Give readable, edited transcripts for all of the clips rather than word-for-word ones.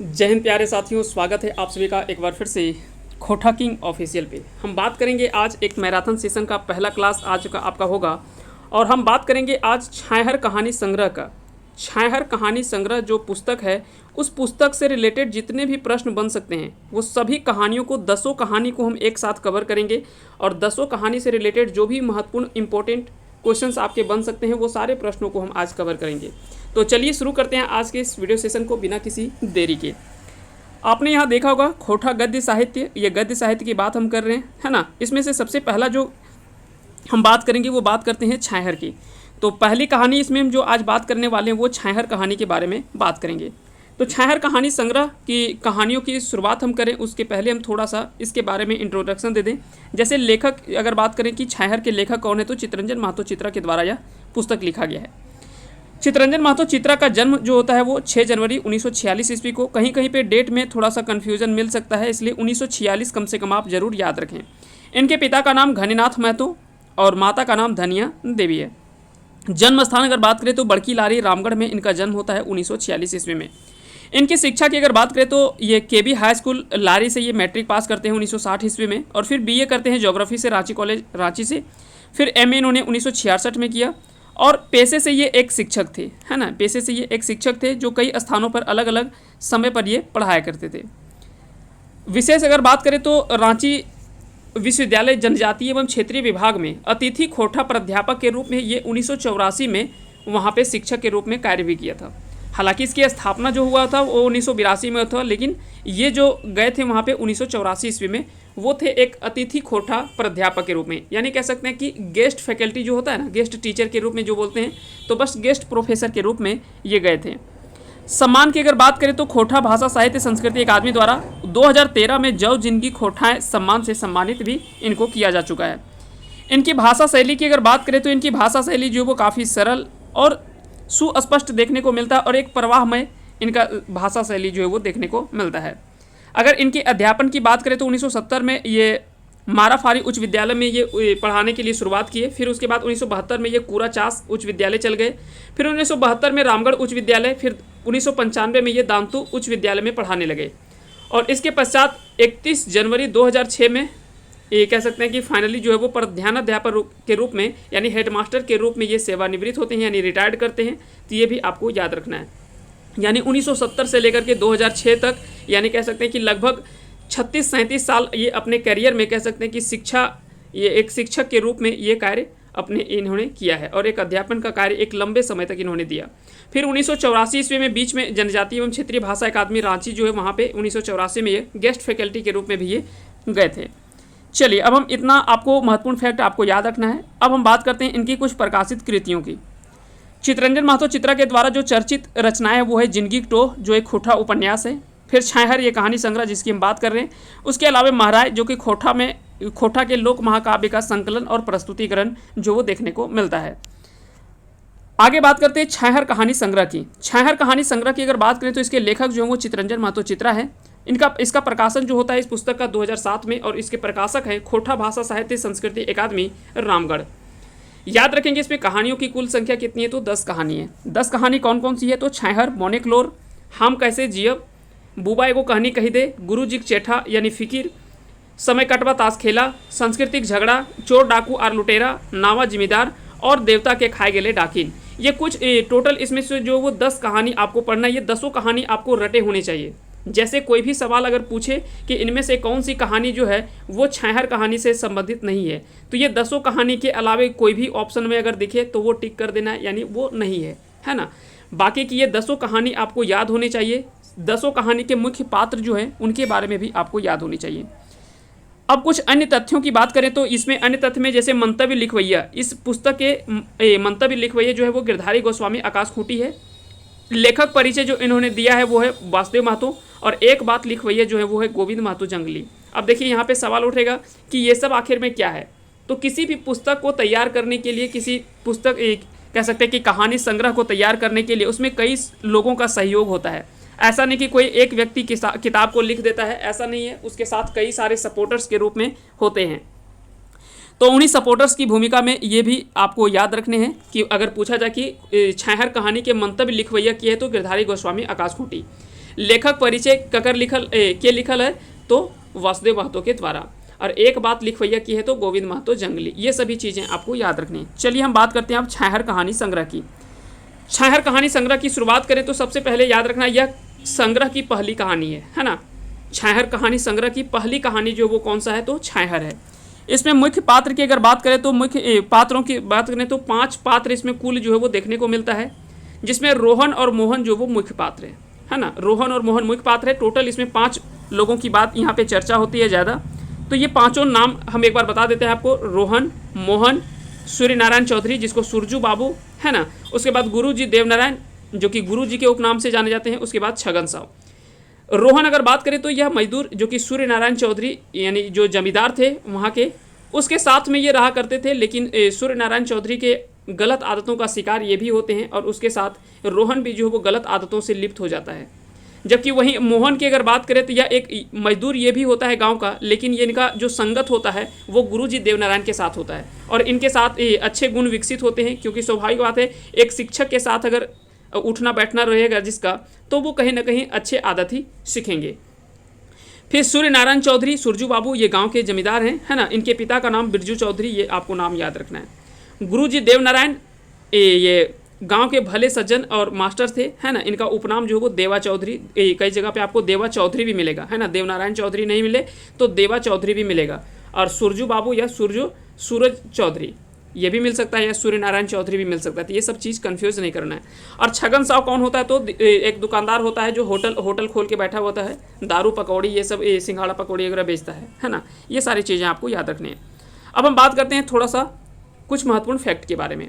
जय हिंद प्यारे साथियों, स्वागत है आप सभी का एक बार फिर से खोटा किंग ऑफिशियल पे। हम बात करेंगे आज एक मैराथन सेशन का पहला क्लास आज का आपका होगा और हम बात करेंगे आज छायाहर कहानी संग्रह का। छायाहर कहानी संग्रह जो पुस्तक है, उस पुस्तक से रिलेटेड जितने भी प्रश्न बन सकते हैं वो सभी कहानियों को, 10 कहानी को हम एक साथ कवर करेंगे और 10 कहानी से रिलेटेड जो भी महत्वपूर्ण इंपॉर्टेंट क्वेश्चंस आपके बन सकते हैं वो सारे प्रश्नों को हम आज कवर करेंगे। तो चलिए शुरू करते हैं आज के इस वीडियो सेशन को बिना किसी देरी के। आपने यहाँ देखा होगा खोटा गद्य साहित्य, ये गद्य साहित्य की बात हम कर रहे हैं, है ना। इसमें से सबसे पहला जो हम बात करेंगे वो बात करते हैं छायाहर की। तो पहली कहानी इसमें हम जो आज बात करने वाले हैं वो छायाहर कहानी के बारे में बात करेंगे। तो छायाहर कहानी संग्रह की कहानियों की शुरुआत हम करें उसके पहले हम थोड़ा सा इसके बारे में इंट्रोडक्शन दे दें। जैसे लेखक अगर बात करें कि छायाहर के लेखक कौन है, तो चित्तरंजन महतो चित्रा के द्वारा यह पुस्तक लिखा गया है। चित्तरंजन महतो चित्रा का जन्म जो होता है वो 6 जनवरी 1946 ईस्वी को। कहीं कहीं पे डेट में थोड़ा सा कन्फ्यूजन मिल सकता है, इसलिए 1946 कम से कम आप जरूर याद रखें। इनके पिता का नाम घनीनाथ महतो और माता का नाम धनिया देवी है। जन्म स्थान अगर बात करें तो बड़की लारी रामगढ़ में इनका जन्म होता है 1946 ईस्वी में। इनकी शिक्षा की अगर बात करें तो ये केबी हाई स्कूल लारी से ये मैट्रिक पास करते हैं 1960 ईस्वी में और फिर बीए करते हैं ज्योग्राफी से रांची कॉलेज रांची से। फिर एमए इन्होंने 1966 में किया और पेशे से ये एक शिक्षक थे, है ना। पेशे से ये एक शिक्षक थे जो कई स्थानों पर अलग अलग समय पर ये पढ़ाया करते थे। विशेष अगर बात करें तो रांची विश्वविद्यालय जनजातीय एवं क्षेत्रीय विभाग में अतिथि खोटा प्राध्यापक के रूप में ये 1984 में वहाँ पे शिक्षक के रूप में कार्य भी किया था। हालांकि इसकी स्थापना जो हुआ था वो 1982 में था, लेकिन ये जो गए थे वहाँ पे 1984 ईस्वी में, वो थे एक अतिथि खोटा प्राध्यापक के रूप में, यानी कह सकते हैं कि गेस्ट फैकल्टी जो होता है ना, गेस्ट टीचर के रूप में जो बोलते हैं, तो बस गेस्ट प्रोफेसर के रूप में ये गए थे। सम्मान की अगर बात करें तो खोटा भाषा साहित्य संस्कृति अकादमी द्वारा 2013 में जव जिनकी खोटाएं सम्मान से सम्मानित भी इनको किया जा चुका है। इनकी भाषा शैली की अगर बात करें तो इनकी भाषा शैली जो वो काफ़ी सरल और सुस्पष्ट देखने को मिलता है और एक प्रवाहमय इनका भाषा शैली जो है वो देखने को मिलता है। अगर इनके अध्यापन की बात करें तो 1970 में ये माराफारी उच्च विद्यालय में ये पढ़ाने के लिए शुरुआत किए। फिर उसके बाद 1972 में ये कूराचास उच्च विद्यालय चल गए। फिर 1972 में रामगढ़ उच्च विद्यालय, फिर 1995 में ये दांतु उच्च विद्यालय में पढ़ाने लगे और इसके पश्चात 31 जनवरी 2006 में ये कह सकते हैं कि फाइनली जो है वो प्रधानाध्यापक के रूप में यानी हेडमास्टर के रूप में ये सेवानिवृत्त होते हैं, यानी रिटायर्ड करते हैं। तो ये भी आपको याद रखना है। यानी 1970 से लेकर के 2006 तक, यानी कह सकते हैं कि लगभग 36-37 साल ये अपने करियर में कह सकते हैं कि ये एक शिक्षक के रूप में ये कार्य अपने इन्होंने किया है और एक अध्यापन का कार्य एक लंबे समय तक इन्होंने दिया। फिर 1984 ईस्वी में बीच में जनजातीय एवं क्षेत्रीय भाषा अकादमी रांची जो है वहाँ पे 1984 में ये गेस्ट फैकल्टी के रूप में भी ये गए थे। चलिए, अब हम इतना आपको महत्वपूर्ण फैक्ट आपको याद रखना है। अब हम बात करते हैं इनकी कुछ प्रकाशित कृतियों की। चित्तरंजन महतो चित्रा के द्वारा जो चर्चित रचनाएं वो है जिंदगी टोह जो एक खोटा उपन्यास है। फिर छायाहर ये कहानी संग्रह जिसकी हम बात कर रहे हैं। उसके अलावा महाराज जो कि खोटा के लोक महाकाव्य का संकलन और प्रस्तुतिकरण जो वो देखने को मिलता है। आगे बात करते हैं छायाहर कहानी संग्रह की। छायाहर कहानी संग्रह की अगर बात करें तो इसके लेखक जो है वो चित्तरंजन महतो चित्रा है। इसका प्रकाशन जो होता है इस पुस्तक का 2007 में और इसके प्रकाशक हैं खोटा भाषा साहित्य संस्कृति अकादमी रामगढ़। याद रखेंगे इसमें कहानियों की कुल संख्या कितनी है, तो 10 कहानी है। 10 कहानी कौन कौन सी है, तो छायाहर मोनेक्लोर, हम कैसे जियब, बुबा एगो कहानी कही दे, गुरु जी चेठा यानी फिकिर, समय कटवा ताश खेला, सांस्कृतिक झगड़ा, चोर डाकू आर लुटेरा, नावा जिम्मेदार और देवता के खाए गेले डाकिन। ये कुछ टोटल इसमें से जो वो 10 कहानी आपको पढ़ना है। ये 10 कहानी आपको रटे होने चाहिए। जैसे कोई भी सवाल अगर पूछे कि इनमें से कौन सी कहानी जो है वो छायाहर कहानी से संबंधित नहीं है, तो ये 10 कहानी के अलावा कोई भी ऑप्शन में अगर दिखे तो वो टिक कर देना है, यानी वो नहीं है ना। बाकी की ये 10 कहानी आपको याद होनी चाहिए। 10 कहानी के मुख्य पात्र जो हैं उनके बारे में भी आपको याद होनी चाहिए। अब कुछ अन्य तथ्यों की बात करें तो इसमें अन्य तथ्य में जैसे मंतव्य लिखवैया, इस पुस्तक के मंतव्य लिखवैया जो है वो गिरधारी गोस्वामी आकाश खूंटी है। लेखक परिचय जो इन्होंने दिया है वो है वासुदेव महतो और एक बात लिखवैया जो है वो है गोविंद महतो जंगली। अब देखिए यहाँ पे सवाल उठेगा कि ये सब आखिर में क्या है। तो किसी भी पुस्तक को तैयार करने के लिए, किसी पुस्तक कह सकते हैं कि कहानी संग्रह को तैयार करने के लिए उसमें कई लोगों का सहयोग होता है। ऐसा नहीं कि कोई एक व्यक्ति किताब को लिख देता है, ऐसा नहीं है। उसके साथ कई सारे सपोर्टर्स के रूप में होते हैं। तो उन्हीं सपोर्टर्स की भूमिका में ये भी आपको याद रखने हैं कि अगर पूछा जाए कि छायाहर कहानी के मंतव्य लिखवैया की है तो गिरधारी गोस्वामी आकाश खूंटी। लेखक परिचय ककर लिखल है तो वासुदेव महतो के द्वारा, और एक बात लिखवैया की है तो गोविंद महतो जंगली। ये सभी चीज़ें आपको याद रखनी है। चलिए हम बात करते हैं अब छाहर कहानी संग्रह की। छाहर कहानी संग्रह की शुरुआत करें तो सबसे पहले याद रखना यह संग्रह की पहली कहानी है ना। छाहर कहानी संग्रह की पहली कहानी जो वो कौन सा है तो छाहर है। इसमें मुख्य पात्र की अगर बात करें तो मुख्य पात्रों की बात करें तो 5 पात्र इसमें कुल जो है वो देखने को मिलता है, जिसमें रोहन और मोहन जो वो मुख्य पात्र है ना। रोहन और मोहन मुख्य पात्र है। टोटल इसमें 5 लोगों की बात यहाँ पे चर्चा होती है ज़्यादा। तो ये पांचों नाम हम एक बार बता देते हैं आपको। रोहन, मोहन, सूर्य नारायण चौधरी जिसको सुरजू बाबू है ना, उसके बाद गुरुजी देवनारायण जो कि गुरुजी के उपनाम से जाने जाते हैं, उसके बाद छगन साव। रोहन अगर बात करें तो यह मजदूर जो कि सूर्य नारायण चौधरी यानी जो जमींदार थे वहाँ के, उसके साथ में ये रहा करते थे, लेकिन सूर्य नारायण चौधरी के गलत आदतों का शिकार ये भी होते हैं और उसके साथ रोहन भी जो है वो गलत आदतों से लिप्त हो जाता है। जबकि वहीं मोहन की अगर बात करें तो यह एक मजदूर ये भी होता है गांव का, लेकिन ये इनका जो संगत होता है वो गुरुजी देवनारायण के साथ होता है और इनके साथ अच्छे गुण विकसित होते हैं, क्योंकि स्वाभाविक बात है एक शिक्षक के साथ अगर उठना बैठना रहेगा जिसका, तो वो कहीं ना कहीं अच्छे आदत ही सीखेंगे। फिर सूर्य नारायण चौधरी सुरजू बाबू ये गांव के जमींदार हैं है ना। इनके पिता का नाम बिरजू चौधरी, ये आपको नाम याद रखना है। गुरुजी देवनारायण ये गांव के भले सज्जन और मास्टर थे है ना। इनका उपनाम जो है वो देवा चौधरी, कई जगह पे आपको देवा चौधरी भी मिलेगा है ना। देवनारायण चौधरी नहीं मिले तो देवा चौधरी भी मिलेगा। और सुरजू बाबू या सूरज चौधरी ये भी मिल सकता है, या सूर्य नारायण चौधरी भी मिल सकता है। तो ये सब चीज़ कंफ्यूज नहीं करना है। और छगन साव कौन होता है तो एक दुकानदार होता है जो होटल खोल के बैठा होता है, दारू पकौड़ी ये सब सिंघाड़ा पकौड़ी वगैरह बेचता है ना। ये सारी चीज़ें आपको याद रखनी है। अब हम बात करते हैं थोड़ा सा कुछ महत्वपूर्ण फैक्ट के बारे में।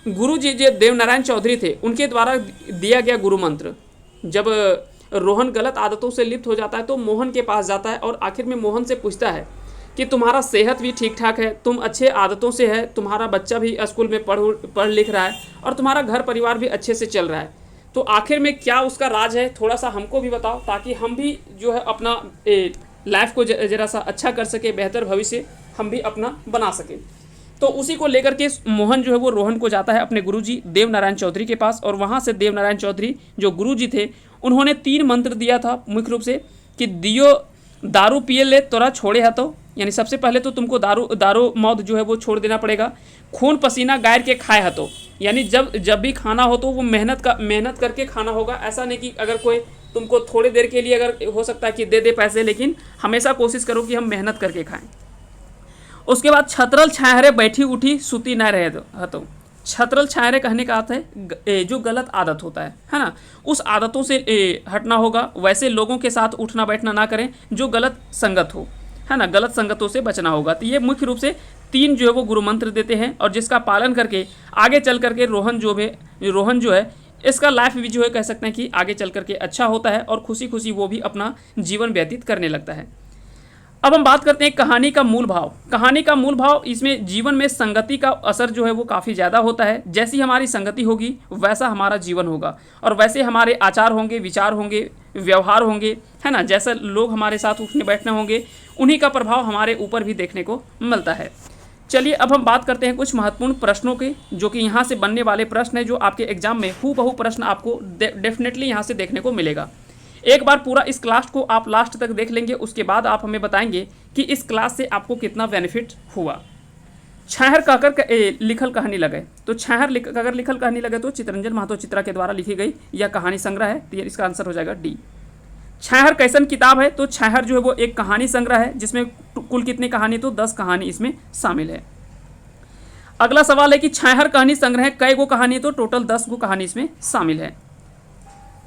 गुरु जी जो देवनारायण चौधरी थे उनके द्वारा दिया गया गुरु मंत्र, जब रोहन गलत आदतों से लिप्त हो जाता है तो मोहन के पास जाता है और आखिर में मोहन से पूछता है कि तुम्हारा सेहत भी ठीक ठाक है, तुम अच्छे आदतों से है, तुम्हारा बच्चा भी स्कूल में पढ़ लिख रहा है और तुम्हारा घर परिवार भी अच्छे से चल रहा है, तो आखिर में क्या उसका राज है, थोड़ा सा हमको भी बताओ ताकि हम भी जो है अपना लाइफ को जरा सा अच्छा कर सके, बेहतर भविष्य हम भी अपना बना सकें। तो उसी को लेकर के मोहन जो है वो रोहन को जाता है अपने गुरुजी देवनारायण चौधरी के पास, और वहाँ से देवनारायण चौधरी जो गुरुजी थे उन्होंने 3 मंत्र दिया था मुख्य रूप से कि दियो दारू पिए ले तोरा छोड़े हतो, यानी सबसे पहले तो तुमको दारू मौत जो है वो छोड़ देना पड़ेगा। खून पसीना गायर के खाए हतो, यानी जब भी खाना हो तो वो मेहनत करके खाना होगा। ऐसा नहीं कि अगर कोई तुमको थोड़ी देर के लिए अगर हो सकता है कि दे दे पैसे, लेकिन हमेशा कोशिश करो कि हम मेहनत करके खाएं। उसके बाद छतरल छाहरे बैठी उठी सूती न रहे हतो। छतरल छाहरे कहने का अर्थ है जो गलत आदत होता है ना, उस आदतों से हटना होगा। वैसे लोगों के साथ उठना बैठना ना करें जो गलत संगत हो है ना, गलत संगतों से बचना होगा। तो ये मुख्य रूप से 3 जो है वो गुरु मंत्र देते हैं और जिसका पालन करके आगे चल करके रोहन जो है इसका लाइफ भी जो है कह सकते हैं कि आगे चल करके अच्छा होता है और खुशी खुशी वो भी अपना जीवन व्यतीत करने लगता है। अब हम बात करते हैं कहानी का मूल भाव। कहानी का मूल भाव, इसमें जीवन में संगति का असर जो है वो काफ़ी ज़्यादा होता है। जैसी हमारी संगति होगी वैसा हमारा जीवन होगा और वैसे हमारे आचार होंगे, विचार होंगे, व्यवहार होंगे है ना। जैसे लोग हमारे साथ उठने बैठने होंगे उन्हीं का प्रभाव हमारे ऊपर भी देखने को मिलता है। चलिए अब हम बात करते हैं कुछ महत्वपूर्ण प्रश्नों के, जो कि यहाँ से बनने वाले प्रश्न है, जो आपके एग्जाम में हूबहू प्रश्न आपको डेफिनेटली यहाँ से देखने को मिलेगा। एक बार पूरा इस क्लास को आप लास्ट तक देख लेंगे, उसके बाद आप हमें बताएंगे कि इस क्लास से आपको कितना बेनिफिट हुआ। छाहर कहकर लिखल कहानी लगे, तो छाहर कहकर लिखल कहानी लगे तो चितरंजन महतो चित्रा के द्वारा लिखी गई यह कहानी संग्रह है, तो इसका आंसर हो जाएगा डी। छाहर कैसन किताब है, तो छाहर जो है वो एक कहानी संग्रह है जिसमें कुल कितनी कहानी, तो 10 कहानी इसमें शामिल है। अगला सवाल है कि छाहर कहानी संग्रह कई गो कहानी, तो टोटल 10 गो कहानी इसमें शामिल है।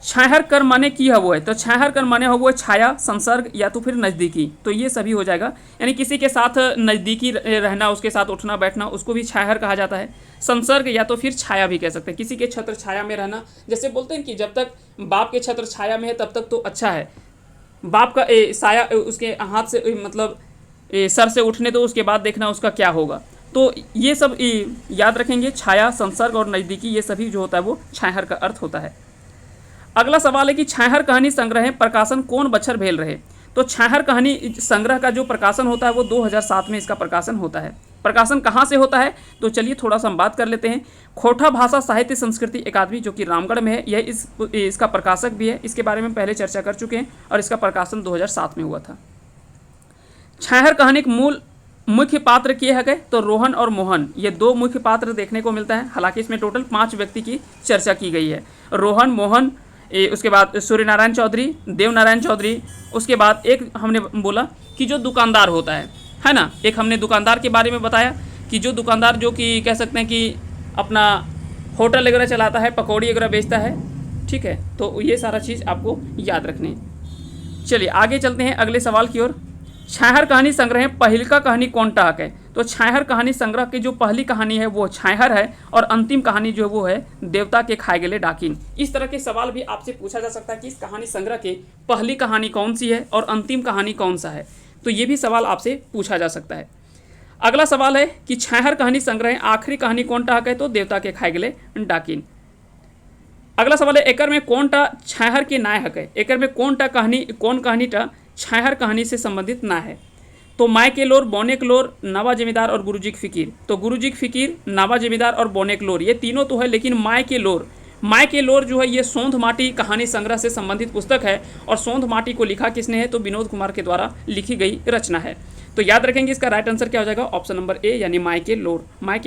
छाहर कर माने की है वो है, तो छाहर कर माने हो वो है छाया, संसर्ग या तो फिर नज़दीकी, तो ये सभी हो जाएगा। यानी किसी के साथ नज़दीकी रहना, उसके साथ उठना बैठना, उसको भी छाहर कहा जाता है। संसर्ग या तो फिर छाया भी कह सकते हैं, किसी के छत्र छाया में रहना। जैसे बोलते हैं कि जब तक बाप के छत्र छाया में है तब तक तो अच्छा है, बाप का साया उसके हाथ से मतलब सर से उठने दो, उसके बाद देखना उसका क्या होगा। तो ये सब याद रखेंगे, छाया, संसर्ग और नज़दीकी, ये सभी जो होता है वो छाहर का अर्थ होता है। अगला सवाल है कि छाहर कहानी संग्रह प्रकाशन कौन बछर भेल रहे, तो छाहर कहानी संग्रह का जो प्रकाशन होता है वो 2007 में इसका प्रकाशन होता है। प्रकाशन कहाँ से होता है, तो चलिए थोड़ा सा हम बात कर लेते हैं। खोटा भाषा साहित्य संस्कृति अकादमी जो कि रामगढ़ में है, यह इसका प्रकाशक भी है। इसके बारे में पहले चर्चा कर चुके हैं और इसका प्रकाशन 2007 में हुआ था। छाहर कहानी के मूल मुख्य पात्र किए है गए, तो रोहन और मोहन, ये दो मुख्य पात्र देखने को मिलता है। हालांकि इसमें टोटल 5 व्यक्ति की चर्चा की गई है, रोहन, मोहन, उसके बाद सूर्यनारायण चौधरी, देवनारायण चौधरी, उसके बाद एक हमने बोला कि जो दुकानदार होता है ना, एक हमने दुकानदार के बारे में बताया कि जो दुकानदार जो कि कह सकते हैं कि अपना होटल वगैरह चलाता है, पकौड़ी वगैरह बेचता है, ठीक है। तो ये सारा चीज़ आपको याद रखनी है। चलिए आगे चलते हैं अगले सवाल की ओर। छाहर कहानी संग्रह पहिलका कहानी कौन टाक है, तो छाहर कहानी संग्रह की जो पहली कहानी है वो छाहर है और अंतिम कहानी जो वो है देवता के खाए गले डाकिन। इस तरह के सवाल भी आपसे पूछा जा सकता है कि इस कहानी संग्रह के पहली कहानी कौन सी है और अंतिम कहानी कौन सा है, तो ये भी सवाल आपसे पूछा जा सकता है। अगला सवाल है कि छाहर कहानी संग्रह आखिरी कहानी कौन टाक है, तो देवता के खाए गले डाकिन। अगला सवाल है एकर में कौन टा छाहर के नायक है, एकर में कौन कहानी टा छाहर कहानी से संबंधित ना है, तो माय के लोर, बौने के लोर, नावा जमींदार और गुरुजी की फिकीर। तो गुरुजी की फिकीर, नावा जमींदार और बौने के लोर ये तीनों तो है, लेकिन माय के लोर जो है ये सोंध माटी कहानी संग्रह से संबंधित पुस्तक है और सोंध माटी को लिखा किसने है, तो विनोद कुमार के द्वारा लिखी गई रचना है। तो याद रखेंगे इसका राइट आंसर क्या हो जाएगा, ऑप्शन नंबर ए यानी माय के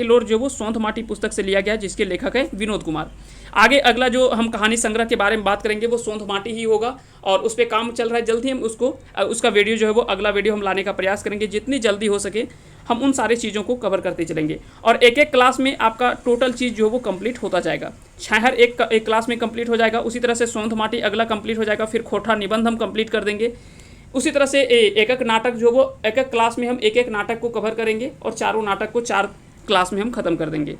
लोर जो वो सोंध माटी पुस्तक से लिया गया जिसके लेखक है विनोद कुमार। आगे अगला जो हम कहानी संग्रह के बारे में बात करेंगे वो सोंध माटी ही होगा और उस पर काम चल रहा है। जल्द ही हम उसका वीडियो जो है वो अगला वीडियो हम लाने का प्रयास करेंगे, जितनी जल्दी हो सके हम उन सारी चीज़ों को कवर करते चलेंगे और एक एक क्लास में आपका टोटल चीज़ जो है वो कंप्लीट होता जाएगा। छाहर एक क्लास में कंप्लीट हो जाएगा, उसी तरह से सोंध माटी अगला कंप्लीट हो जाएगा, फिर खोटा निबंध हम कंप्लीट कर देंगे। उसी तरह से एक एक नाटक जो वो एक एक क्लास में हम एक एक नाटक को कवर करेंगे और चारों नाटक को 4 क्लास में हम ख़त्म कर देंगे।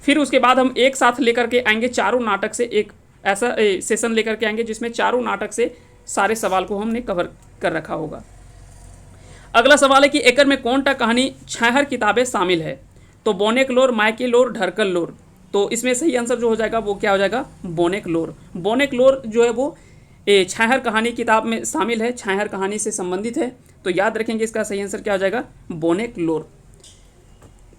फिर उसके बाद हम एक साथ लेकर के आएंगे चारों नाटक से एक ऐसा सेशन लेकर के आएंगे जिसमें चारों नाटक से सारे सवाल को हमने कवर कर रखा होगा। अगला सवाल है कि एकर में कौन टा कहानी छाहर किताबें शामिल है, तो बोनेक लोर, मायके लोर, ढरकल लोर। तो इसमें सही आंसर जो हो जाएगा वो क्या हो जाएगा, बोनेक लोर। बोनेक लोर जो है वो छाहर कहानी किताब में शामिल है, छाहर कहानी से संबंधित है। तो याद रखेंगे इसका सही आंसर क्या हो जाएगा, बोनेक लोर।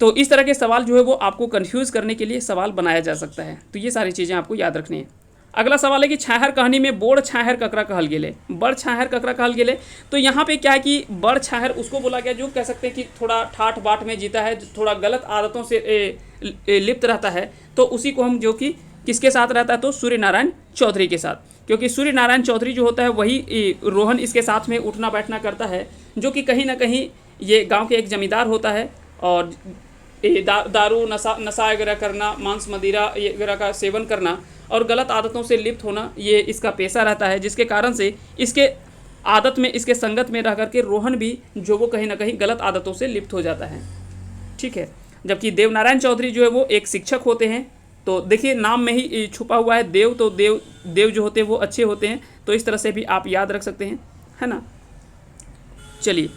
तो इस तरह के सवाल जो है वो आपको कंफ्यूज करने के लिए सवाल बनाया जा सकता है, तो ये सारी चीज़ें आपको याद रखनी है। अगला सवाल है कि छाहर कहानी में बोड़ छाहर ककरा कहल गेले, बड़ छाहर ककरा कहल गेले। तो यहाँ पे क्या है कि बड़ छाहर उसको बोला गया जो कह सकते हैं कि थोड़ा ठाठ बाट में जीता है, थोड़ा गलत आदतों से लिप्त रहता है, तो उसी को हम जो कि किसके साथ रहता है, तो सूर्यनारायण चौधरी के साथ, क्योंकि सूर्यनारायण चौधरी जो होता है वही रोहन इसके साथ में उठना बैठना करता है, जो कि कहीं ना कहीं ये गाँव के एक जमींदार होता है और दारू नशा वगैरह करना, मांस मदिरा वगैरह का सेवन करना और गलत आदतों से लिप्त होना ये इसका पेशा रहता है, जिसके कारण से इसके आदत में, इसके संगत में रह करके रोहन भी जो वो कहीं ना कहीं गलत आदतों से लिप्त हो जाता है, ठीक है। जबकि देवनारायण चौधरी जो है वो एक शिक्षक होते हैं। तो देखिए नाम में ही छुपा हुआ है देव, तो देव जो होते हैं वो अच्छे होते हैं, तो इस तरह से भी आप याद रख सकते हैं, है ना। चलिए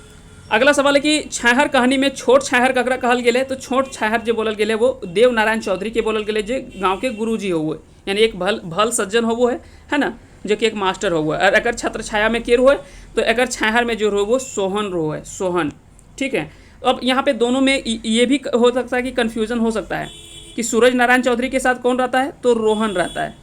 अगला सवाल है कि छाहर कहानी में छोट छाहर ककरा कहल गेले, तो छोट छाहर जो बोलल गेले वो देवनारायण चौधरी के बोलल गेले, जो गांव के गुरुजी हो, यानी एक भल सज्जन हो वो है ना, जो कि एक मास्टर हो, और अगर छत्र छाया में केर हो तो अगर छाहर में जो रो वो सोहन रो है, सोहन, ठीक है। अब यहाँ पे दोनों में ये भी हो सकता है कि कन्फ्यूज़न हो सकता है कि सूरज नारायण चौधरी के साथ कौन रहता है, तो रोहन रहता है।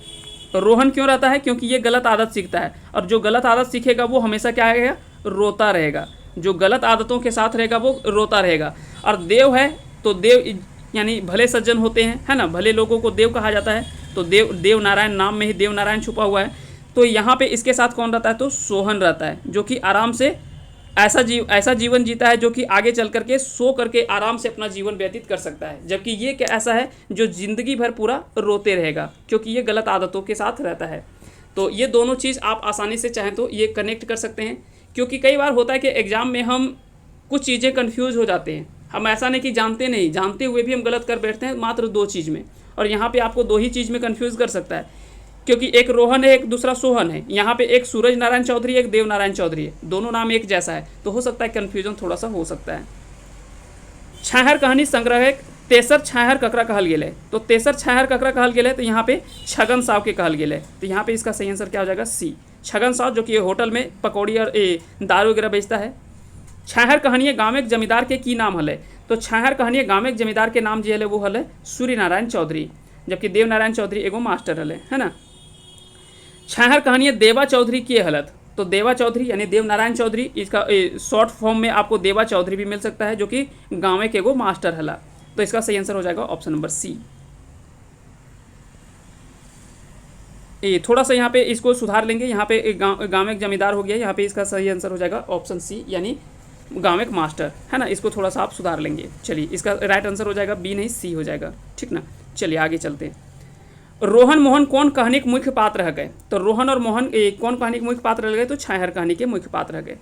तो रोहन क्यों रहता है, क्योंकि ये गलत आदत सीखता है और जो गलत आदत सीखेगा वो हमेशा क्या रहेगा, रोता रहेगा। जो गलत आदतों के साथ रहेगा वो रोता रहेगा। और देव है तो देव यानी भले सज्जन होते हैं, है ना, भले लोगों को देव कहा जाता है, तो देव नारायण, नाम में ही देव नारायण छुपा हुआ है। तो यहाँ पे इसके साथ कौन रहता है, तो सोहन रहता है, जो कि आराम से ऐसा जीवन जीता है जो कि आगे चल करके सो करके आराम से अपना जीवन व्यतीत कर सकता है। जबकि ये क्या ऐसा है जो ज़िंदगी भर पूरा रोते रहेगा, क्योंकि ये गलत आदतों के साथ रहता है। तो ये दोनों चीज़ आप आसानी से चाहें तो ये कनेक्ट कर सकते हैं, क्योंकि कई बार होता है कि एग्ज़ाम में हम कुछ चीज़ें कंफ्यूज हो जाते हैं। हम ऐसा नहीं कि जानते हुए भी हम गलत कर बैठते हैं मात्र 2 चीज़ में, और यहाँ पे आपको 2 ही चीज़ में कंफ्यूज कर सकता है, क्योंकि एक रोहन है, एक दूसरा सोहन है। यहाँ पे एक सूरज नारायण चौधरी, एक देव नारायण चौधरी है, दोनों नाम एक जैसा है, तो हो सकता है कन्फ्यूजन थोड़ा सा हो सकता है। छाहर कहानी संग्रह तेसर छाहर ककरा कहल गेले, तो तेसर छाहर ककरा कहल गेले, तो यहाँ पे छगन साव के कहल गेले। तो यहाँ पे इसका सही आंसर क्या हो जाएगा, सी, छगन साव, जो कि होटल में पकौड़ी और दारू वगैरह बेचता है। छाहर कहानी गाँव एक जमींदार के की नाम हले, तो छाहर कहानी गाँव एक जमींदार के नाम जे हले वो हले सूर्य नारायण चौधरी, जबकि देव नारायण चौधरी एगो मास्टर हले, है ना। छाहर कहानी देवा चौधरी के हलत, तो देवा चौधरी यानी देव नारायण चौधरी, इसका शॉर्ट फॉर्म में आपको देवा चौधरी भी मिल सकता है, जो कि गाँव के एगो मास्टर हला। तो इसका सही आंसर हो जाएगा ऑप्शन नंबर सी। ये थोड़ा सा यहाँ पे इसको सुधार लेंगे, यहाँ पे गाँव एक जमींदार हो गया, यहाँ पे इसका सही आंसर हो जाएगा ऑप्शन सी यानी गाँव एक मास्टर, है ना। इसको थोड़ा सा आप सुधार लेंगे। चलिए इसका राइट आंसर हो जाएगा बी नहीं सी हो जाएगा, ठीक ना। चलिए आगे चलते हैं। रोहन मोहन कौन कहानी के मुख्य पात्र रह गए, तो रोहन और मोहन कौन कहानी के मुख्य पात्र रह गए, तो छाहर कहानी के मुख्य पात्र रह गए।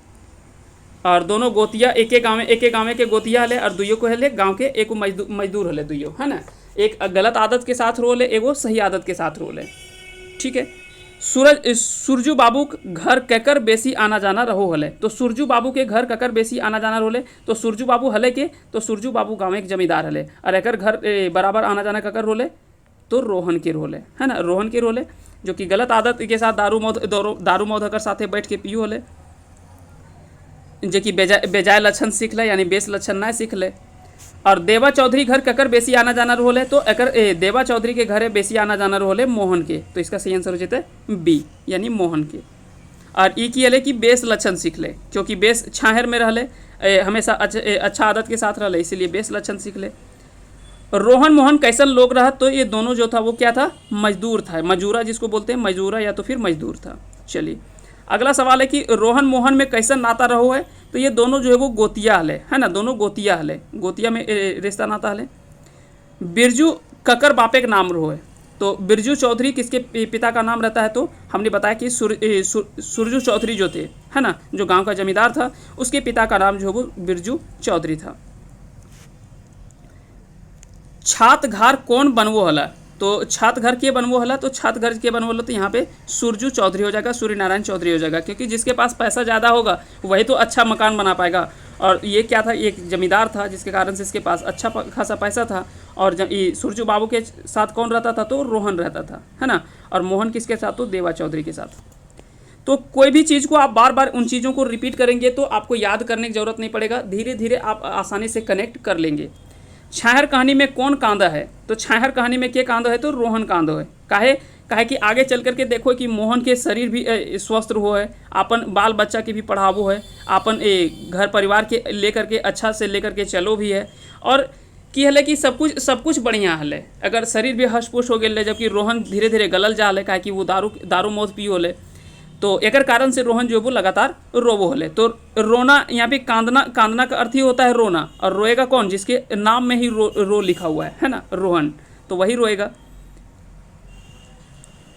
और दोनों गोतिया एक गाँव के गोतिया हले और दुइयो को हले गाँव के एक मजदूर हले दुइयो, है ना। एक गलत आदत के साथ रोल है, एगो सही आदत के साथ रोल है, ठीक है। सुरजू बाबू घर ककर बेसी आना जाना रहो हले, तो सुरजू बाबू के घर ककर बेसी आना जाना रोले, तो सुरजू बाबू हले के, तो सुरजू बाबू गाँव एक जमींदार हले और एकर घर बराबर आना जाना ककर रोले, तो रोहन के रोल है ना। रोहन के रोल है जो कि गलत आदत के साथ दारू मौत होकर साथे बैठ के पियो होले, जो कि बेजाय लक्षण सीख ले यानी बेस लक्षण ना सीख ले। और देवा चौधरी घर ककर बेसी आना जाना रोल है, तो एकर देवा चौधरी के घरे बेसी आना जाना रोल है मोहन के, तो इसका सही आंसर हो जाता है बी यानी मोहन के। और ई की हले कि बेस लक्षण सीख ले, क्योंकि बेस छाहर में रहले हमेशा अच्छा आदत के साथ रहले, इसीलिए बेस लक्षण सीख ले। रोहन मोहन कैसन लोग रहा, तो ये दोनों जो था वो क्या था, मजदूर था, मजूरा जिसको बोलते हैं, मजूरा या तो फिर मजदूर था। चलिए अगला सवाल है कि रोहन मोहन में कैसन नाता रहो है, तो ये दोनों जो है वो गोतिया हले, है ना, दोनों गोतिया हले, गोतिया में रिश्ता नाता हले। बिरजू ककर बापे का नाम रहो है, तो बिरजू चौधरी किसके पिता का नाम रहता है, तो हमने बताया कि सुरजू चौधरी जो थे, है ना, जो गाँव का जमींदार था, उसके पिता का नाम जो है वो बिरजू चौधरी था। छात घर कौन बनवो हला, तो छात घर के बनवो हला, तो छात घर के बनवो हला, तो यहाँ पे सुरजू चौधरी हो जाएगा, सूर्य नारायण चौधरी हो जाएगा, क्योंकि जिसके पास पैसा ज़्यादा होगा वही तो अच्छा मकान बना पाएगा। और ये क्या था, एक जमींदार था जिसके कारण से इसके पास अच्छा खासा पैसा था। और सुरजू बाबू के साथ कौन रहता था, तो रोहन रहता था, है ना। और मोहन किसके साथ, तो देवा चौधरी के साथ। तो कोई भी चीज़ को आप बार बार उन चीज़ों को रिपीट करेंगे तो आपको याद करने की ज़रूरत नहीं पड़ेगा, धीरे धीरे आप आसानी से कनेक्ट कर लेंगे। छाहर कहानी में कौन कांदा है, तो छाहर कहानी में क्या कांदो है, तो रोहन कांदो है। काहे कि आगे चल करके देखो कि मोहन के शरीर भी स्वस्थ हो है, अपन बाल बच्चा के भी पढ़ावो है, अपन घर परिवार के लेकर के अच्छा से लेकर के चलो भी है। और कि हले कि सब कुछ बढ़िया हले, अगर शरीर भी हष्ट-पुष्ट हो गए, जबकि रोहन धीरे धीरे गलल जा हले, काहे कि वो दारू मौत पियो ले, तो एकर कारण से रोहन जो वो लगातार रोवो हले। तो रोना यहाँ पे कांदना का अर्थ ही होता है रोना, और रोएगा कौन, जिसके नाम में ही रो लिखा हुआ है ना, रोहन, तो वही रोएगा।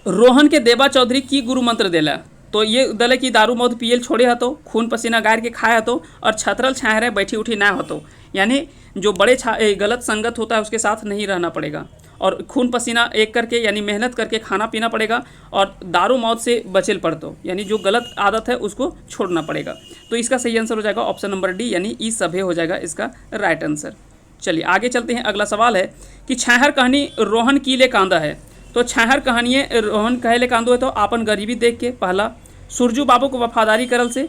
रोहन के देवा चौधरी की गुरु मंत्र देला, तो ये दले की दारू मौत पियल छोड़े हतो, खून पसीना गार के खाए हतो, और छतरल छाहरे बैठी उठी ना होतो, यानी जो बड़े गलत संगत होता है उसके साथ नहीं रहना पड़ेगा, और खून पसीना एक करके यानी मेहनत करके खाना पीना पड़ेगा, और दारू मौत से बचेल पड़तो, यानी जो गलत आदत है उसको छोड़ना पड़ेगा। तो इसका सही आंसर हो जाएगा ऑप्शन नंबर डी यानी ई सभे हो जाएगा इसका राइट आंसर। चलिए आगे चलते हैं। अगला सवाल है कि छाहर कहानी रोहन की ले कांदा है, तो छाहर कहानी रोहन कहे ले कांदो है, तो आपन गरीबी देख के, पहला सुरजू बाबू को वफादारी करल से,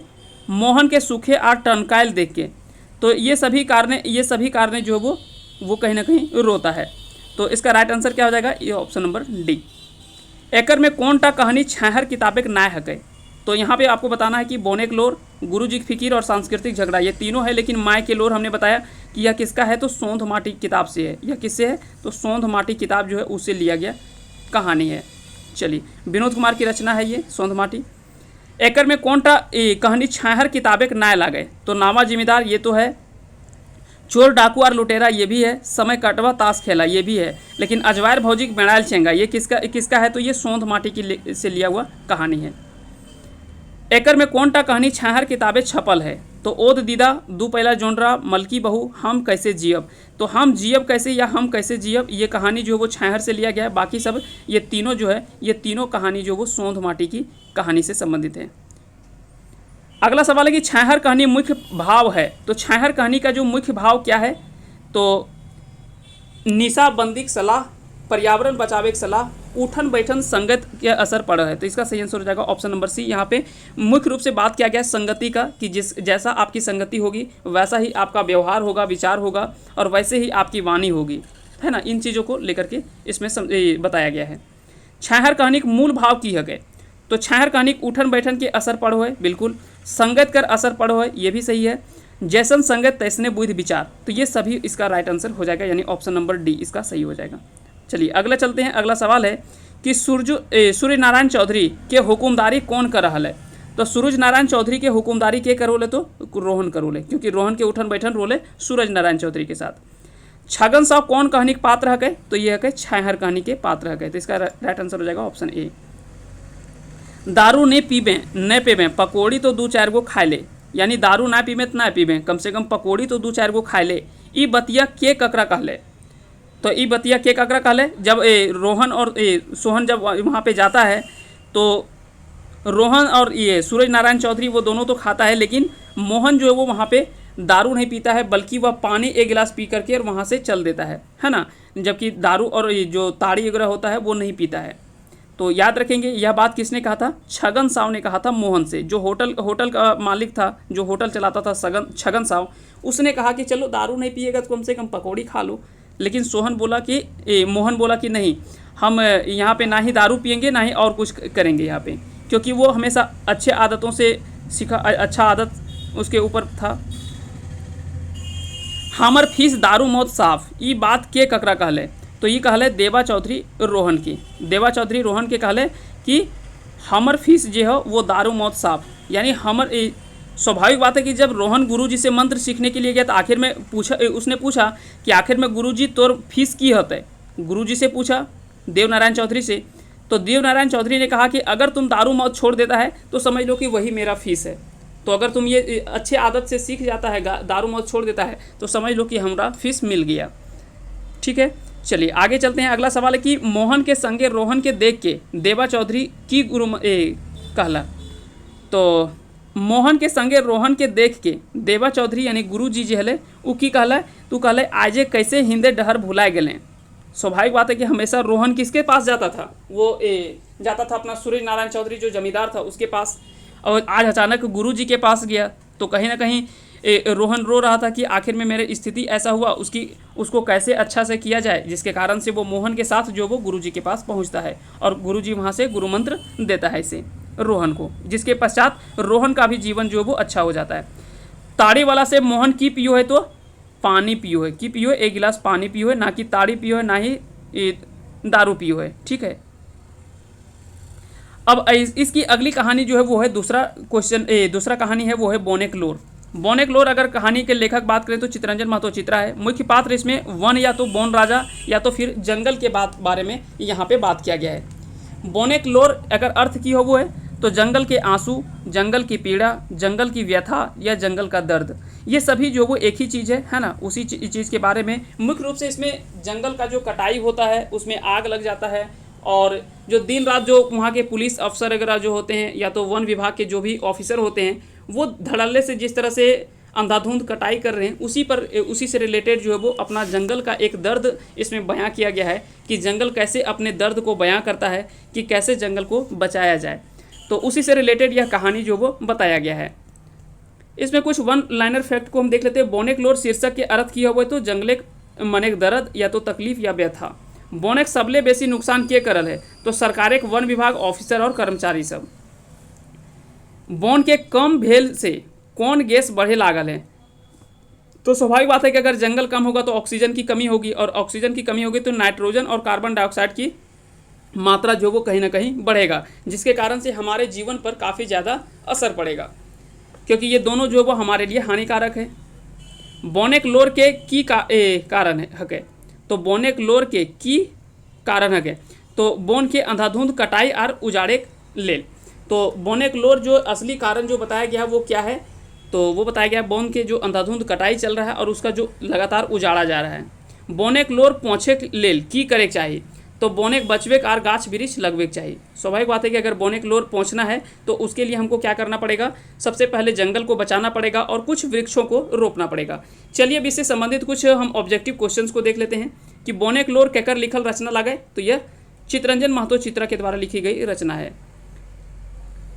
मोहन के सूखे आर टनकायल देख के, तो ये सभी कारण जो है वो कहीं ना कहीं रोता है। तो इसका राइट आंसर क्या हो जाएगा, ये ऑप्शन नंबर डी। एकर में कौन टा कहानी छाहर किताबे के नाय हके, तो यहाँ पे आपको बताना है कि बोने के लोर, गुरुजी की फिकीर और सांस्कृतिक झगड़ा, ये तीनों है, लेकिन माय के लोर हमने बताया कि यह किसका है, तो सोंध माटी किताब से है। यह किससे है, तो सोंध माटी किताब जो है उससे लिया गया कहानी है। चलिए विनोद कुमार की रचना है ये सोंध माटी। एकर में कौन टा कहानी छाहर किताबे के नाय लागे, तो नावा जिम्मेदार ये तो है, चोर डाकू और लुटेरा ये भी है, समय कटवा ताश खेला ये भी है, लेकिन अजवायर भौजी बेड़ायल चेंगा ये किसका है, तो ये सोंध माटी की से लिया हुआ कहानी है। एकर में कौन टा कहानी छाहर किताबें छपल है, तो ओद दीदा, दू पहला जोनरा, मलकी बहू, हम कैसे जियब, तो हम जियब कैसे या हम कैसे जियब, ये कहानी जो है वो छाहर से लिया गया है। बाकी सब ये तीनों जो है, ये तीनों कहानी जो वो सोंध माटी की कहानी से संबंधित है। अगला सवाल है कि छाहर कहानी मुख्य भाव है, तो छाहर कहानी का जो मुख्य भाव क्या है, तो निशाबंदी की सलाह, पर्यावरण बचावे की सलाह, उठन बैठन संगत के असर पड़ा है। तो इसका सही आंसर हो जाएगा ऑप्शन नंबर सी। यहाँ पे मुख्य रूप से बात किया गया है संगति का, कि जिस जैसा आपकी संगति होगी वैसा ही आपका व्यवहार होगा, विचार होगा और वैसे ही आपकी वाणी होगी, है ना। इन चीज़ों को लेकर के इसमें बताया गया है। छाहर कहानी के मूल भाव की है, तो छाहर कहानी उठन बैठन के असर पड़ो है, बिल्कुल। संगत कर असर पड़ो है, ये भी सही है। जैसन संगत तैसने बुद्धि विचार, तो ये सभी इसका राइट आंसर हो जाएगा, यानी ऑप्शन नंबर डी इसका सही हो जाएगा। चलिए अगला चलते हैं। अगला सवाल है कि सूर्य नारायण चौधरी के हुकुमदारी कौन कर रहा है। तो सूरज नारायण चौधरी के हुकुमदारी के करोले, तो रोहन करोले, क्योंकि रोहन के उठन बैठन रोले सूरज नारायण चौधरी के साथ। छगन साहब कौन कहानी के पात्र है, तो ये है छाहर कहानी के पात्र है, तो इसका राइट आंसर हो जाएगा ऑप्शन ए। दारू ने पीबे न पीबे पकौड़ी तो 2-4 गो खाए ले, यानी दारू ना पीबे तो ना पीबे, कम से कम पकौड़ी तो 2-4 गो खाए ले। ई बतिया के ककरा कहले, तो ई बतिया के ककरा कहले, जब रोहन और सोहन जब वहाँ पे जाता है तो रोहन और ये सूरज नारायण चौधरी वो दोनों तो खाता है, लेकिन मोहन जो है वो वहाँ पे दारू नहीं पीता है, बल्कि वह पानी 1 गिलास पी करके और वहाँ से चल देता है ना। जबकि दारू और ये जो ताड़ी वगैरह होता है वो नहीं पीता है। तो याद रखेंगे यह बात किसने कहा था, छगन साव ने कहा था मोहन से। जो होटल का मालिक था, जो होटल चलाता था छगन साव, उसने कहा कि चलो दारू नहीं पिएगा तो कम से कम पकौड़ी खा लो। लेकिन मोहन बोला कि नहीं, हम यहाँ पे ना ही दारू पियेंगे ना ही और कुछ करेंगे यहाँ पे, क्योंकि वो हमेशा अच्छे आदतों से सीखा, अच्छा आदत उसके ऊपर था। हमर फीस दारू मौत साफ, ये बात के ककरा कहले, तो ये कहले देवा चौधरी रोहन की। देवा चौधरी रोहन के कहले कि हमर फीस जो है वो दारू मौत साफ, यानी हमर स्वाभाविक बात है कि जब रोहन गुरुजी से मंत्र सीखने के लिए गया तो आखिर में उसने पूछा कि आखिर में गुरुजी तोर फीस की होते, गुरुजी से पूछा देव नारायण चौधरी से। तो देव नारायण चौधरी ने कहा कि अगर तुम दारू मौत छोड़ देता है तो समझ लो कि वही मेरा फीस है। तो अगर तुम ये अच्छे आदत से सीख जाता है, दारू मौत छोड़ देता है, तो समझ लो कि हमारा फीस मिल गया। ठीक है, चलिए आगे चलते हैं। अगला सवाल है कि मोहन के संगे रोहन के देख के देवा चौधरी की कहला। तो मोहन के संगे रोहन के देख के देवा चौधरी यानी गुरु जी हले उ की कहला, तू कहले आजे कैसे हिंदे डहर भुलाए गए। स्वाभाविक बात है कि हमेशा रोहन किसके पास जाता था, वो जाता था अपना सूरज नारायण चौधरी जो जमींदार था उसके पास, और आज अचानक गुरु जी के पास गया। तो कहीं ना कहीं रोहन रो रहा था कि आखिर में मेरे स्थिति ऐसा हुआ, उसको कैसे अच्छा से किया जाए, जिसके कारण से वो मोहन के साथ जो वो गुरुजी के पास पहुंचता है और गुरुजी वहां से गुरु मंत्र देता है इसे रोहन को, जिसके पश्चात रोहन का भी जीवन जो वो अच्छा हो जाता है। ताड़ी वाला से मोहन की पियो है, तो पानी पियो है, की पियो है 1 गिलास पानी पियो है, ना कि ताड़ी पियो है, ना ही दारू पियो है। ठीक है, अब इसकी अगली कहानी जो है वो है दूसरा कहानी है वो है बोनेकलोर। बोनेकलोर अगर कहानी के लेखक बात करें तो चितरंजन महतो चित्रा है। मुख्य पात्र इसमें वन या तो बोन राजा या तो फिर जंगल के बारे में यहाँ पे बात किया गया है। बोनेकलोर अगर अर्थ की हो वो है तो जंगल के आंसू, जंगल की पीड़ा, जंगल की व्यथा या जंगल का दर्द, ये सभी जो वो एक ही चीज़ है ना, उसी चीज़ के बारे में। मुख्य रूप से इसमें जंगल का जो कटाई होता है उसमें आग लग जाता है, और जो दिन रात जो वहाँ के पुलिस अफसर वगैरह जो होते हैं या तो वन विभाग के जो भी ऑफिसर होते हैं, वो धड़ल्ले से जिस तरह से अंधाधुंध कटाई कर रहे हैं उसी से रिलेटेड जो है वो अपना जंगल का एक दर्द इसमें बयां किया गया है कि जंगल कैसे अपने दर्द को बयां करता है कि कैसे जंगल को बचाया जाए। तो उसी से रिलेटेड यह कहानी जो वो बताया गया है। इसमें कुछ वन लाइनर फैक्ट को हम देख लेते हैं। बोनेकलोर शीर्षक के अर्थ किया हुआ है तो जंगले मने दर्द या तो तकलीफ या व्यथा। बोनेक सबले बेसी नुकसान के करल है, तो सरकार, वन विभाग, ऑफिसर और कर्मचारी सब। बोन के कम भेल से कौन गैस बढ़े लागल है, तो स्वाभाविक बात है कि अगर जंगल कम होगा तो ऑक्सीजन की कमी होगी, और ऑक्सीजन की कमी होगी तो नाइट्रोजन और कार्बन डाइऑक्साइड की मात्रा जो वो कहीं ना कहीं बढ़ेगा, जिसके कारण से हमारे जीवन पर काफ़ी ज़्यादा असर पड़ेगा, क्योंकि ये दोनों जो वो हमारे लिए हानिकारक है। बोनेकलोर के की कारण है, तो बोनेकलोर के की कारण है तो बोन के अंधाधुंध कटाई और उजाड़े लेल। तो बोनेकलोर जो असली कारण जो बताया गया है वो क्या है, तो वो बताया गया है बोन के जो अंधाधुंध कटाई चल रहा है और उसका जो लगातार उजाड़ा जा रहा है। बोनेकलोर पहुँचे लेल की करे चाहिए, तो बोनेक बचवे कार गाछ वृक्ष लगवे चाहिए। स्वाभाविक बात है कि अगर बोनेकलोर पहुँचना है तो उसके लिए हमको क्या करना पड़ेगा, सबसे पहले जंगल को बचाना पड़ेगा और कुछ वृक्षों को रोपना पड़ेगा। चलिए अब इससे संबंधित कुछ हम ऑब्जेक्टिव क्वेश्चंस को देख लेते हैं कि बोनेकलोर केकर लिखल रचना लागे, तो यह चितरंजन महतो चित्रा के द्वारा लिखी गई रचना है।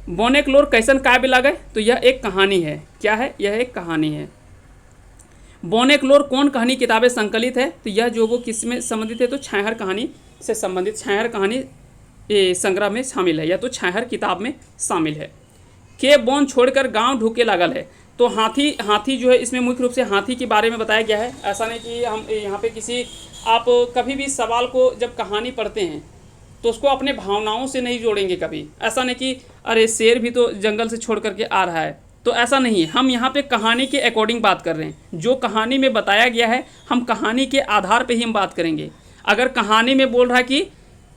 बोनेक्लोर कैसन काव्य लागे, तो यह एक कहानी है। क्या है, यह एक कहानी है। बोनेक्लोर कौन कहानी किताबें संकलित है, तो यह जो वो किस में संबंधित है, तो छायाहर कहानी से संबंधित छायाहर कहानी संग्रह में शामिल है, या तो छायाहर किताब में शामिल है। के बोन छोड़कर गांव ढूके लागल है, तो हाथी जो है इसमें मुख्य रूप से हाथी के बारे में बताया गया है। ऐसा नहीं कि हम यहाँ पे किसी, आप कभी भी सवाल को जब कहानी पढ़ते हैं तो उसको अपने भावनाओं से नहीं जोड़ेंगे कभी। ऐसा नहीं कि अरे शेर भी तो जंगल से छोड़ करके आ रहा है, तो ऐसा नहीं है। हम यहाँ पे कहानी के अकॉर्डिंग बात कर रहे हैं। जो कहानी में बताया गया है हम कहानी के आधार पे ही हम बात करेंगे। अगर कहानी में बोल रहा है कि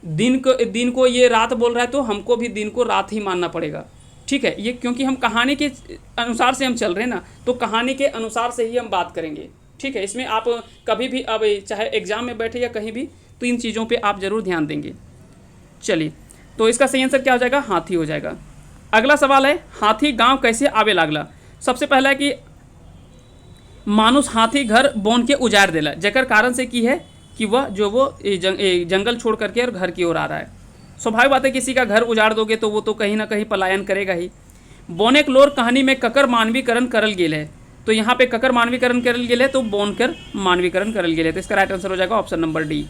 दिन को ये रात बोल रहा है, तो हमको भी दिन को रात ही मानना पड़ेगा। ठीक है, ये क्योंकि हम कहानी के अनुसार से हम चल रहे हैं ना, तो कहानी के अनुसार से ही हम बात करेंगे। ठीक है, इसमें आप कभी भी, अब चाहे एग्जाम में बैठे या कहीं भी, तो इन चीज़ों पे आप ज़रूर ध्यान देंगे। चलिए, तो इसका सही आंसर क्या हो जाएगा, हाथी हो जाएगा। अगला सवाल है, हाथी गांव कैसे आवे लागला। सबसे पहला है कि मानुष हाथी घर बोन के उजाड़ देला, जेकर कारण से की है कि वह जंगल छोड़ करके और घर की ओर आ रहा है। स्वाभाविक बात है, किसी का घर उजाड़ दोगे तो वो तो कहीं ना कहीं पलायन करेगा ही। बोनेक्लोर कहानी में ककर मानवीकरण करल गेल है, तो यहाँ पे ककर मानवीकरण करल गेल है, तो बोनकर मानवीकरण करल गेल है, तो इसका राइट आंसर हो जाएगा ऑप्शन नंबर डी।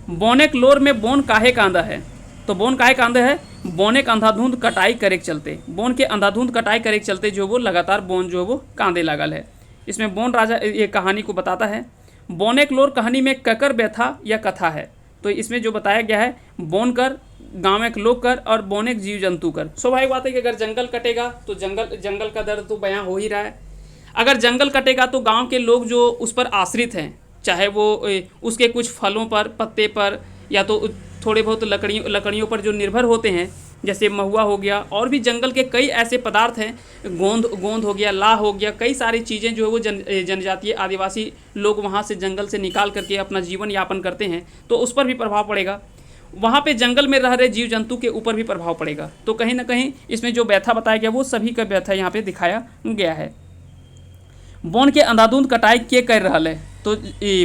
बोनेक्लोर में बोन काहे कांदा है, तो बोन काहे कांदा है, बोने के अंधाधुंध कटाई करे के चलते, बोन के अंधाधुंध कटाई करे के चलते जो वो लगातार बोन जो वो कांदे लागल है। इसमें बोन राजा ये कहानी को बताता है। बोनेक्लोर कहानी में ककर व्यथा या कथा है, तो इसमें जो बताया गया है, बोनकर गाँव एक लोग कर और बोनेक जीव जंतु कर। स्वाभाविक बात है कि अगर जंगल कटेगा तो जंगल का दर्द तो बयां हो ही रहा है। अगर जंगल कटेगा तो गांव के लोग जो उस पर आश्रित हैं, चाहे वो उसके कुछ फलों पर, पत्ते पर, या तो थोड़े बहुत लकड़ियों पर जो निर्भर होते हैं, जैसे महुआ हो गया, और भी जंगल के कई ऐसे पदार्थ हैं, गोंद हो गया, ला हो गया, कई सारी चीज़ें जो है वो जनजातीय आदिवासी लोग वहाँ से जंगल से निकाल करके अपना जीवन यापन करते हैं, तो उस पर भी प्रभाव पड़ेगा। वहाँ पे जंगल में रह रहे जीव जंतु के ऊपर भी प्रभाव पड़ेगा। तो कहीं ना कहीं इसमें जो व्यथा बताया गया वो सभी का व्यथा यहाँ पे दिखाया गया है। बोन के अंधाधुंध कटाई के कर रहा है, तो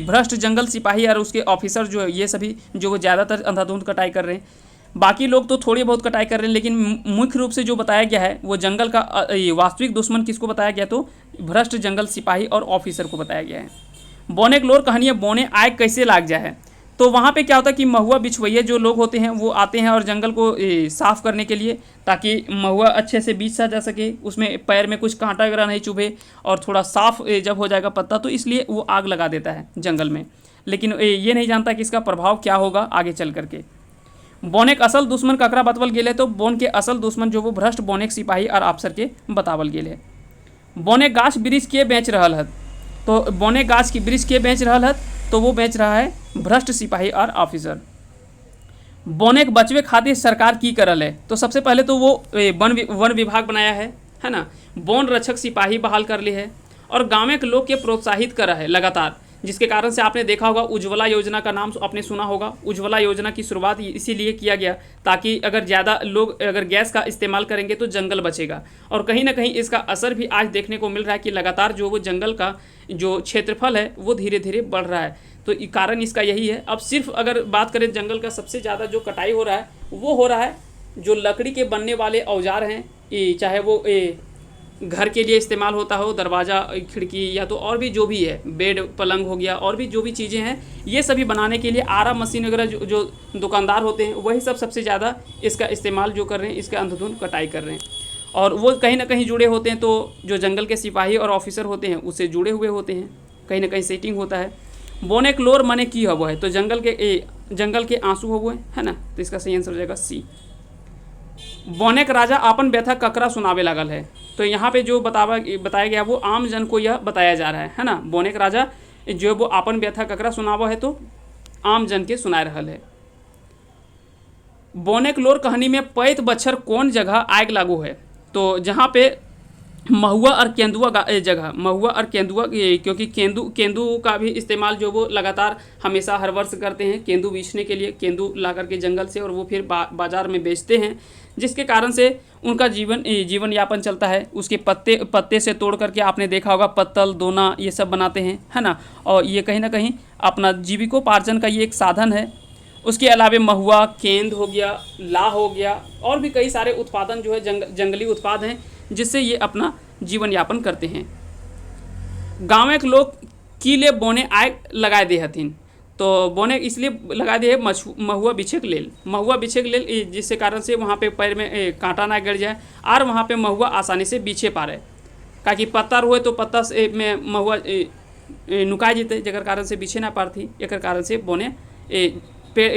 भ्रष्ट जंगल सिपाही और उसके ऑफिसर जो है, ये सभी जो वो ज़्यादातर अंधाधुंध कटाई कर रहे हैं। बाकी लोग तो थोड़ी बहुत कटाई कर रहे हैं, लेकिन मुख्य रूप से जो बताया गया है वो जंगल का वास्तविक दुश्मन किसको बताया गया, तो भ्रष्ट जंगल सिपाही और ऑफिसर को बताया गया है। बोनेक्लोर कहानी बोने आय कैसे लाग जाए, तो वहाँ पे क्या होता है कि महुआ बिछवैया जो लोग होते हैं वो आते हैं और जंगल को साफ़ करने के लिए, ताकि महुआ अच्छे से बीच सा जा सके, उसमें पैर में कुछ कांटा वगैरह नहीं चुभे, और थोड़ा साफ जब हो जाएगा पत्ता, तो इसलिए वो आग लगा देता है जंगल में। लेकिन ये नहीं जानता कि इसका प्रभाव क्या होगा आगे चल करके। बोनेक असल दुश्मन ककरा बतावल गेल है, तो बोन के असल दुश्मन जो वो भ्रष्ट बोनेक सिपाही और अफसर के बतावल गेल है। बोनेक गाछ वृक्ष के बेच रहल है, तो बोनेक गाछ की वृक्ष के बेच रहल है, तो वो बेच रहा है भ्रष्ट सिपाही और ऑफिसर। बोनेक बचवे खातिर सरकार की करल है, तो सबसे पहले तो वो वन विभाग बनाया है ना, बोन रक्षक सिपाही बहाल कर ली है, और गाँव के लोग के प्रोत्साहित करा है लगातार, जिसके कारण से आपने देखा होगा उज्ज्वला योजना का नाम आपने सुना होगा। उज्ज्वला योजना की शुरुआत इसीलिए किया गया ताकि अगर ज़्यादा लोग अगर गैस का इस्तेमाल करेंगे तो जंगल बचेगा, और कहीं ना कहीं इसका असर भी आज देखने को मिल रहा है कि लगातार जो वो जंगल का जो क्षेत्रफल है वो धीरे धीरे बढ़ रहा है। तो कारण इसका यही है। अब सिर्फ अगर बात करें जंगल का सबसे ज़्यादा जो कटाई हो रहा है वो हो रहा है जो लकड़ी के बनने वाले औजार हैं, चाहे वो घर के लिए इस्तेमाल होता हो, दरवाज़ा खिड़की, या तो और भी जो भी है, बेड पलंग हो गया, और भी जो भी चीज़ें हैं, ये सभी बनाने के लिए आरा मशीन वगैरह जो दुकानदार होते हैं वही सब सबसे ज़्यादा इसका इस्तेमाल जो कर रहे हैं, इसका अंधाधुंध कटाई कर रहे हैं, और वो कहीं ना कहीं जुड़े होते हैं। तो जो जंगल के सिपाही और ऑफिसर होते हैं उससे जुड़े हुए होते हैं, कहीं ना कहीं सेटिंग होता है। बोनेक्लोर मने की हबो है, तो जंगल के आंसू हबो है ना, तो इसका सही आंसर हो जाएगा सी। बोनेक राजा आपन व्यथा ककरा सुनावे लागल है, तो यहाँ पे जो बताया गया वो आम जन को यह बताया जा रहा है ना। बोनेक राजा जो वो आपन व्यथा ककरा सुनावा है, तो आम जन के सुनाए रहल है। बोनेक्लोर कहानी में पैत बच्छर कौन जगह आग लागू है, तो जहाँ पे महुआ और केंदुआ जगह, महुआ और केंदुआ, क्योंकि केंदू का भी इस्तेमाल जो वो लगातार हमेशा हर वर्ष करते हैं केंदू बेचने के लिए, केंदू ला करके जंगल से और वो फिर बाज़ार में बेचते हैं, जिसके कारण से उनका जीवन यापन चलता है। उसके पत्ते से तोड़ करके आपने देखा होगा पत्तल, दोना, ये सब बनाते हैं, है ना, और ये कहीं ना कहीं अपना जीविकोपार्जन का ये एक साधन है। उसके अलावा महुआ, केंद हो गया, ला हो गया, और भी कई सारे उत्पादन जो है जंगली उत्पाद हैं जिससे ये अपना जीवन यापन करते हैं। गाँव के लोग कीले बोने आग लगाए दे हथिन। तो बोने इसलिए लगा दिए महुआ बिछे के लेल, महुआ बिछे के लेल, जिससे कारण से वहाँ पे पैर में कांटा ना गिर जाए और वहाँ पे महुआ आसानी से बिछे पा रहे, काकि पत्ता हुए तो पत्ता से में महुआ नुका जेते, जकर कारण से बिछे ना पारती, एक कारण से बोने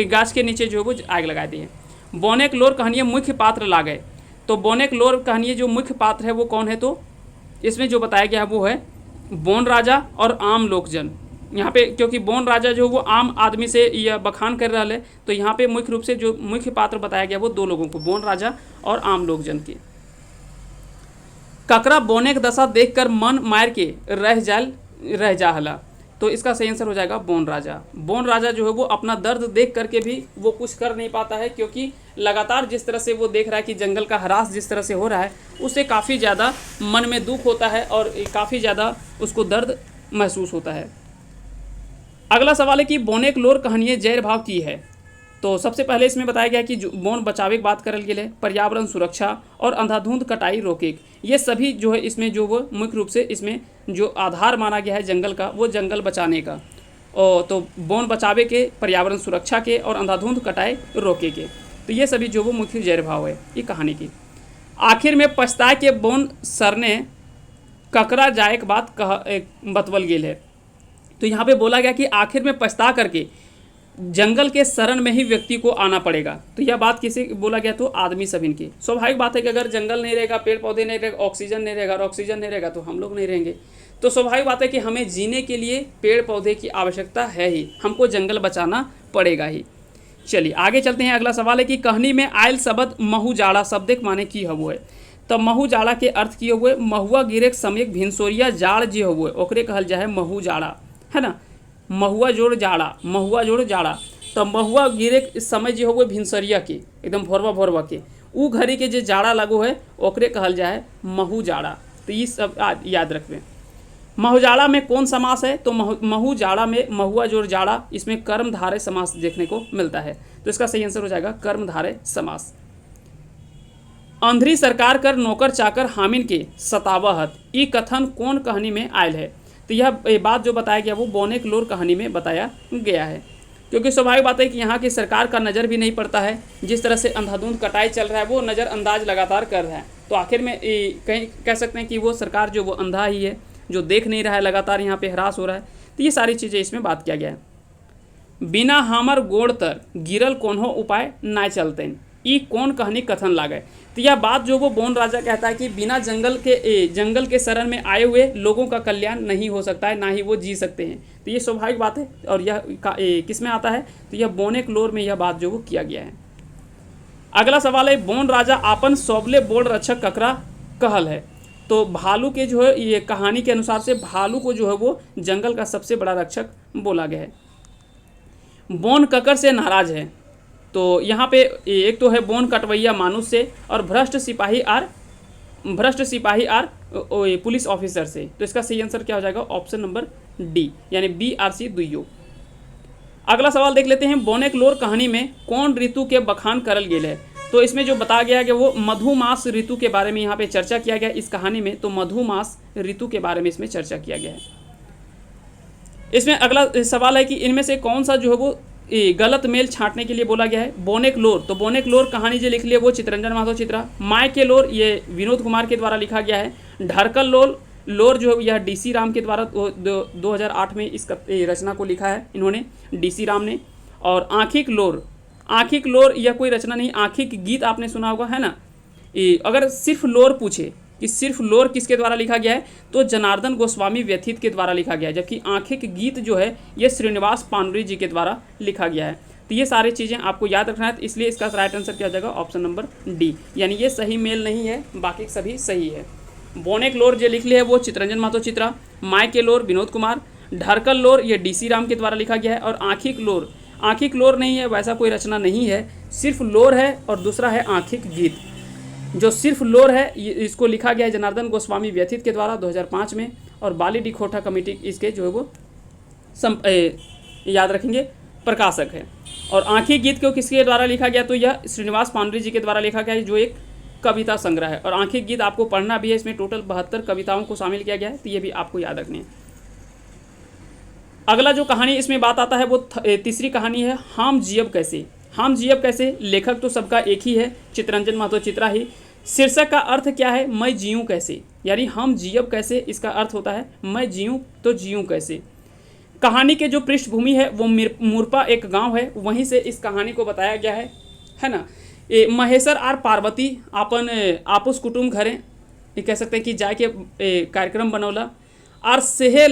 गाछ के नीचे जो है वो आग लगा दिए। बोने के लोर कहानी मुख्य पात्र लागे। तो बोने के लोर कहानी जो मुख्य पात्र है वो कौन है, तो इसमें जो बताया गया है वो है बोन राजा और आम लोकजन। यहाँ पे क्योंकि बोन राजा जो वो आम आदमी से यह बखान कर रहा है, तो यहाँ पे मुख्य रूप से जो मुख्य पात्र बताया गया वो दो लोगों को, बोन राजा और आम लोकजन के। ककरा बोने की दशा देखकर मन मार के रह जाहला। तो इसका सही आंसर हो जाएगा बोन राजा। बोन राजा जो है वो अपना दर्द देख करके भी वो कुछ कर नहीं पाता है, क्योंकि लगातार जिस तरह से वो देख रहा है कि जंगल का ह्रास जिस तरह से हो रहा है, उससे काफ़ी ज़्यादा मन में दुख होता है और काफ़ी ज़्यादा उसको दर्द महसूस होता है। अगला सवाल है कि बोने के लोर कहानी जैर भाव की है। तो सबसे पहले इसमें बताया गया कि बोन बचावे की बात करल गेल, पर्यावरण सुरक्षा और अंधाधुंध कटाई रोके, ये सभी जो है इसमें जो वो मुख्य रूप से इसमें जो आधार माना गया है जंगल का, वो जंगल बचाने का। और तो बोन बचावे के, पर्यावरण सुरक्षा के और अंधाधुंध कटाई रोके के, तो ये सभी जो वो मुख्य जैर भाव है ये कहानी की। आखिर में पछताए के बोन सरने ककरा जाए के बात बतवल गेल है। तो यहाँ पे बोला गया कि आखिर में पछता करके जंगल के शरण में ही व्यक्ति को आना पड़ेगा। तो यह बात किसे बोला गया, तो आदमी सभी की। स्वाभाविक बात है कि अगर जंगल नहीं रहेगा, पेड़ पौधे नहीं रहेगा, ऑक्सीजन नहीं रहेगा, और ऑक्सीजन नहीं रहेगा तो हम लोग नहीं रहेंगे। तो स्वाभाविक बात है कि हमें जीने के लिए पेड़ पौधे की आवश्यकता है ही, हमको जंगल बचाना पड़ेगा ही। चलिए आगे चलते हैं। अगला सवाल है कि कहानी में आयल शब्द महू जाड़ा शब्द के माने की हुए है। तो महू जाड़ा के अर्थ की हुए, महुआ गिरे समय भिनसोरिया जाड़ जे हुए ओकरे कहल जाए महू जाड़ा, है ना। महुआ जोड़ जाड़ा, महुआ जोड़ जाड़ा। तो महुआ गिरे समय जो हुए भिनसरिया के एकदम भोरवा भोरवा के, उ घड़ी के जो जाड़ा लागू है ओकरे कहल जाए महू जाड़ा। तो ये सब याद रखबे। महू जाड़ा में कौन समास है, तो महू जाड़ा में महुआ जोड़ जाड़ा, इसमें कर्मधारय समास देखने को मिलता है। तो इसका सही आंसर हो जाएगा कर्मधारय समास। अंधरी सरकार कर नौकर चाकर हामिन के सतावहत, ई कथन कौन कहानी में आयल है। तो यह बात जो बताया गया वो बोने के लोर कहानी में बताया गया है, क्योंकि स्वाभाविक बात है कि यहाँ की सरकार का नज़र भी नहीं पड़ता है, जिस तरह से अंधाधुंध कटाई चल रहा है वो नज़रअंदाज लगातार कर रहा है। तो आखिर में कहीं कह सकते हैं कि वो सरकार जो वो अंधा ही है, जो देख नहीं रहा है, लगातार यहाँ पे ह्रास हो रहा है। तो ये सारी चीज़ें इसमें बात किया गया है। बिना हमर गोड़ तर गिरल कोन्हो उपाय ना चलते, ई कौन कहानी कथन लागे। तो यह बात जो वो बोन राजा कहता है कि बिना जंगल के शरण में आए हुए लोगों का कल्याण नहीं हो सकता है, ना ही वो जी सकते हैं। तो ये स्वाभाविक बात है, और यह किस में आता है, तो यह बोने के लोर में यह बात जो वो किया गया है। अगला सवाल है, बोन राजा आपन सोबले बोल रक्षक ककरा कहल है। तो भालू के जो है ये कहानी के अनुसार से भालू को जो है वो जंगल का सबसे बड़ा रक्षक बोला गया है। बोन ककर से नाराज है। तो यहाँ पे एक तो है बोन कटवैया मानुष से, और भ्रष्ट सिपाही आर पुलिस ऑफिसर से। तो इसका सही आंसर क्या हो जाएगा, ऑप्शन नंबर डी, यानी BRC दुइयो। अगला सवाल देख लेते हैं, बोने के लोर कहानी में कौन ऋतु के बखान करल गेल है। तो इसमें जो बताया गया कि वो मधुमास ऋतु के बारे में यहाँ पे चर्चा किया गया इस कहानी में। तो मधुमास ऋतु के बारे में इसमें चर्चा किया गया है। इसमें अगला सवाल है कि इनमें से कौन सा जो है वो गलत मेल छांटने के लिए बोला गया है। बोने के लोर, तो बोने के लोर कहानी जो लिख ली है वो चित्रंजन माधव चित्रा। माय के लोर ये विनोद कुमार के द्वारा लिखा गया है। ढरकल लोर जो है यह DC राम के द्वारा 2008 में इस रचना को लिखा है इन्होंने, DC राम ने। और आँखिक लोर यह कोई रचना नहीं, आँखिक गीत आपने सुना होगा, है ना। अगर सिर्फ लोर पूछे कि सिर्फ लोर किसके द्वारा लिखा गया है, तो जनार्दन गोस्वामी व्यथित के द्वारा लिखा गया है, जबकि आँखिक गीत जो है ये श्रीनिवास पांडुरी जी के द्वारा लिखा गया है। तो ये सारी चीज़ें आपको याद रखना है, तो इसलिए इसका राइट आंसर क्या हो जाएगा, ऑप्शन नंबर डी, यानी ये सही मेल नहीं है, बाकी सभी सही है। बोने के लोर जो लिख लिया है वो चित्रंजन माधव चित्रा। माय के लोर विनोद कुमार। ढरकल लोर ये DC राम के द्वारा लिखा गया है। और आँखिक लोर नहीं है, वैसा कोई रचना नहीं है, सिर्फ लोर है। और दूसरा है आँखिक गीत, जो सिर्फ लोर है इसको लिखा गया है जनार्दन गोस्वामी व्यथित के द्वारा 2005 में। और बाली डी खोटा कमेटी इसके जो है वो याद रखेंगे प्रकाशक है। और आंखें गीत को किसके द्वारा लिखा गया, तो यह श्रीनिवास पांडुरी जी के द्वारा लिखा गया है, जो एक कविता संग्रह है। और आंखें गीत आपको पढ़ना भी है, इसमें टोटल 72 कविताओं को शामिल किया गया है, तो ये भी आपको याद रखनी है। अगला जो कहानी इसमें बात आता है वो तीसरी कहानी है हम जियब कैसे। हम जियब कैसे, लेखक तो सबका एक ही है, चित्तरंजन महतो चित्रा ही। शीर्षक का अर्थ क्या है, मैं जीऊँ कैसे, यानी हम जियब कैसे, इसका अर्थ होता है मैं जीऊँ तो जीऊँ कैसे। कहानी के जो पृष्ठभूमि है वो मुरपा एक गांव है, वहीं से इस कहानी को बताया गया है ना। महेश्वर और पार्वती अपन आपस कुटुंब घरे कह सकते हैं कि जाके कार्यक्रम बनौला और सेहे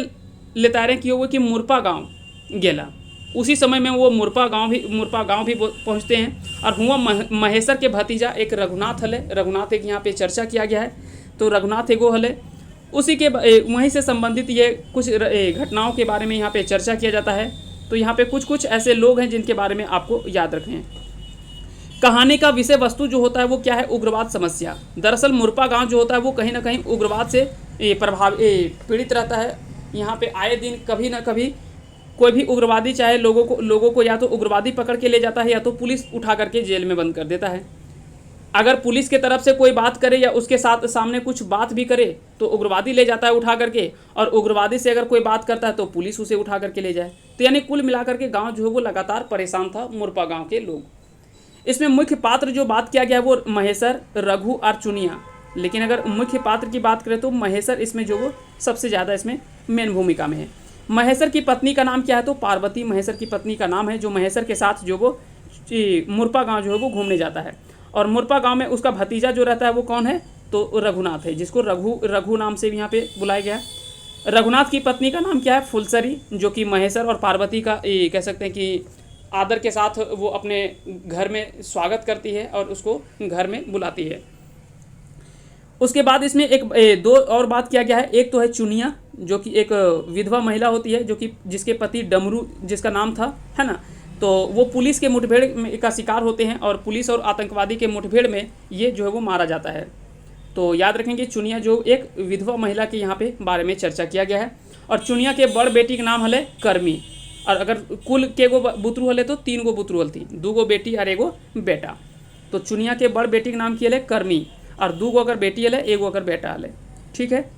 लेतारे कि वो कि मुरपा गांव गेला। उसी समय में वो मुरपा गांव भी पहुंचते हैं। और हुआ महेश्वर के भतीजा एक रघुनाथ हले, रघुनाथ एक यहाँ पे चर्चा किया गया है, तो रघुनाथ एगो हले। उसी के वहीं से संबंधित ये कुछ घटनाओं के बारे में यहाँ पे चर्चा किया जाता है। तो यहाँ पे कुछ ऐसे लोग हैं जिनके बारे में आपको याद रखने हैं। कहानी का विषय वस्तु जो होता है वो क्या है, उग्रवाद समस्या। दरअसल मुरपा गांव जो होता है वो कहीं ना कहीं उग्रवाद से पीड़ित रहता है। यहाँ पे आए दिन कभी ना कभी कोई भी उग्रवादी चाहे लोगों को या तो उग्रवादी पकड़ के ले जाता है या तो पुलिस उठा करके जेल में बंद कर देता है। अगर पुलिस के तरफ से कोई बात करे या उसके साथ सामने कुछ बात भी करे तो उग्रवादी ले जाता है उठा करके, और उग्रवादी से अगर कोई बात करता है तो पुलिस उसे उठा करके ले जाए। तो यानी कुल मिलाकर के गांव जो है वो लगातार परेशान था, मुरपा गांव के लोग। इसमें मुख्य पात्र जो बात किया गया वो महेश्वर, रघु और चुनिया। लेकिन अगर मुख्य पात्र की बात करें तो महेश्वर इसमें जो वो सबसे ज़्यादा इसमें मेन भूमिका में है। महेश्वर की पत्नी का नाम क्या है, तो पार्वती महेश्वर की पत्नी का नाम है, जो महेश्वर के साथ जो वो मुरपा गांव जो है वो घूमने जाता है। और मुरपा गांव में उसका भतीजा जो रहता है वो कौन है, तो रघुनाथ है, जिसको रघु नाम से भी यहाँ पे बुलाया गया। रघुनाथ की पत्नी का नाम क्या है, फुलसरी, जो कि महेश्वर और पार्वती का कह सकते हैं कि आदर के साथ वो अपने घर में स्वागत करती है और उसको घर में बुलाती है। उसके बाद इसमें दो और बात किया गया है। एक तो है चुनिया, जो कि एक विधवा महिला होती है, जो कि जिसके पति डमरू जिसका नाम था, है ना। तो वो पुलिस के मुठभेड़ का शिकार होते हैं और पुलिस और आतंकवादी के मुठभेड़ में ये जो है वो मारा जाता है। तो याद रखेंगे चुनिया जो एक विधवा महिला के यहाँ पे बारे में चर्चा किया गया है। और चुनिया के बड़ बेटी का नाम हले कर्मी। और अगर कुल के गो बुतरू हले तो 3 गो बुतरू हलती, 2 गो बेटी और 1 गो बेटा। तो चुनिया के बड़ बेटी के नाम किए हले कर्मी, और 2 गो अगर बेटी हले 1 गो अगर बेटा हले। ठीक है,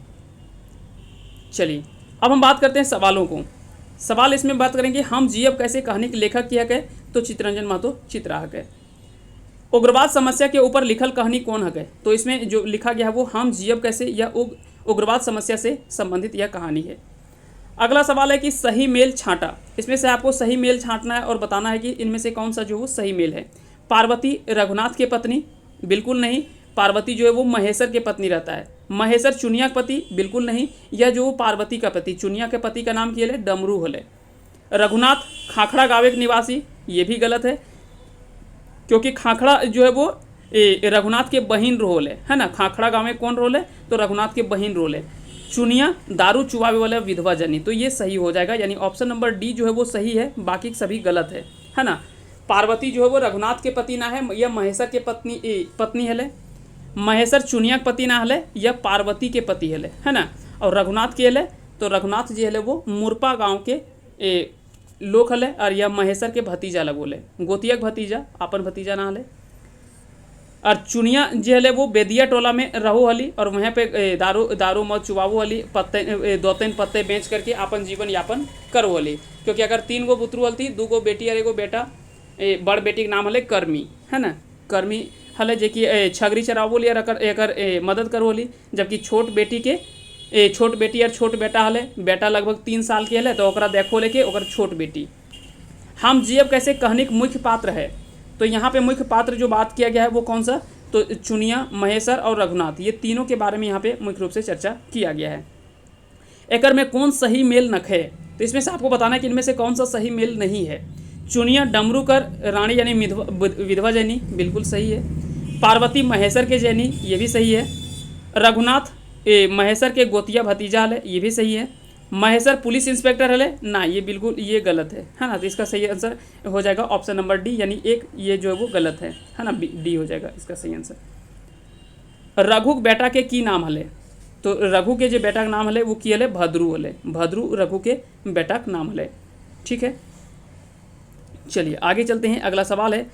चलिए अब हम बात करते हैं सवालों को। सवाल इसमें बात करेंगे हम जियब कैसे कहानी के लेखक किया गए, तो चित्तरंजन महतो चित्रा है। उग्रवाद समस्या के ऊपर लिखल कहानी कौन है, तो इसमें जो लिखा गया है वो हम जियब कैसे या उग्रवाद समस्या से संबंधित यह कहानी है। अगला सवाल है कि सही मेल छांटा। इसमें से आपको सही मेल छांटना है और बताना है कि इनमें से कौन सा जो वो सही मेल है। पार्वती रघुनाथ के पत्नी, बिल्कुल नहीं। पार्वती जो है वो महेश्वर के पत्नी रहता है। महेश्वर चुनिया का पति, बिल्कुल नहीं। यह जो पार्वती का पति, चुनिया के पति का नाम किए ले डमरू हले। रघुनाथ खाखड़ा गाँव के निवासी, ये भी गलत है, क्योंकि खाखड़ा जो है वो रघुनाथ के बहिन रोल है ना। खाखड़ा गाँव में कौन रोल है, तो रघुनाथ के बहिन रोल है। चुनिया दारू चुबावे वाला विधवा जनी, तो ये सही हो जाएगा, यानी ऑप्शन नंबर डी जो है वो सही है, बाकी सभी गलत है ना। पार्वती जो है वो रघुनाथ के पति ना है, यह महेश्वर के पत्नी हले। महेश्वर चुनिया के पति ना हले, यह पार्वती के पति हले, है ना। और रघुनाथ के हले, तो रघुनाथ जी हले वो मुरपा गाँव के लोग हले, और यह महेश्वर के भतीजा लग बोले, गोतिया के भतीजा, अपन भतीजा ना हले। और चुनिया जी हले वो बेदिया टोला में रहो हली, और वहाँ पे दारू मत चुबावो हली, पत्ते 2-3 पत्ते बेच करके अपन जीवन यापन करो हली। क्योंकि अगर 3 गो पुत्रु हलती, 2 गो बेटी और 1 गो बेटा। बड़ बेटी के नाम हले कर्मी, है ना। कर्मी हले जे कि छगरी चरावो ली और एकर मदद करो हली। जबकि छोट बेटी और छोट बेटा हले, बेटा लगभग 3 साल के हले, तो ओकरा देखो लेके ओकर छोट बेटी। हम जियब कैसे कहानी के मुख्य पात्र है, तो यहाँ पे मुख्य पात्र जो बात किया गया है वो कौन सा, तो चुनिया, महेश्वर और रघुनाथ, ये तीनों के बारे में यहाँ पे मुख्य रूप से चर्चा किया गया है। एकर में कौन सही मेल नख है, तो इसमें से आपको बताना है कि इनमें से कौन सा सही मेल नहीं है। चुनिया डमरूकर रानी यानी विधवा जैनी, बिल्कुल सही है। पार्वती महेश्वर के जैनी, ये भी सही है। रघुनाथ महेश्वर के गोतिया भतीजा है, ये भी सही है। महेश्वर पुलिस इंस्पेक्टर हले ना, ये बिल्कुल ये गलत है ना। तो इसका सही आंसर हो जाएगा ऑप्शन नंबर डी, यानी एक ये जो है वो गलत है ना, डी हो जाएगा इसका सही आंसर। रघु बेटा के की नाम हले, तो रघु के जो बेटा का नाम हले वो की हले भद्रू हले, भद्रू रघु के बेटा का नाम हले। ठीक है, चलिए आगे चलते हैं। अगला सवाल है,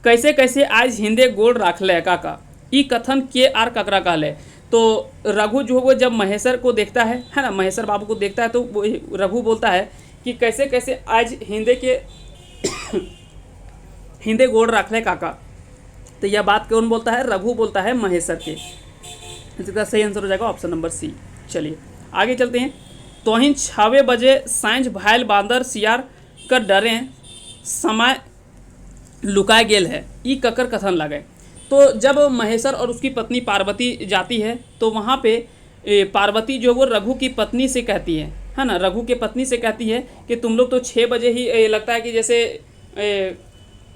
कैसे कैसे आज हिंदे गोड़ राखले काका, ई कथन के आर ककरा कहले। तो रघु जो वो जब महेश्वर को देखता है ना, महेश्वर बाबू को देखता है, तो रघु बोलता है कि कैसे कैसे आज हिंदे के हिंदे गोड़ राखले काका। तो यह बात कौन बोलता है? रघु बोलता है महेश्वर के। इसका सही आंसर हो जाएगा ऑप्शन नंबर सी। चलिए आगे चलते हैं। तोहिन 6 बजे साँझ भायल बांदर सियार कर डरे समय लुकाए गेल है, ई ककर कथन लगे। तो जब महेश्वर और उसकी पत्नी पार्वती जाती है तो वहाँ पे पार्वती जो वो रघु की पत्नी से कहती है ना, रघु के पत्नी से कहती है कि तुम लोग तो 6 बजे ही लगता है कि जैसे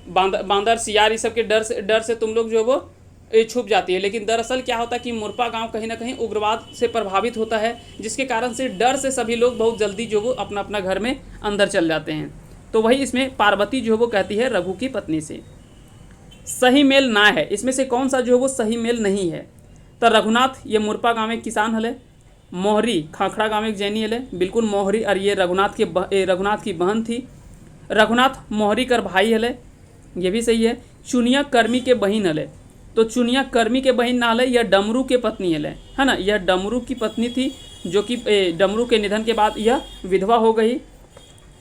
बांदर सियार इस सब के डर से तुम लोग जो वो छुप जाती है। लेकिन दरअसल क्या होता है कि मुरपा गांव कहीं ना कहीं उग्रवाद से प्रभावित होता है, जिसके कारण से डर से सभी लोग बहुत जल्दी जो वो अपना अपना घर में अंदर चल जाते हैं। तो वही इसमें पार्वती जो वो कहती है रघु की पत्नी से। सही मेल ना है, इसमें से कौन सा जो वो सही मेल नहीं है? तो रघुनाथ ये मुरपा गाँव में किसान हले, मोहरी खाखड़ा गाँव में एक जैनी हले, बिल्कुल मोहरी और ये रघुनाथ की बहन थी। रघुनाथ मोहरी कर भाई हले, ये भी सही है। चुनिया कर्मी के बहन हले, तो चुनिया कर्मी के बहन ना हले, यह डमरू के पत्नी हले, है ना, यह डमरू की पत्नी थी, जो कि डमरू के निधन के बाद यह विधवा हो गई।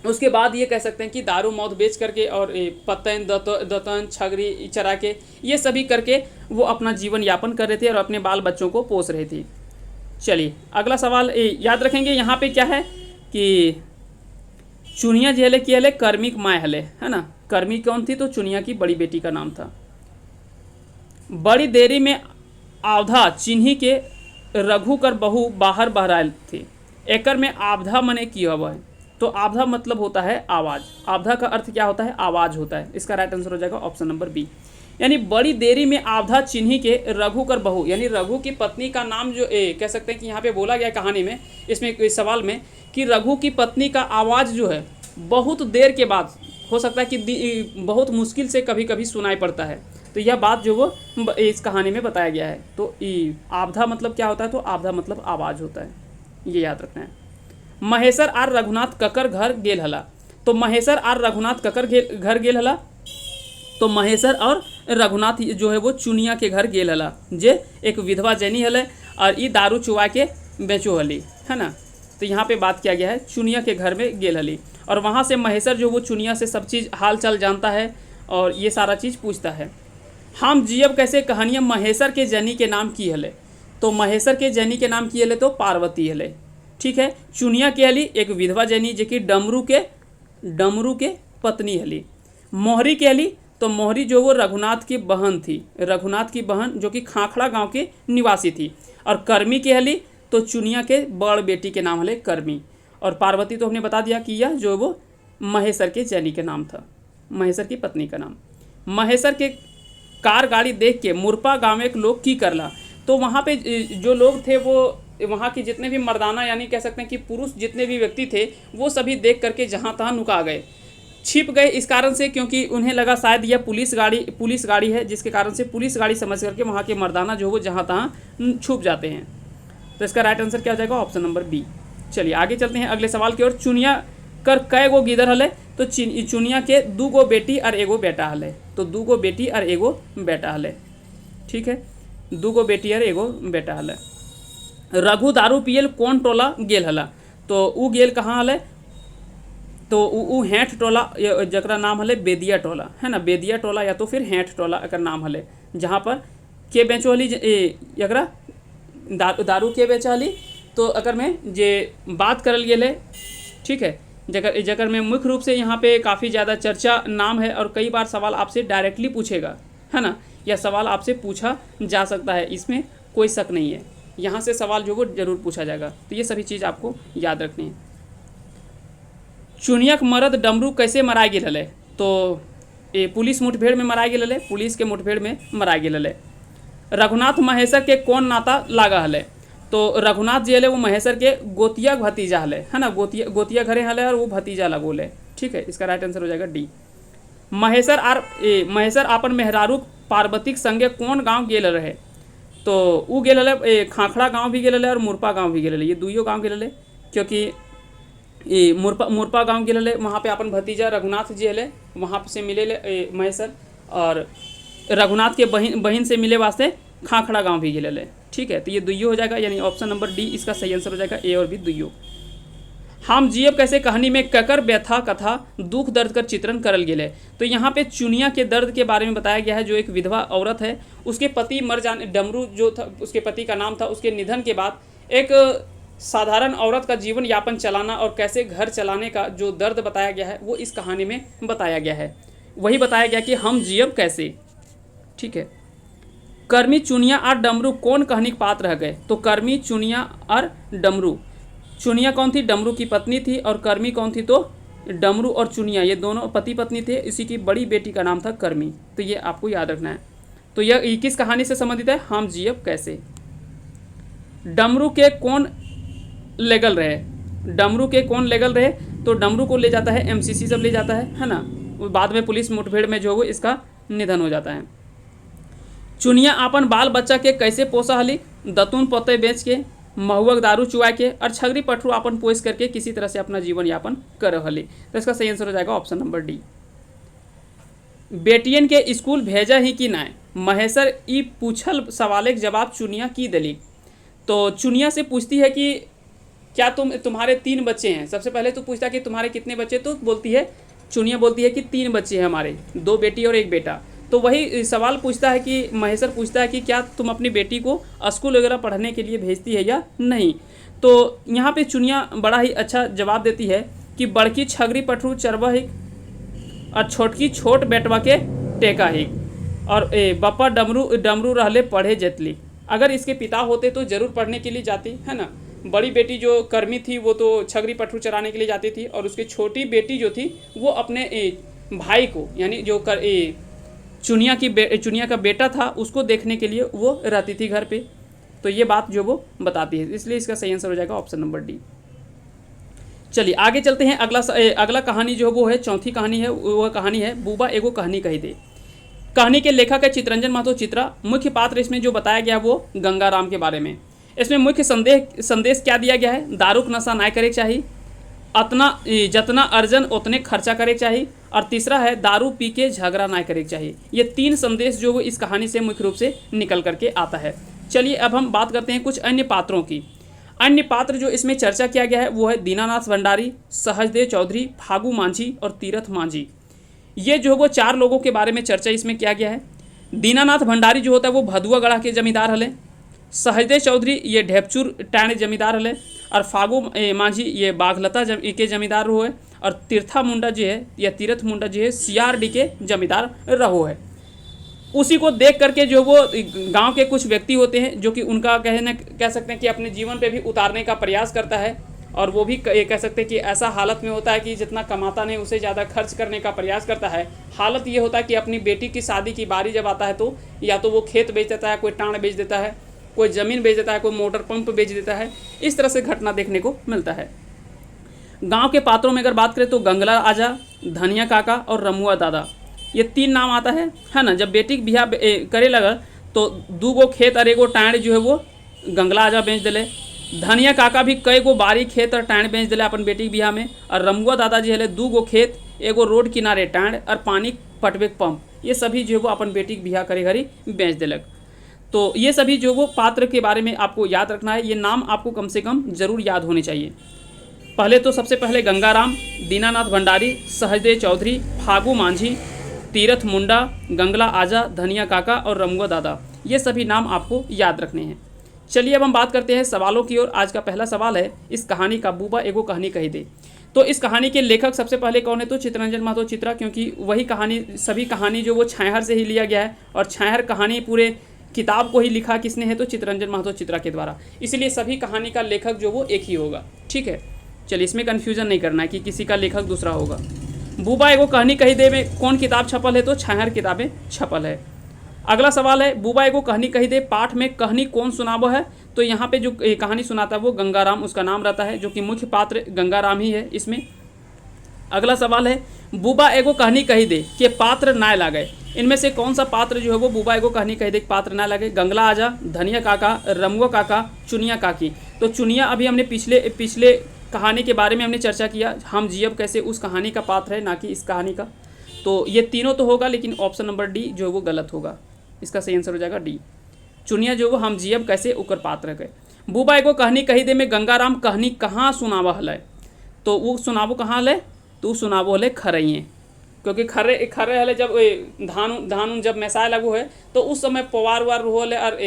उसके बाद ये कह सकते हैं कि दारू मौत बेच करके और पतन दतन छगरी चरा के ये सभी करके वो अपना जीवन यापन कर रहे थे और अपने बाल बच्चों को पोस रहे थे। चलिए अगला सवाल याद रखेंगे यहाँ पे क्या है कि चुनिया जी हले की हले कर्मिक माए हले, है ना। कर्मी कौन थी? तो चुनिया की बड़ी बेटी का नाम था। बड़ी देरी में आवधा चिन्ही के रघु कर बहू बाहर बहरायल थी, एकर में आवधा मने की हवा है। तो आवधा मतलब होता है आवाज़, आवधा का अर्थ क्या होता है? आवाज़ होता है। इसका राइट आंसर हो जाएगा ऑप्शन नंबर बी। यानी बड़ी देरी में आवधा चिन्ही के रघु कर बहू, यानी रघु की पत्नी का नाम जो कह सकते हैं कि यहाँ पे बोला गया कहानी में, इसमें इस सवाल में, कि रघु की पत्नी का आवाज़ जो है बहुत देर के बाद, हो सकता है कि बहुत मुश्किल से कभी कभी सुनाई पड़ता है। तो यह बात जो वो इस कहानी में बताया गया है। तो आवधा मतलब क्या होता है? तो आवधा मतलब आवाज़ होता है, ये याद रखना है। महेश्वर आर रघुनाथ ककर घर गेल हला। तो महेश्वर आर रघुनाथ ककर घर गेल हला, तो महेश्वर और रघुनाथ जो है वो चुनिया के घर गेल हला, जे एक विधवा जैनी हले और ये दारू चुवा के बेचो हली, है ना। तो यहाँ पे बात किया गया है चुनिया के घर में गेल हली, और वहाँ से महेश्वर जो वो चुनिया से सब चीज़ हाल चाल जानता है और ये सारा चीज़ पूछता है। हम जियब कैसे कहानियाँ महेश्वर के जैनी के नाम की हले। तो महेश्वर के जैनी के नाम की हले तो पार्वती हले, ठीक है। चुनिया के हली एक विधवा जैनी जो कि डमरू के पत्नी हली। मोहरी के हली, तो मोहरी जो वो रघुनाथ की बहन थी, रघुनाथ की बहन जो कि खाखड़ा गांव के निवासी थी। और कर्मी के हली, तो चुनिया के बड़ बेटी के नाम हले कर्मी। और पार्वती तो हमने बता दिया कि यह जो वो महेश्वर के जैनी के नाम था, महेश्वर की पत्नी का नाम। महेश्वर के कार गाड़ी देख के मुरपा गाँव एक लोग की करला। तो वहाँ पे जो लोग थे वो वहाँ के जितने भी मर्दाना यानी कह सकते हैं कि पुरुष जितने भी व्यक्ति थे वो सभी देख करके जहाँ तहाँ नुका गए, छिप गए, इस कारण से क्योंकि उन्हें लगा शायद यह पुलिस गाड़ी है, जिसके कारण से पुलिस गाड़ी समझ करके वहाँ के मर्दाना जो वो जहाँ तहाँ छुप जाते हैं। तो इसका राइट आंसर क्या हो जाएगा? Option number B. चलिए आगे चलते हैं अगले सवाल की ओर। चुनिया कर कै गो गिदर हले। तो चुनिया के 2 गो बेटी और एगो बेटा हले। तो 2 गो बेटी और एगो बेटा हले, ठीक है, 2 गो बेटी और एगो बेटा हले। रघु दारू पियल कौन टोला गेल हला। तो ऊ गेल कहाँ हले? तो ऊ हेठ टोला जकरा नाम हले बेदिया टोला, है ना, बेदिया टोला या तो फिर हेठ टोला एकर नाम हले, जहाँ पर के बेचो हली एकरा दारू के बेचा हली। तो अगर में जे बात करल गेल है, ठीक है, जकर में मुख्य रूप से यहाँ पे काफ़ी ज़्यादा चर्चा नाम है और कई बार सवाल आपसे डायरेक्टली पूछेगा, है ना, यह सवाल आपसे पूछा जा सकता है, इसमें कोई शक नहीं है, यहाँ से सवाल जो वो जरूर पूछा जाएगा। तो ये सभी चीज़ आपको याद रखनी है। चुनियक मरद डमरू कैसे मराए गेल हले। तो ये पुलिस मुठभेड़ में मराए गेल हले, पुलिस के मुठभेड़ में मराए गेल हले। रघुनाथ महेश्वर के कौन नाता लागा हले। तो रघुनाथ जी हले वो महेश्वर के गोतिया भतीजा हले, है ना, गोतिया घरे हले और वो भतीजा लगोले, ठीक है। इसका राइट आंसर हो जाएगा डी। महेश्वर आपन मेहरारू पार्वतीक संगे कौन गाँव गेल रहे। तो ऊ गेल हले खाखड़ा गाँव भी गेल हले और मुरपा गाँव भी गेल हले, ये दुइयो गाँव गेल हले, क्योंकि ये मुरपा गाँव गेल, वहाँ पे अपन भतीजा रघुनाथ जी हले, वहाँ से मिले महेशर, और रघुनाथ के बहन से मिले वास्ते खाखड़ा गांव भी गेल। ठीक है, तो ये दुइयो हो जाएगा, यानी ऑप्शन नंबर डी इसका सही आंसर हो जाएगा, ए और बी दुइयो। हम जियब कैसे कहानी में ककर व्यथा कथा दुख दर्द कर चित्रण करल गेले। तो यहाँ पे चुनिया के दर्द के बारे में बताया गया है। जो एक विधवा औरत है, उसके पति मर जाने, डमरू जो था उसके पति का नाम था, उसके निधन के बाद एक साधारण औरत का जीवन यापन चलाना और कैसे घर चलाने का जो दर्द बताया गया है वो इस कहानी में बताया गया है। वही बताया गया कि हम जियब कैसे। ठीक है, कर्मी चुनिया और डमरू कौन कहानी के पात्र रह गए। तो कर्मी चुनिया और डमरू, चुनिया कौन थी, डमरू की पत्नी थी, और कर्मी कौन थी, तो डमरू और चुनिया ये दोनों पति पत्नी थे। इसी की बड़ी बेटी का नाम था कर्मी। तो ये आपको याद रखना है। तो यह किस कहानी से संबंधित है, हम जियब कैसे। डमरू के कौन लेगल रहे, डमरू के कौन लेगल रहे, तो डमरू को ले जाता है एमसीसी जब ले जाता है ना, बाद में पुलिस मुठभेड़ में जो हो इसका निधन हो जाता है। चुनिया अपन बाल बच्चा के कैसे पोसा हली, दतून पोते बेच के, महुआ दारू चुआ के, और छगरी पठरू अपन पोस करके किसी तरह से अपना जीवन यापन कर हली। तो इसका सही आंसर हो जाएगा ऑप्शन नंबर डी। बेटियन के स्कूल भेजा ही कि नाय, महेशर ई पूछल सवाल के जवाब चुनिया की दली। तो चुनिया से पूछती है कि क्या तुम्हारे 3 बच्चे हैं। सबसे पहले तो पूछता कि तुम्हारे कितने बच्चे, तो बोलती है चुनिया बोलती है कि 3 बच्चे हैं हमारे, 2 बेटी और 1 बेटा। तो वही सवाल पूछता है कि महेशर पूछता है कि क्या तुम अपनी बेटी को स्कूल वगैरह पढ़ने के लिए भेजती है या नहीं। तो यहाँ पे चुनिया बड़ा ही अच्छा जवाब देती है कि बड़की छगरी पठरू चरवा ही और छोटकी छोट बेटवा के टेका ही, और बप्पा डमरू रहले पढ़े जतली। अगर इसके पिता होते तो जरूर पढ़ने के लिए जाती, है ना। बड़ी बेटी जो कर्मी थी वो तो छगरी पठरू चराने के लिए जाती थी, और उसकी छोटी बेटी जो थी वो अपने भाई को, यानी जो चुनिया का बेटा था उसको देखने के लिए वो रहती थी घर पे। तो ये बात जो वो बताती है, इसलिए इसका सही आंसर हो जाएगा ऑप्शन नंबर डी। चलिए आगे चलते हैं। अगला कहानी जो वो है, चौथी कहानी है, वह कहानी है बुबा एगो कहानी कही दे। कहानी के लेखक है चितरंजन महतो चित्रा। मुख्य पात्र इसमें जो बताया गया वो गंगाराम के बारे में। इसमें मुख्य संदेश क्या दिया गया है, दारूक नशा ना करे चाहिए, जितना अर्जन उतने खर्चा करे चाहिए, और तीसरा है दारू पी के झगड़ा ना करे चाहिए। ये 3 संदेश जो वो इस कहानी से मुख्य रूप से निकल करके आता है। चलिए अब हम बात करते हैं कुछ अन्य पात्रों की। अन्य पात्र जो इसमें चर्चा किया गया है वो है दीनानाथ भंडारी, सहजदेव चौधरी, फागू मांझी और तीरथ मांझी। ये जो वो 4 लोगों के बारे में चर्चा इसमें किया गया है। दीनानाथ भंडारी जो होता है वो भदुआ गढ़ा के जमींदार हले, सहजदेव चौधरी ये ढेपचूर टाण जमींदार हले, और फागू मांझी ये बाघलता के जमींदार हुए, और तीर्था मुंडा जो है या तीरथ मुंडा जो है सीआरडी के जमींदार रहो है। उसी को देख करके जो वो गांव के कुछ व्यक्ति होते हैं जो कि उनका कह सकते हैं कि अपने जीवन पे भी उतारने का प्रयास करता है, और वो भी कह सकते हैं कि ऐसा हालत में होता है कि जितना कमाता नहीं उसे ज़्यादा खर्च करने का प्रयास करता है। हालत ये होता है कि अपनी बेटी की शादी की बारी जब आता है तो या तो वो खेत बेच देता है, कोई टाण बेच देता है, कोई ज़मीन बेच देता है, कोई मोटर पंप बेच देता है। इस तरह से घटना देखने को मिलता है। गांव के पात्रों में अगर बात करें तो गंगला आजा, धनिया काका और रमुआ दादा, ये 3 नाम आता है ना। जब बेटी बियाह करे लगा तो 2 गो खेत और 1 गो टाण जो है वो गंगला आजा बेच दिले। धनिया काका भी कई गो बारी खेत और टाण बेच दिले अपन बेटी के बियाह में, और रमुआ दादा जी है 2 गो खेत, 1 गो रोड किनारे टाण और पानी पटवे पंप, ये सभी जो है वो अपन बेटी के बियाह करे घरी बेच दिलक। तो ये सभी जो वो पात्र के बारे में आपको याद रखना है। ये नाम आपको कम से कम जरूर याद होने चाहिए। पहले तो सबसे पहले गंगाराम, दीनानाथ भंडारी, सहजदेव चौधरी, फागू मांझी, तीरथ मुंडा, गंगला आजा, धनिया काका और रमुआ दादा, ये सभी नाम आपको याद रखने हैं। चलिए अब हम बात करते हैं सवालों की ओर। आज का पहला सवाल है, इस कहानी का बुबा एगो कहानी कही दे। तो इस कहानी के लेखक सबसे पहले कौन है, तो चितरंजन महतो चित्रा, क्योंकि वही कहानी सभी कहानी जो वो छाहर से ही लिया गया है, और छाहर कहानी पूरे किताब को ही लिखा किसने है, तो चितरंजन महतो चित्रा के द्वारा। इसलिए सभी कहानी का लेखक जो वो एक ही होगा। ठीक है, चलिए इसमें कन्फ्यूजन नहीं करना है कि किसी का लेखक दूसरा होगा। बुबा एगो कहानी कही दे में कौन किताब छपल है, तो छाहर किताबें छपल है। अगला सवाल है, बुबा एगो कहानी कही दे पाठ में कहानी कौन सुनाबो है, तो यहाँ पे जो कहानी सुनाता है वो गंगाराम उसका नाम रहता है, जो कि मुख्य पात्र गंगाराम ही है इसमें। अगला सवाल है, बुबा एगो कहानी कही दे कि पात्र ना लागे, इनमें से कौन सा पात्र जो है वो बुबा एगो कहानी कही दे पात्र ना लगे, गंगला आजा, धनिया काका, रमुआ काका, चुनिया काकी। तो चुनिया अभी हमने पिछले कहानी के बारे में हमने चर्चा किया, हम जियब कैसे उस कहानी का पात्र है, ना कि इस कहानी का। तो ये तीनों तो होगा, लेकिन ऑप्शन नंबर डी जो है वो गलत होगा। इसका सही आंसर हो जाएगा डी। चुनिया जो वो हम जियब कैसे उकर पात्र है। बुबा एगो कहानी कही दे में गंगाराम कहानी कहाँ सुनावा हल है, तो वो सुनावो कहाँ हल है, तो सुनावो हले खरइए, क्योंकि खरे खरे हले जब धान जब मैसाए लगू है तो उस समय पवार वार रोहले और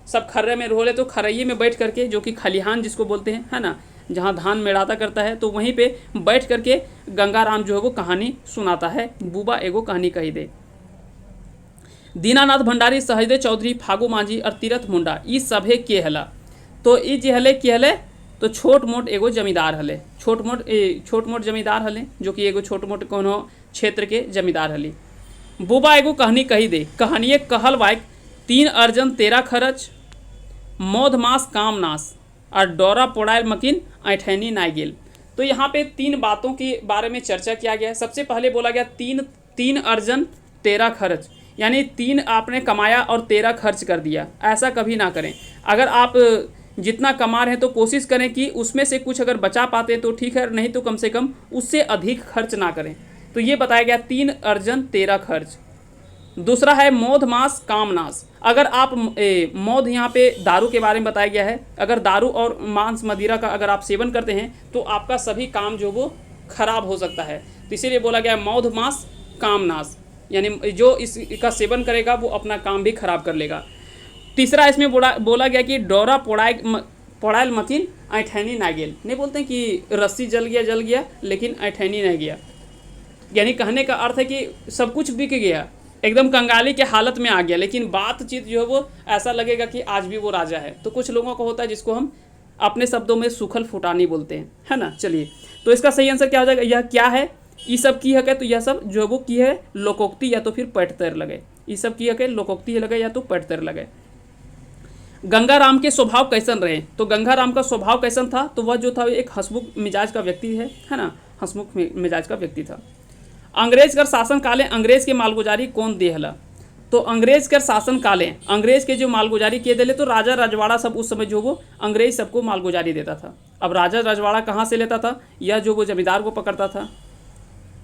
सब खर्रे में रोहले, तो खरइये में बैठ करके, जो कि खलिहान जिसको बोलते हैं, है ना, जहाँ धान मेड़ाता करता है, तो वहीं पे बैठ करके गंगाराम जो है वो कहानी सुनाता है। बुबा एगो कहानी कही दे। दीनानाथ भंडारी, सहजदेव चौधरी, फागू मांझी और तीरथ मुंडा ई सभे के हला, तो ई जे हले के हले, तो छोट मोट एगो जमींदार हले, छोट मोट जमींदार हले, जो कि एगो छोट मोट कोनो क्षेत्र के जमींदार हली। बुबा एगो कहानी कही दे, कहानिए कहल वाइक 3 अर्जन 13 खरच, मौध मास काम नास और डोरा पोड़ायल मकीन ऐठैनी नाय गेल। तो यहाँ पे 3 बातों के बारे में चर्चा किया गया है। सबसे पहले बोला गया 3 अर्जन 13 खर्च, यानी 3 आपने कमाया और 13 खर्च कर दिया। ऐसा कभी ना करें। अगर आप जितना कमा रहे हैं तो कोशिश करें कि उसमें से कुछ अगर बचा पाते हैं तो ठीक है, नहीं तो कम से कम उससे अधिक खर्च ना करें। तो ये बताया गया 3 अर्जन 13 खर्च। दूसरा है मौध मास काम नाश। अगर आप मौध यहाँ पे दारू के बारे में बताया गया है, अगर दारू और मांस मदिरा का अगर आप सेवन करते हैं तो आपका सभी काम जो वो खराब हो सकता है, तो इसीलिए बोला गया मौध मास काम नाश, यानी जो इसका सेवन करेगा वो अपना काम भी खराब कर लेगा। तीसरा इसमें बोला गया कि डोरा पोड़ायल मकीन ऐठैनी ना गेल। नहीं बोलते हैं कि रस्सी जल गया लेकिन ऐठैनी नहीं गया, यानी कहने का अर्थ है कि सब कुछ बिक गया, एकदम कंगाली के हालत में आ गया, लेकिन बातचीत जो है वो ऐसा लगेगा कि आज भी वो राजा है। तो कुछ लोगों को होता है जिसको हम अपने शब्दों में सुखल फुटानी बोलते हैं, है ना। चलिए, तो इसका सही आंसर क्या हो जाएगा, यह क्या है, ये सब की है, तो यह सब जो है वो की है लोकोक्ति या तो फिर पटतर लगे। ये सब की है लोकोक्ति लगे या तो पटतर लगे। गंगाराम के स्वभाव कैसन रहे, तो गंगाराम का स्वभाव कैसन था, तो वह जो था एक हंसमुख मिजाज का व्यक्ति है ना, हंसमुख मिजाज का व्यक्ति था। अंग्रेज कर शासन काले अंग्रेज के मालगुजारी कौन देहला, तो अंग्रेज कर शासन काले अंग्रेज के जो मालगुजारी किए दिले, तो राजा रजवाड़ा सब उस समय जो वो अंग्रेज सबको मालगुजारी देता था। अब राजा रजवाड़ा कहाँ से लेता था, यह जो वो जमींदार को पकड़ता था।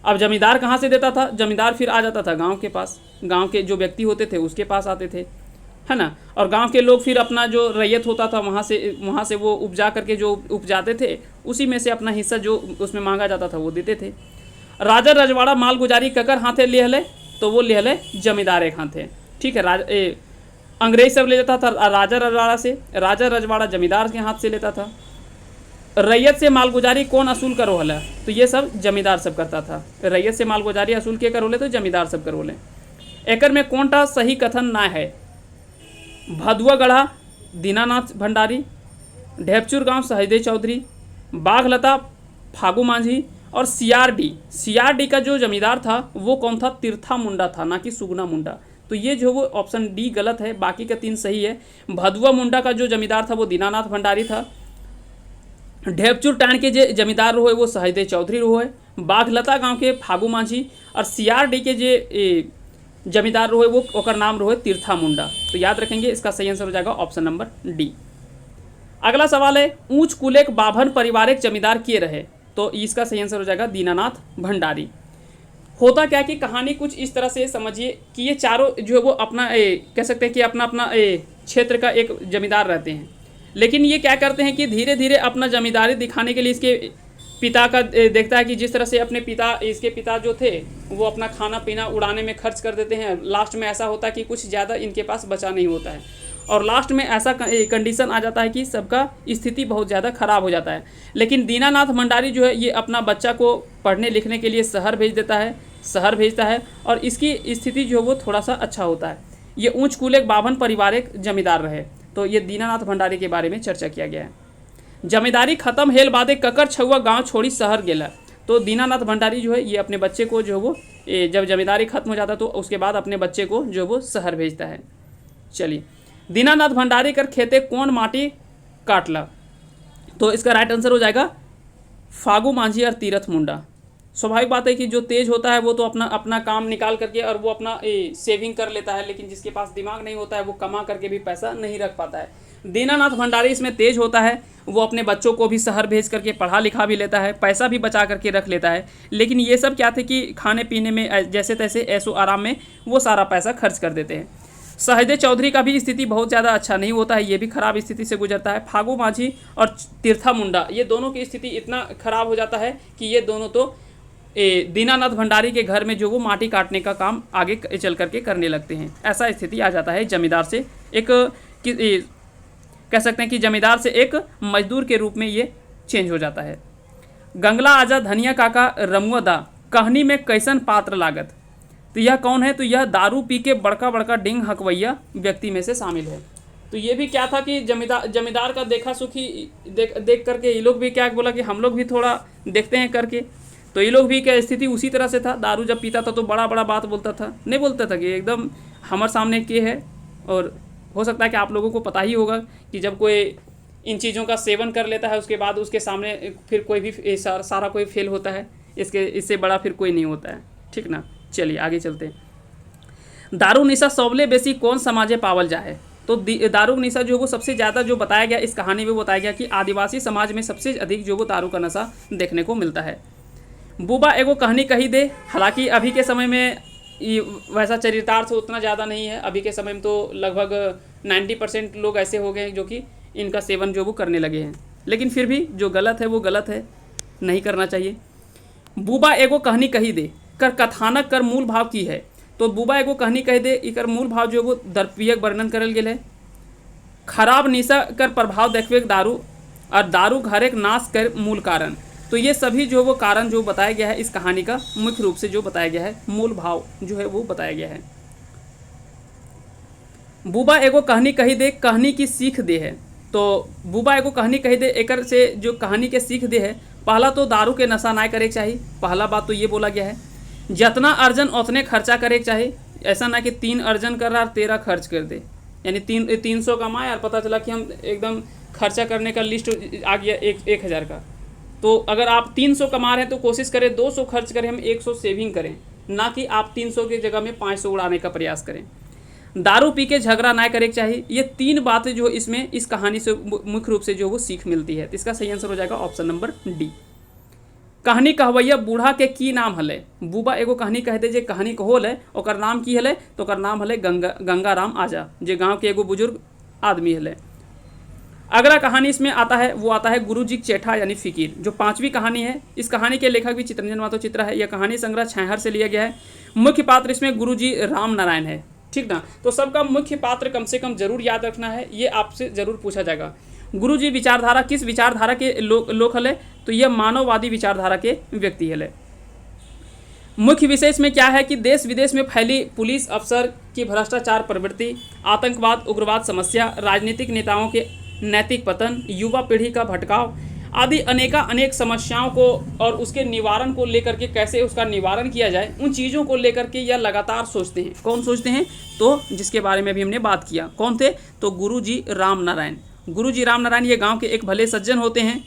अब जमींदार कहाँ से देता था, जमींदार फिर आ जाता था गांव के पास, गांव के जो व्यक्ति होते थे उसके पास आते थे, है ना। और गांव के लोग फिर अपना जो रैयत होता था वहाँ से वो उपजा करके जो उपजाते थे उसी में से अपना हिस्सा जो उसमें मांगा जाता था वो देते थे। राजा रजवाड़ा मालगुजारी ककर हाथे ले हले, तो वो ले हले जमींदार एक हाथे, ठीक है। अंग्रेज सब ले लेता था राजा रजवाड़ा से, राजा रजवाड़ा जमींदार के हाथ से लेता था। रैयत से मालगुजारी कौन असूल करो हला, तो ये सब जमींदार सब करता था। रैयत से मालगुजारी असूल के करोले तो जमींदार सब करोले। एकर में कौन टा सही कथन ना है, भदुआ गढ़ा दीनानाथ भंडारी, ढेपचूर गांव सहजदेव चौधरी, बाघलता फागू मांझी और सीआरडी का जो जमींदार था वो कौन था, तीर्था मुंडा था, ना कि सुगना मुंडा। तो ये जो वो ऑप्शन डी गलत है, बाकी का 3 सही है। भदुआ मुंडा का जो जमींदार था वो दीनानाथ भंडारी था। ढेपचूर टाण के जो जमींदार रहो वो सहजदेव चौधरी रहो है। बाघलता गांव के फागू मांझी और सीआरडी के जे जमींदार रहो वो ओकर नाम रहो तीर्था मुंडा। तो याद रखेंगे, इसका सही आंसर हो जाएगा ऑप्शन नंबर डी। अगला सवाल है, ऊंच कुलेक बाभन परिवारिक जमींदार किए रहे, तो इसका सही आंसर हो जाएगा दीनानाथ भंडारी। होता क्या कि कहानी कुछ इस तरह से समझिए कि ये चारों जो है वो अपना कह सकते हैं कि अपना अपना क्षेत्र का एक जमींदार रहते हैं, लेकिन ये क्या करते हैं कि धीरे धीरे अपना जमींदारी दिखाने के लिए इसके पिता का देखता है कि जिस तरह से इसके पिता जो थे वो अपना खाना पीना उड़ाने में खर्च कर देते हैं। लास्ट में ऐसा होता है कि कुछ ज़्यादा इनके पास बचा नहीं होता है और लास्ट में ऐसा कंडीशन आ जाता है कि सबका स्थिति बहुत ज़्यादा ख़राब हो जाता है। लेकिन दीनानाथ भंडारी जो है ये अपना बच्चा को पढ़ने लिखने के लिए शहर भेजता है और इसकी स्थिति जो है वो थोड़ा सा अच्छा होता है। ये ऊंच कुलेक बाभन परिवारिक जमींदार रहे, तो ये दीनानाथ भंडारी के बारे में चर्चा किया गया है। जमींदारी खत्म हेल बादे ककर छुआ गाँव छोड़ी शहर गेला, तो दीनानाथ भंडारी जो है ये अपने बच्चे को जो है वो जब जमींदारी खत्म हो जाता है तो उसके बाद अपने बच्चे को जो वो शहर भेजता है। चलिए, दीनानाथ भंडारी कर खेते कौन माटी काटला, तो इसका राइट आंसर हो जाएगा फागू मांझी और तीरथ मुंडा। स्वाभाविक बात है कि जो तेज होता है वो तो अपना काम निकाल करके और वो अपना सेविंग कर लेता है, लेकिन जिसके पास दिमाग नहीं होता है वो कमा करके भी पैसा नहीं रख पाता है। दीनानाथ भंडारी इसमें तेज होता है, वो अपने बच्चों को भी शहर भेज करके पढ़ा लिखा भी लेता है, पैसा भी बचा करके रख लेता है। लेकिन ये सब क्या थे कि खाने पीने में जैसे तैसे ऐशो आराम में वो सारा पैसा खर्च कर देते हैं। सहदेव चौधरी का भी स्थिति बहुत ज़्यादा अच्छा नहीं होता है, ये भी खराब स्थिति से गुजरता है। फागू माझी और तीर्था मुंडा, ये दोनों की स्थिति इतना खराब हो जाता है कि ये दोनों तो दीनानाथ भंडारी के घर में जो वो माटी काटने का काम आगे चल करके करने लगते हैं। ऐसा स्थिति आ जाता है जमींदार से एक कह सकते हैं कि जमींदार से एक मजदूर के रूप में ये चेंज हो जाता है। गंगला आजा धनिया काका रमुआ दा कहानी में कैसन पात्र लागत, तो यह कौन है? तो यह दारू पी के बड़का बड़का डिंग हकवैया व्यक्ति में से शामिल है। तो ये भी क्या था कि जमींदार का देखा सुखी देख करके ये लोग भी क्या बोला कि हम लोग भी थोड़ा देखते हैं करके। तो ये लोग भी क्या स्थिति उसी तरह से था, दारू जब पीता था तो बड़ा बड़ा बात बोलता था, नहीं बोलता था कि एकदम हमारे सामने के है। और हो सकता है कि आप लोगों को पता ही होगा कि जब कोई इन चीज़ों का सेवन कर लेता है उसके बाद उसके सामने फिर कोई भी सारा कोई फेल होता है, इससे बड़ा फिर कोई नहीं होता है, ठीक ना। चलिए आगे चलते हैं। दारू निशा सबले बेसी कौन समाजे पावल जाए, तो दारू निशा जो वो सबसे ज़्यादा जो बताया गया इस कहानी में बताया गया कि आदिवासी समाज में सबसे अधिक जो वो दारू का नशा देखने को मिलता है। बुबा एगो कहानी कही दे, हालांकि अभी के समय में वैसा चरितार्थ उतना ज़्यादा नहीं है। अभी के समय में तो लगभग 90% लोग ऐसे हो गए हैं जो कि इनका सेवन जो वो करने लगे हैं, लेकिन फिर भी जो गलत है वो गलत है, नहीं करना चाहिए। बुबा एगो कहानी कही दे कर कथानक कर मूल भाव की है, तो बुबा एगो कहानी कह दे इकर मूल भाव जो वो दर्पीयक वर्णन करल गेल है। खराब निशा कर प्रभाव देखवे दारू और दारू घरेक नाश कर मूल कारण, तो ये सभी जो वो कारण जो बताया गया है इस कहानी का मुख्य रूप से जो बताया गया है, मूल भाव जो है वो बताया गया है। बुबा एगो कहानी कही दे कहानी की सीख दे है, तो बुबा एगो कहानी कही दे एकर से जो कहानी के सीख दे है, पहला तो दारू के नशा ना करे चाहिए, पहला बात तो ये बोला गया है। जितना अर्जन उतने खर्चा करे चाहिए, ऐसा ना कि 3 अर्जन कर रहा और 13 खर्च कर दे, यानी 300 कमाए और पता चला कि हम एकदम खर्चा करने का लिस्ट आ गया 1000 का। तो अगर आप 300 कमा रहे हैं तो कोशिश करें 200 खर्च करें, हम 100 सेविंग करें, ना कि आप 300 की जगह में 500 उड़ाने का प्रयास करें। दारू पी के झगड़ा ना करे चाहिए, ये 3 बातें जो इसमें इस कहानी से मुख्य रूप से जो वो सीख मिलती है। तो इसका सही आंसर हो जाएगा ऑप्शन नंबर डी। कहानी कहवैया बूढ़ा के की नाम हले, बुबा एगो कहानी कह दे जे कहानी कहोल है ओकर नाम की हले, तो ओकर नाम हले गंगाराम आजा, जे गाँव के एगो बुजुर्ग आदमी हले। अगला कहानी इसमें आता है वो आता है गुरुजी चेठा यानी फिकीर, जो 5वीं कहानी है। इस कहानी के लेखक भी चित्रंजन महतो चित्रा है। यह कहानी संग्रह छैहर से लिया गया है। मुख्य पात्र इसमें गुरुजी राम नारायण है, ठीक ना। तो सबका मुख्य पात्र कम से कम जरूर याद रखना है, ये आपसे जरूर पूछा जाएगा। गुरुजी विचारधारा किस विचारधारा के लोग हले, तो यह मानववादी विचारधारा के व्यक्ति हले। मुख्य विषय इसमें क्या है कि देश विदेश में फैली पुलिस अफसर की भ्रष्टाचार प्रवृत्ति, आतंकवाद उग्रवाद समस्या, राजनीतिक नेताओं के नैतिक पतन, युवा पीढ़ी का भटकाव आदि अनेक समस्याओं को और उसके निवारण को लेकर के कैसे उसका निवारण किया जाए, उन चीज़ों को लेकर के यह लगातार सोचते हैं। कौन सोचते हैं? तो जिसके बारे में भी हमने बात किया, कौन थे? तो गुरुजी राम नारायण। गुरुजी राम नारायण ये गांव के एक भले सज्जन होते हैं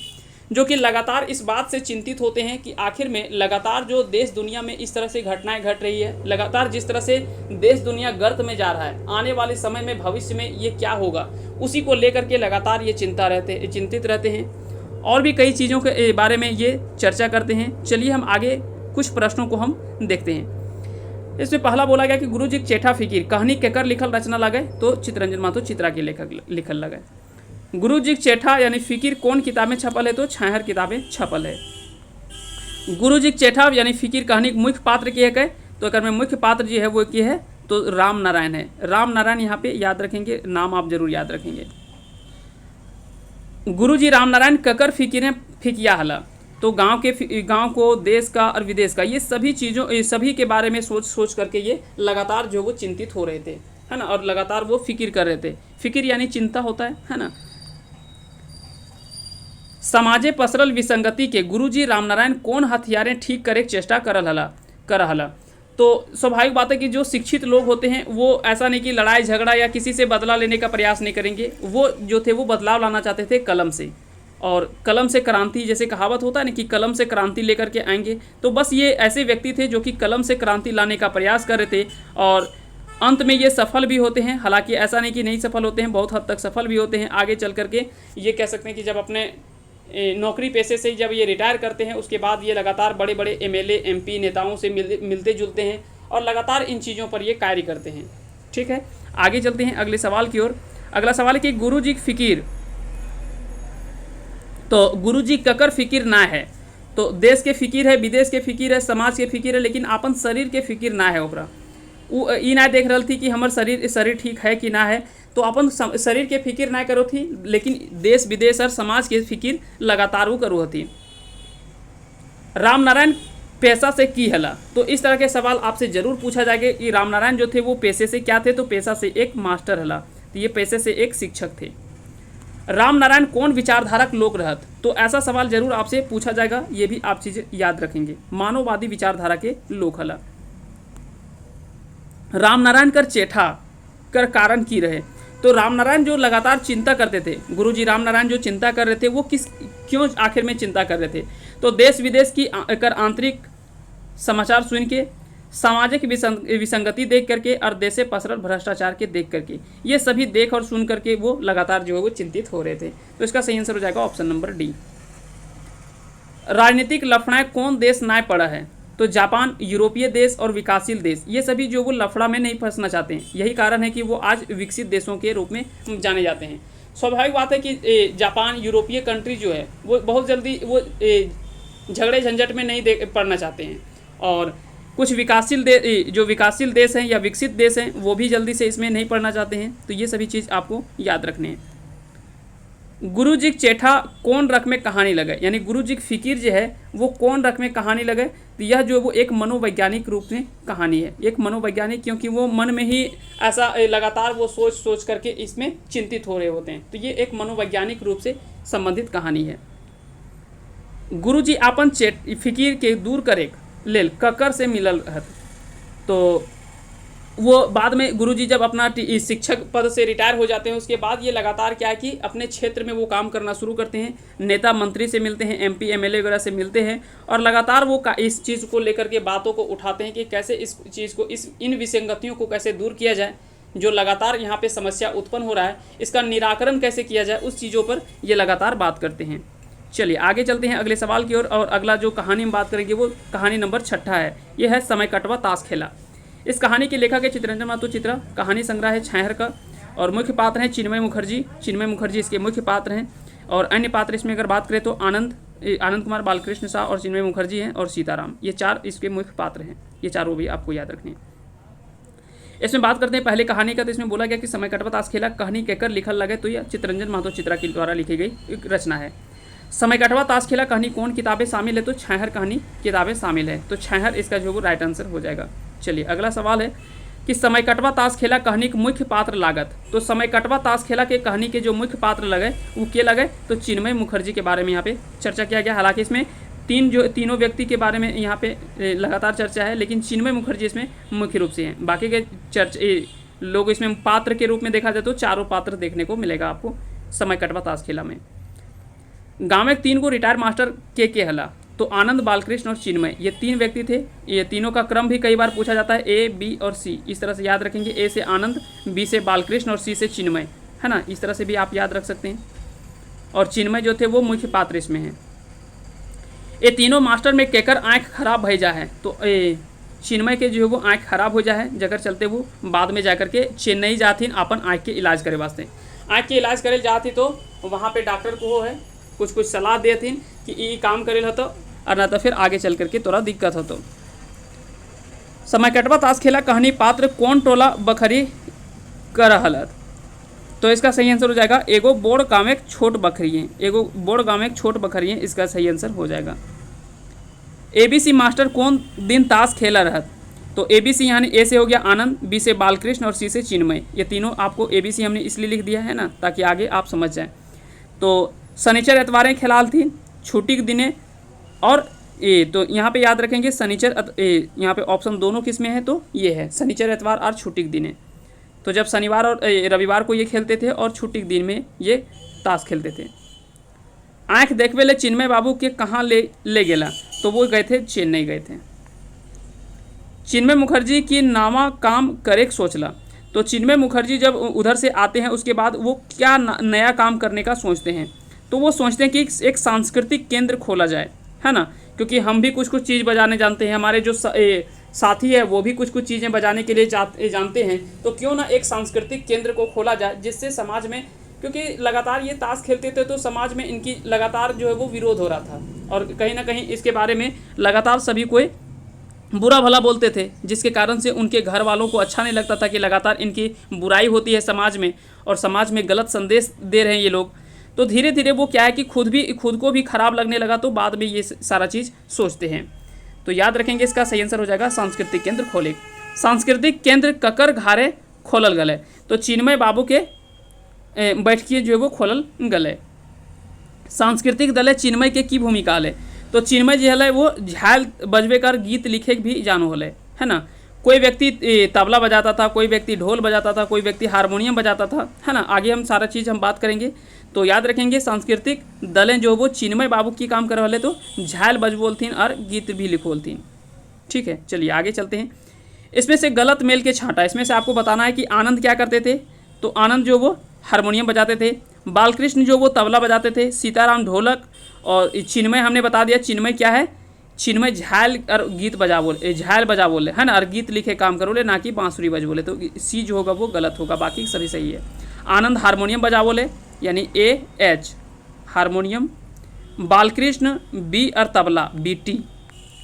जो कि लगातार इस बात से चिंतित होते हैं कि आखिर में लगातार जो देश दुनिया में इस तरह से घटनाएं घट रही है, लगातार जिस तरह से देश दुनिया गर्त में जा रहा है, आने वाले समय में भविष्य में ये क्या होगा, उसी को लेकर के लगातार ये चिंतित रहते हैं और भी कई चीज़ों के बारे में ये चर्चा करते हैं। चलिए हम आगे कुछ प्रश्नों को हम देखते हैं। इसमें पहला बोला गया कि गुरुजी चेठा फिकीर कहानी केकर लिखल रचना लगे, तो चित्रंजन महतो चित्रा के लेखक लिखल लगे। गुरुजी चेठा यानी फिकीर कौन किताबें छपल है, तो छैहर किताबें छपल है। गुरुजी चेठा यानी फिकीर कहानी के मुख्य पात्र की है, तो अगर में मुख्य पात्र जी है वो की है तो राम नारायण है। राम नारायण यहाँ पे याद रखेंगे, नाम आप जरूर याद रखेंगे। गुरुजी राम नारायण ककर फिकीरें फिकिया हला, तो गांव को देश का और विदेश का ये सभी चीज़ों सभी के बारे में सोच करके ये लगातार जो वो चिंतित हो रहे थे, है ना, और लगातार वो फिक्र कर रहे थे। फिक्र यानी चिंता होता है ना। समाजे पसरल विसंगति के गुरुजी रामनारायण कौन हथियारें ठीक करे चेष्टा कर हला। तो स्वाभाविक बात है कि जो शिक्षित लोग होते हैं वो ऐसा नहीं कि लड़ाई झगड़ा या किसी से बदला लेने का प्रयास नहीं करेंगे, वो जो थे वो बदलाव लाना चाहते थे कलम से, और कलम से क्रांति, जैसे कहावत होता है ना कि कलम से क्रांति लेकर के आएंगे, तो बस ये ऐसे व्यक्ति थे जो कि कलम से क्रांति लाने का प्रयास कर रहे थे और अंत में ये सफल भी होते हैं, हालांकि ऐसा नहीं कि नहीं सफल होते हैं, बहुत हद तक सफल भी होते हैं। आगे चल करके ये कह सकते हैं कि जब अपने नौकरी पेशे से जब ये रिटायर करते हैं उसके बाद ये लगातार बड़े बड़े एमएलए एमपी नेताओं से मिलते जुलते हैं और लगातार इन चीज़ों पर ये कार्य करते हैं। ठीक है, आगे चलते हैं अगले सवाल की ओर। अगला सवाल है कि गुरुजी की फिकीर, तो गुरुजी ककर फिकीर ना है, तो देश के फिकीर है, विदेश के फिकीर है, समाज के फिकीर है, लेकिन अपन शरीर के फिकीर ना है। ओपरा ई ना देख रही थी कि हमार शरीर ठीक है कि ना है, तो अपन शरीर के फिक्र ना करो थी, लेकिन देश विदेश और समाज के फिक्र लगातार वो करो थी। राम नारायण पेशा से की हला, तो इस तरह के सवाल आपसे जरूर पूछा जाएगा कि राम नारायण जो थे वो पेशे से क्या थे, तो पेशा से एक मास्टर हला, तो ये पेशे से एक शिक्षक थे। राम नारायण कौन विचारधारक लोग रहत, तो ऐसा सवाल जरूर आपसे पूछा जाएगा, ये भी आप चीज़ें याद रखेंगे। मानववादी विचारधारा के लोग हला। राम नारायण कर चेठा कर कारण की रहे, तो राम नारायण जो लगातार चिंता करते थे, गुरुजी राम नारायण जो चिंता कर रहे थे वो क्यों आखिर में चिंता कर रहे थे, तो देश विदेश की कर आंतरिक समाचार सुन के, सामाजिक विसंगति देख करके और देश से पसरत भ्रष्टाचार के देख करके, ये सभी देख और सुन करके वो लगातार जो है वो चिंतित हो रहे थे। तो इसका सही आंसर हो जाएगा ऑप्शन नंबर डी। राजनीतिक लफड़ाएं कौन देश ना पड़ा है, तो जापान, यूरोपीय देश और विकासशील देश, ये सभी जो वो लफड़ा में नहीं फंसना चाहते हैं, यही कारण है कि वो आज विकसित देशों के रूप में जाने जाते हैं। स्वाभाविक बात है कि जापान, यूरोपीय कंट्री जो है वो बहुत जल्दी वो झगड़े झंझट में नहीं पड़ना चाहते हैं, और कुछ विकासशील देश हैं या विकसित देश हैं वो भी जल्दी से इसमें नहीं पड़ना चाहते हैं। तो ये सभी चीज़ आपको याद रखने हैं। गुरुजी चेठा कौन रख में कहानी लगे, यानी गुरुजी की फिकीर जो है वो कौन रख में कहानी लगे, तो यह जो है वो एक मनोवैज्ञानिक रूप में कहानी है, एक मनोवैज्ञानिक, क्योंकि वो मन में ही ऐसा लगातार वो सोच करके इसमें चिंतित हो रहे होते हैं, तो ये एक मनोवैज्ञानिक रूप से संबंधित कहानी है। गुरुजी अपन फिकीर के दूर करे लेल ककर से मिलल रहत, तो वो बाद में गुरुजी जब अपना शिक्षक पद से रिटायर हो जाते हैं उसके बाद ये लगातार क्या है कि अपने क्षेत्र में वो काम करना शुरू करते हैं, नेता मंत्री से मिलते हैं, एमपी एमएलए वगैरह से मिलते हैं, और लगातार वो इस चीज़ को लेकर के बातों को उठाते हैं कि कैसे इस चीज़ को इन विसंगतियों को कैसे दूर किया जाए, जो लगातार यहाँ पे समस्या उत्पन्न हो रहा है इसका निराकरण कैसे किया जाए, उस चीज़ों पर ये लगातार बात करते हैं। चलिए आगे चलते हैं अगले सवाल की ओर, और अगला जो कहानी हम बात करेंगे वो कहानी नंबर 6 है। ये है समय कटवा ताश खेला। इस कहानी के लेखक है चित्रंजन महतो चित्रा, कहानी संग्रह है छाहर का, और मुख्य पात्र हैं चिन्मय मुखर्जी इसके मुख्य पात्र हैं, और अन्य पात्र इसमें अगर बात करें तो आनंद कुमार, बालकृष्ण शाह और चिन्मय मुखर्जी हैं, और सीताराम, ये 4 इसके मुख्य पात्र हैं। ये चारों भी आपको याद रखने हैं। इसमें बात करते हैं पहले कहानी का, तो इसमें बोला गया कि समय कटवा ताश खेला कहानी कहकर लिखल लगे, तो यह चित्रंजन महतो चित्रा के द्वारा लिखी गई एक रचना है। समय कटवा ताश खेला कहानी कौन किताबें शामिल है, तो छाहर कहानी किताबें शामिल है, तो छाहर इसका जो वो राइट आंसर हो जाएगा। चलिए अगला सवाल है कि समय कटवा ताश खेला कहानी के मुख्य पात्र लागत, तो समय कटवा ताश खेला के कहानी के जो मुख्य पात्र लगे वो के लगे, तो चिन्मय मुखर्जी के बारे में यहाँ पे चर्चा किया गया। हालांकि इसमें तीनों व्यक्ति के बारे में यहाँ पे लगातार चर्चा है, लेकिन चिन्मय मुखर्जी इसमें मुख्य रूप से हैं। बाकी के लोग इसमें पात्र के रूप में देखा जाए तो चारों पात्र देखने को मिलेगा आपको समय कटवा ताश खेला में। गाँव में 3 को रिटायर मास्टर के हला, तो आनंद, बालकृष्ण और चिन्मय, ये 3 व्यक्ति थे। ये तीनों का क्रम भी कई बार पूछा जाता है, ए बी और सी, इस तरह से याद रखेंगे, ए से आनंद, बी से बालकृष्ण और सी से चिन्मय, है ना, इस तरह से भी आप याद रख सकते हैं। और चिन्मय जो थे वो मुख्य पात्र इसमें हैं। ये तीनों मास्टर में केकर आँख खराब भई जा है, तो चिन्मय के जो है वो आँख खराब हो जाए जगह चलते वो बाद में जाकर के चेन्नई जाती अपन आँख के इलाज करे वास्ते। आँख के इलाज करे जाती तो वहाँ पे डॉक्टर को है कुछ सलाह देथिन कि ई काम करे हो तो, और ना तो फिर आगे चल करके तोरा दिक्कत हो। तो समय कटवा ताश खेला कहानी पात्र कौन टोला बखरी कर हलत, तो इसका सही आंसर हो जाएगा एगो बोड़ गाँव एक छोट बखरी है, एगो बोड़ गाँव एक छोट बखरी है, इसका सही आंसर हो जाएगा। एबीसी मास्टर कौन दिन ताश खेला रहत, तो एबीसी यानी ए से हो गया आनंद, बी से बालकृष्ण और सी से चिन्मय, ये तीनों आपको एबीसी हमने इसलिए लिख दिया है ना ताकि आगे आप समझ जाएं। तो शनिचर एतवारें खेलाल थी छुट्टी के दिने, और तो यहाँ पे याद रखेंगे शनिचर यहाँ पे ऑप्शन दोनों किस में है, तो ये है शनिचर एतवार और छुट्टी के दिने। तो जब शनिवार और रविवार को ये खेलते थे और छुट्टी के दिन में ये ताश खेलते थे। आँख देखवे ले चिन्मय बाबू के कहाँ ले गेला, तो वो गए थे चेन्नई गए थे। चिन्मय मुखर्जी की नावा काम करे सोचला। तो चिन्मय मुखर्जी जब उधर से आते हैं उसके बाद वो क्या नया काम करने का सोचते हैं, तो वो सोचते हैं कि एक सांस्कृतिक केंद्र खोला जाए, है ना, क्योंकि हम भी कुछ कुछ चीज़ बजाने जानते हैं, हमारे जो साथी है वो भी कुछ कुछ चीज़ें बजाने के लिए जानते हैं, तो क्यों ना एक सांस्कृतिक केंद्र को खोला जाए जिससे समाज में, क्योंकि लगातार ये ताश खेलते थे तो समाज में इनकी लगातार जो है वो विरोध हो रहा था और कहीं ना कहीं इसके बारे में लगातार सभी कोई बुरा भला बोलते थे, जिसके कारण से उनके घर वालों को अच्छा नहीं लगता था कि लगातार इनकी बुराई होती है समाज में और समाज में गलत संदेश दे रहे हैं ये लोग। तो धीरे धीरे वो क्या है कि खुद को भी खराब लगने लगा, तो बाद में ये सारा चीज़ सोचते हैं। तो याद रखेंगे इसका सही आंसर हो जाएगा सांस्कृतिक केंद्र खोले। सांस्कृतिक केंद्र ककर घारे खोलल गले। तो चिन्मय बाबू के बैठकी जो है वो खोलल गले। सांस्कृतिक दल चिन्मय के की भूमिका ले। तो चिन्मय जी है वो झाल बजबे कर गीत लिखे भी जानो होले, है ना। कोई व्यक्ति तबला बजाता था, कोई व्यक्ति ढोल बजाता था, कोई व्यक्ति हारमोनियम बजाता था, है ना। आगे हम सारा चीज़ हम बात करेंगे। तो याद रखेंगे सांस्कृतिक दलें जो वो चिन्मय बाबू की काम कर वाले तो झाल बजबोलथीन और गीत भी लिखोलथीन। ठीक है, चलिए आगे चलते हैं। इसमें से गलत मेल के छांटा, इसमें से आपको बताना है कि आनंद क्या करते थे। तो आनंद जो वो हारमोनियम बजाते थे, बालकृष्ण जो वो तबला बजाते थे, सीताराम ढोलक, और चिन्मय हमने बता दिया चिन्मय क्या है, चिन्मय झाल और गीत बजा बोले, झाल बजा बोले, है ना, और गीत लिखे काम करो ले, ना कि बांसुरी बज बोले। तो सी जो होगा वो गलत होगा, बाकी सभी सही है। आनंद हारमोनियम बजा बोले यानी AH हारमोनियम, बालकृष्ण B और तबला BT,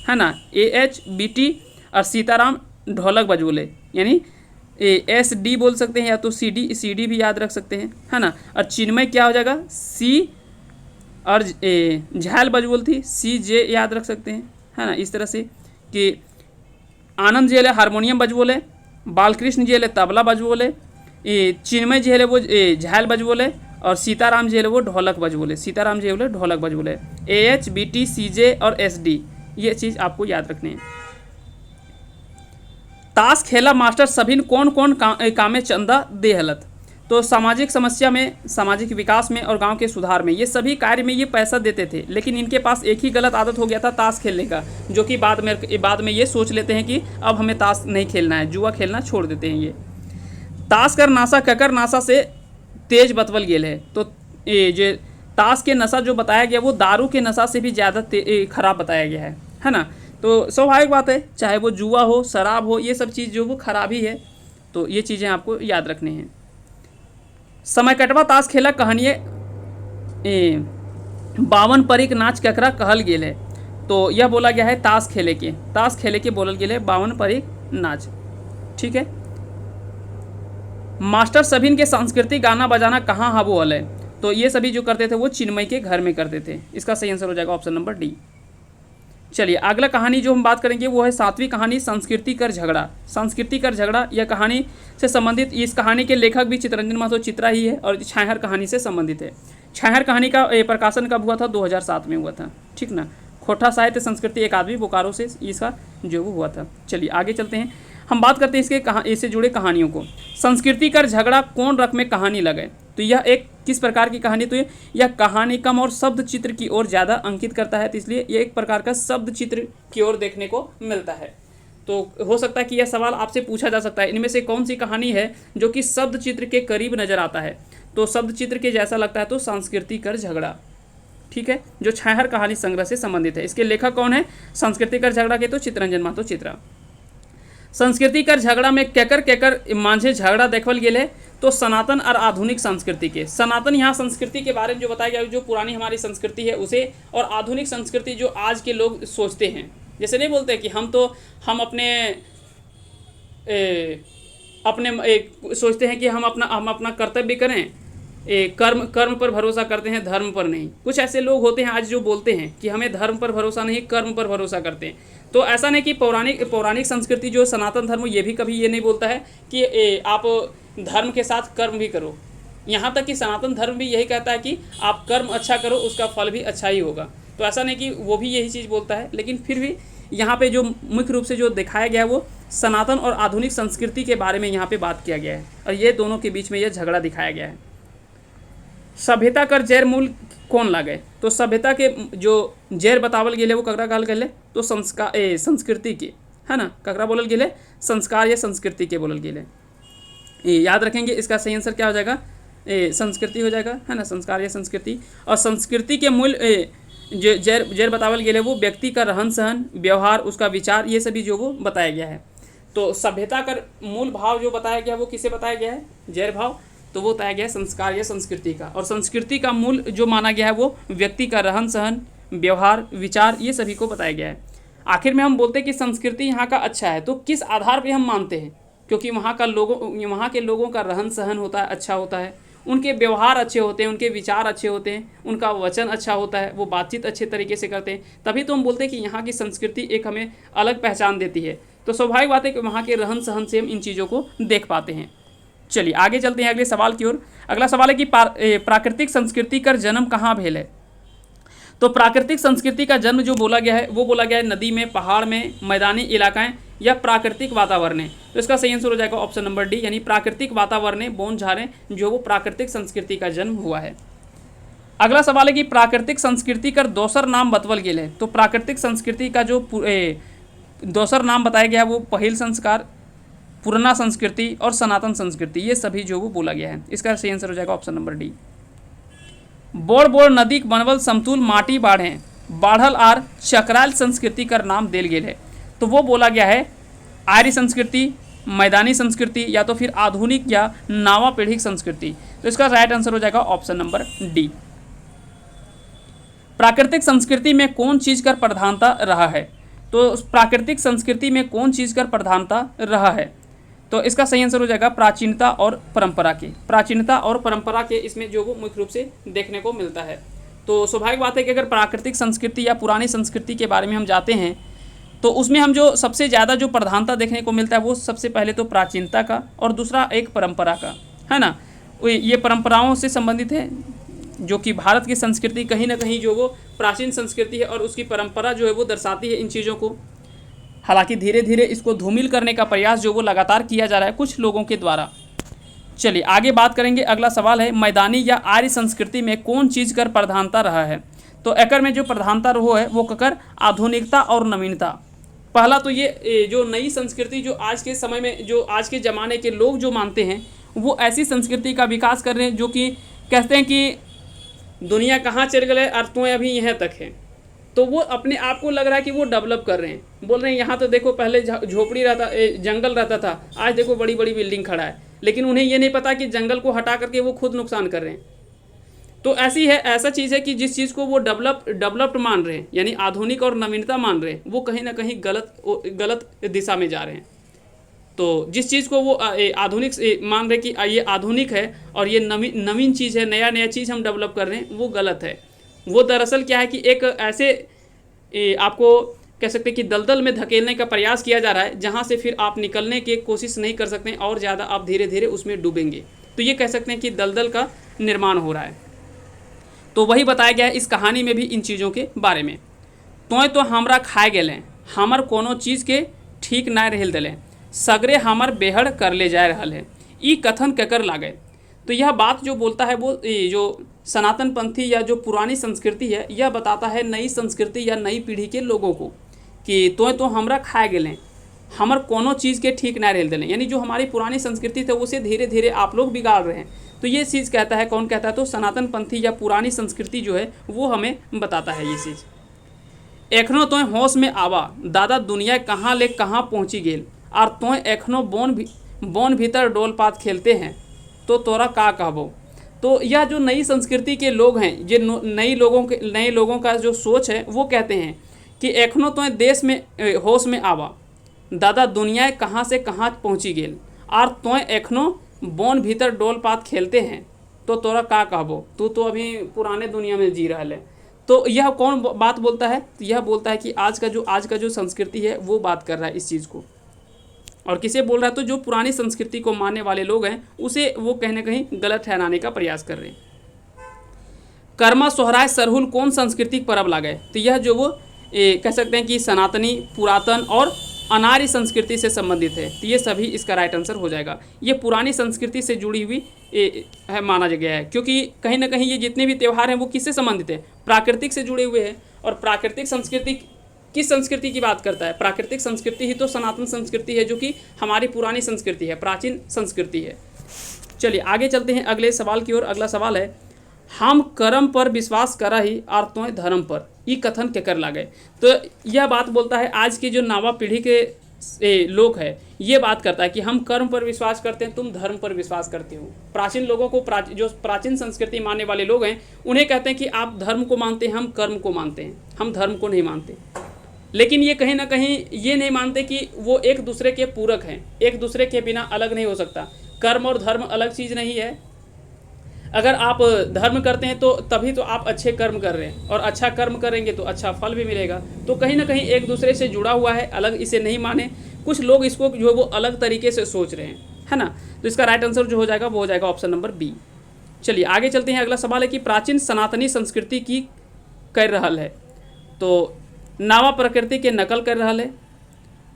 है ना, AH BT, और सीताराम ढोलक बज बोले यानी SD बोल सकते हैं या तो CD भी याद रख सकते हैं, है ना। और चिन्मय क्या हो जाएगा C, और झाल बजबोल थी CJ याद रख सकते हैं, है ना। इस तरह से कि आनंद जी है हारमोनियम बजबोले, बालकृष्ण जी है तबला बजबोले, चिन्मय जी है वो झाल बजबोले, और सीताराम जी है वो ढोलक बजबोले, सीताराम जी है ढोलक बजबोले। AH BT CJ और SD, ये चीज़ आपको याद रखनी है। ताश खेला मास्टर सभिन कौन कौन कामे चंदा दे हलत। तो सामाजिक समस्या में, सामाजिक विकास में और गांव के सुधार में, ये सभी कार्य में ये पैसा देते थे। लेकिन इनके पास एक ही गलत आदत हो गया था ताश खेलने का, जो कि बाद में ये सोच लेते हैं कि अब हमें ताश नहीं खेलना है, जुआ खेलना छोड़ देते हैं ये। ताश कर नासा ककर नासा से तेज बतवल गेल है। तो ये जो ताश के नशा जो बताया गया वो दारू के नशा से भी ज़्यादा खराब बताया गया है ना। तो स्वाभाविक बात है, चाहे वो जुआ हो, शराब हो, ये सब चीज़ जो वो खराबी है। तो ये चीज़ें आपको याद रखनी हैं। समय कटवा ताश खेला कहानिए 52 परिक नाच ककरा कहल गेल है। तो यह बोला गया है ताश खेले के बोलल गेल है 52 परिक नाच। ठीक है। मास्टर सभिन के सांस्कृतिक गाना बजाना कहाँ हाबो हल है। तो ये सभी जो करते थे वो चिन्मय के घर में करते थे। इसका सही आंसर हो जाएगा ऑप्शन नंबर D। चलिए अगला कहानी जो हम बात करेंगे वो है 7वीं कहानी संस्कृति कर झगड़ा। संस्कृति कर झगड़ा यह कहानी से संबंधित, इस कहानी के लेखक भी चित्तरंजन महतो चित्रा ही है और छाहर कहानी से संबंधित है। छाहर कहानी का प्रकाशन कब हुआ था? 2007 में हुआ था। ठीक ना। खोटा साहित्य संस्कृति अकादमी बोकारो से इसका जो हुआ था। चलिए आगे चलते हैं, हम बात करते हैं इससे जुड़े कहानियों को। संस्कृति कर झगड़ा कौन रख में कहानी लगे। तो यह एक किस प्रकार की कहानी, तो यह कहानी कम और शब्द चित्र की ओर ज़्यादा अंकित करता है, तो इसलिए ये एक प्रकार का शब्द चित्र की ओर देखने को मिलता है। तो हो सकता है कि यह सवाल आपसे पूछा जा सकता है, इनमें से कौन सी कहानी है जो कि शब्द चित्र के करीब नज़र आता है। तो शब्द चित्र के जैसा लगता है तो संस्कृति कर झगड़ा, ठीक है, जो छाहर कहानी संग्रह से संबंधित है। इसके लेखक कौन है संस्कृति कर झगड़ा के? तो चित्तरंजन महतो चित्रा। संस्कृति कर झगड़ा में केकर मांझे झगड़ा देखल गेल है। तो सनातन और आधुनिक संस्कृति के, सनातन यहाँ संस्कृति के बारे में जो बताया गया, जो पुरानी हमारी संस्कृति है उसे, और आधुनिक संस्कृति जो आज के लोग सोचते हैं। जैसे नहीं बोलते कि हम अपने सोचते हैं कि हम अपना कर्तव्य करें, कर्म पर भरोसा करते हैं, धर्म पर नहीं। कुछ ऐसे लोग होते हैं आज जो बोलते हैं कि हमें धर्म पर भरोसा नहीं, कर्म पर भरोसा करते हैं। तो ऐसा नहीं कि पौराणिक संस्कृति जो सनातन धर्म, ये भी कभी ये नहीं बोलता है कि आप धर्म के साथ कर्म भी करो। यहाँ तक कि सनातन धर्म भी यही कहता है कि आप कर्म अच्छा करो, उसका फल भी अच्छा ही होगा। तो ऐसा नहीं कि वो भी यही चीज़ बोलता है, लेकिन फिर भी यहाँ पे जो मुख्य रूप से जो दिखाया गया है वो सनातन और आधुनिक संस्कृति के बारे में यहाँ पे बात किया गया है, और ये दोनों के बीच में यह झगड़ा दिखाया गया है। सभ्यता कर जैर मूल कौन लागे। तो सभ्यता के जो जैर बतावल गेले वो ककरा कहल गेले? तो संस्कृति के, है ना, ककरा बोलल गेल है, संस्कार या संस्कृति के बोलल गेल है। ये याद रखेंगे, इसका सही आंसर क्या हो जाएगा, संस्कृति हो जाएगा, है ना, संस्कार या संस्कृति। और संस्कृति के मूल जैर बतावल गेल है वो व्यक्ति का रहन सहन, व्यवहार, उसका विचार, ये सभी जो वो बताया गया है। तो सभ्यता का मूल भाव जो बताया गया वो किसे बताया गया है, जैर भाव, तो वो बताया गया है संस्कार या संस्कृति का। और संस्कृति का मूल जो माना गया है वो व्यक्ति का रहन सहन, व्यवहार, विचार, ये सभी को बताया गया है। आखिर में हम बोलते हैं कि संस्कृति यहाँ का अच्छा है, तो किस आधार पर हम मानते हैं, क्योंकि वहाँ के लोगों का रहन सहन होता है, अच्छा होता है, उनके व्यवहार अच्छे होते हैं, उनके विचार अच्छे होते हैं, उनका वचन अच्छा होता है, वो बातचीत अच्छे तरीके से करते हैं, तभी तो हम बोलते हैं कि यहाँ की संस्कृति एक हमें अलग पहचान देती है। तो स्वाभाविक बात है कि वहाँ के रहन सहन से हम इन चीज़ों को देख पाते हैं। चलिए आगे चलते हैं अगले सवाल की ओर। अगला सवाल है कि प्राकृतिक संस्कृति का जन्म कहाँ भेल है। तो प्राकृतिक संस्कृति का जन्म जो बोला गया है वो बोला गया है नदी में, पहाड़ में, मैदानी इलाकाएं या प्राकृतिक वातावरण। तो इसका सही आंसर हो जाएगा ऑप्शन नंबर डी, यानी प्राकृतिक वातावरण, बोन झाड़ें, जो वो प्राकृतिक संस्कृति का जन्म हुआ है। अगला सवाल है कि प्राकृतिक संस्कृति का दोसर नाम बतवल गेल है। तो प्राकृतिक संस्कृति का जो दोसर नाम बताया गया है वो पहिल संस्कार, पुराना संस्कृति और सनातन संस्कृति, ये सभी जो वो बोला गया है। इसका सही आंसर हो जाएगा ऑप्शन नंबर डी। बोड़ बोड़ नदी बनवल समतुल माटी बाढ़े, बाढ़ल आर चक्राल संस्कृति का नाम देल गेल है। तो वो बोला गया है आर्य संस्कृति, मैदानी संस्कृति, या तो फिर आधुनिक या नावा पीढ़िक संस्कृति। तो इसका राइट आंसर हो जाएगा ऑप्शन नंबर डी। प्राकृतिक संस्कृति में कौन चीज का प्रधानता रहा है। तो प्राकृतिक संस्कृति में कौन चीज का प्रधानता रहा है। तो इसका सही आंसर हो जाएगा प्राचीनता और परंपरा के। प्राचीनता और परंपरा के इसमें जो वो मुख्य रूप से देखने को मिलता है। तो स्वाभाविक बात है कि अगर प्राकृतिक संस्कृति या पुरानी संस्कृति के बारे में हम जाते हैं तो उसमें हम जो सबसे ज़्यादा जो प्रधानता देखने को मिलता है वो सबसे पहले तो प्राचीनता का और दूसरा एक परंपरा का, है ना। ये परंपराओं से संबंधित है, जो कि भारत की संस्कृति कहीं ना कहीं जो वो प्राचीन संस्कृति है और उसकी परंपरा जो है वो दर्शाती है इन चीज़ों को। हालांकि धीरे धीरे इसको धूमिल करने का प्रयास जो वो लगातार किया जा रहा है कुछ लोगों के द्वारा। चलिए आगे बात करेंगे। अगला सवाल है मैदानी या आर्य संस्कृति में कौन चीज़ कर प्रधानता रहा है। तो एकर में जो प्रधानता रहो है वो ककर आधुनिकता और नवीनता। पहला तो ये जो नई संस्कृति जो आज के समय में जो आज के ज़माने के लोग जो मानते हैं वो ऐसी संस्कृति का विकास कर रहे हैं जो कि कहते हैं कि दुनिया कहाँ चल गए और तुम्हें अभी यहाँ तक है। तो वो अपने आप को लग रहा है कि वो डेवलप कर रहे हैं, बोल रहे हैं यहाँ तो देखो पहले झोपड़ी रहता, जंगल रहता था, आज देखो बड़ी बड़ी बिल्डिंग खड़ा है। लेकिन उन्हें ये नहीं पता कि जंगल को हटा करके वो खुद नुकसान कर रहे हैं। तो ऐसी है, ऐसा चीज़ है कि जिस चीज़ को वो डेवलप्ड मान रहे हैं, यानी आधुनिक और नवीनता मान रहे हैं, वो कहीं ना कहीं गलत दिशा में जा रहे हैं। तो जिस चीज़ को वो आधुनिक मान रहे कि ये आधुनिक है और ये नवीन चीज़ है, नया चीज़ हम डेवलप कर रहे हैं, वो गलत है। वो दरअसल क्या है कि एक ऐसे आपको कह सकते हैं कि दलदल में धकेलने का प्रयास किया जा रहा है जहाँ से फिर आप निकलने की कोशिश नहीं कर सकते और ज़्यादा आप धीरे धीरे उसमें डूबेंगे। तो ये कह सकते हैं कि दलदल का निर्माण हो रहा है। तो वही बताया गया है इस कहानी में भी इन चीज़ों के बारे में। तो हमरा खाए गेलें, हमर कोनो चीज़ के ठीक ना रहल दिलें, सगरे हमर बेहड़ कर ले जा रहा है, ई कथन केकर लागे। तो यह बात जो बोलता है वो जो सनातन पंथी या जो पुरानी संस्कृति है यह बताता है नई संस्कृति या नई पीढ़ी के लोगों को कि तो हमरा खाए गेलें, हमर कोनो चीज़ के ठीक ना रहल दिलें, यानी जो हमारी पुरानी संस्कृति थी उसे धीरे धीरे आप लोग बिगाड़ रहे हैं। तो ये चीज़ कहता है, कौन कहता है, तो सनातन पंथी या पुरानी संस्कृति जो है वो हमें बताता है ये चीज़। एखनो तो होश में आवा, दादा दुनिया कहाँ ले कहाँ पहुँची गेल, और तो एखनो बोन भीतर डोल पात खेलते हैं, तो तोरा का कहबो। तो यह जो नई संस्कृति के लोग हैं, ये नए लोगों का जो सोच है वो कहते हैं कि एखनो तो देश में होश में आवा, दादा दुनिया कहाँ से कहाँ पहुँची गेल, और तो एखनो बोन भीतर डोल पात खेलते हैं, तो तोरा का कहबो, तू तो अभी पुराने दुनिया में जी रहा है। तो यह कौन बात बोलता है, तो यह बोलता है कि आज का जो संस्कृति है वो बात कर रहा है इस चीज़ को। और किसे बोल रहा है, तो जो पुरानी संस्कृति को मानने वाले लोग हैं उसे वो कहीं ना कहीं गलत ठहराने का प्रयास कर रहे हैं। कर्मा सोहराय सरहुल कौन सांस्कृतिक पर्व लागे। तो यह जो वो कह सकते हैं कि सनातनी, पुरातन और अनार्य संस्कृति से संबंधित है। तो ये सभी इसका राइट आंसर हो जाएगा। ये पुरानी संस्कृति से जुड़ी हुई है माना गया है, क्योंकि कहीं ना कहीं ये जितने भी त्यौहार हैं वो किससे संबंधित है, प्राकृतिक से जुड़े हुए हैं। और प्राकृतिक संस्कृति किस संस्कृति की बात करता है? प्राकृतिक संस्कृति ही तो सनातन संस्कृति है, जो कि हमारी पुरानी संस्कृति है, प्राचीन संस्कृति है। चलिए आगे चलते हैं अगले सवाल की ओर। अगला सवाल है, हम कर्म पर विश्वास करा ही और तोय धर्म पर, ई कथन केकर लागे। तो यह बात बोलता है आज की जो नवा पीढ़ी के लोग हैं, ये बात करता है कि हम कर्म पर विश्वास करते हैं, तुम धर्म पर विश्वास करते हो। प्राचीन लोगों को जो प्राचीन संस्कृति मानने वाले लोग हैं, उन्हें कहते हैं कि आप धर्म को मानते हैं, हम कर्म को मानते हैं, हम धर्म को नहीं मानते। लेकिन ये कहीं ना कहीं ये नहीं मानते कि वो एक दूसरे के पूरक हैं, एक दूसरे के बिना अलग नहीं हो सकता। कर्म और धर्म अलग चीज़ नहीं है। अगर आप धर्म करते हैं तो तभी तो आप अच्छे कर्म कर रहे हैं, और अच्छा कर्म करेंगे तो अच्छा फल भी मिलेगा। तो कहीं ना कहीं एक दूसरे से जुड़ा हुआ है, अलग इसे नहीं माने। कुछ लोग इसको जो है वो अलग तरीके से सोच रहे हैं, है ना। तो इसका राइट आंसर जो हो जाएगा वो हो जाएगा ऑप्शन नंबर बी। चलिए आगे चलते हैं। अगला सवाल है कि प्राचीन सनातनी संस्कृति की कर रहल है, तो नावा प्रकृति के नकल कर रहल है,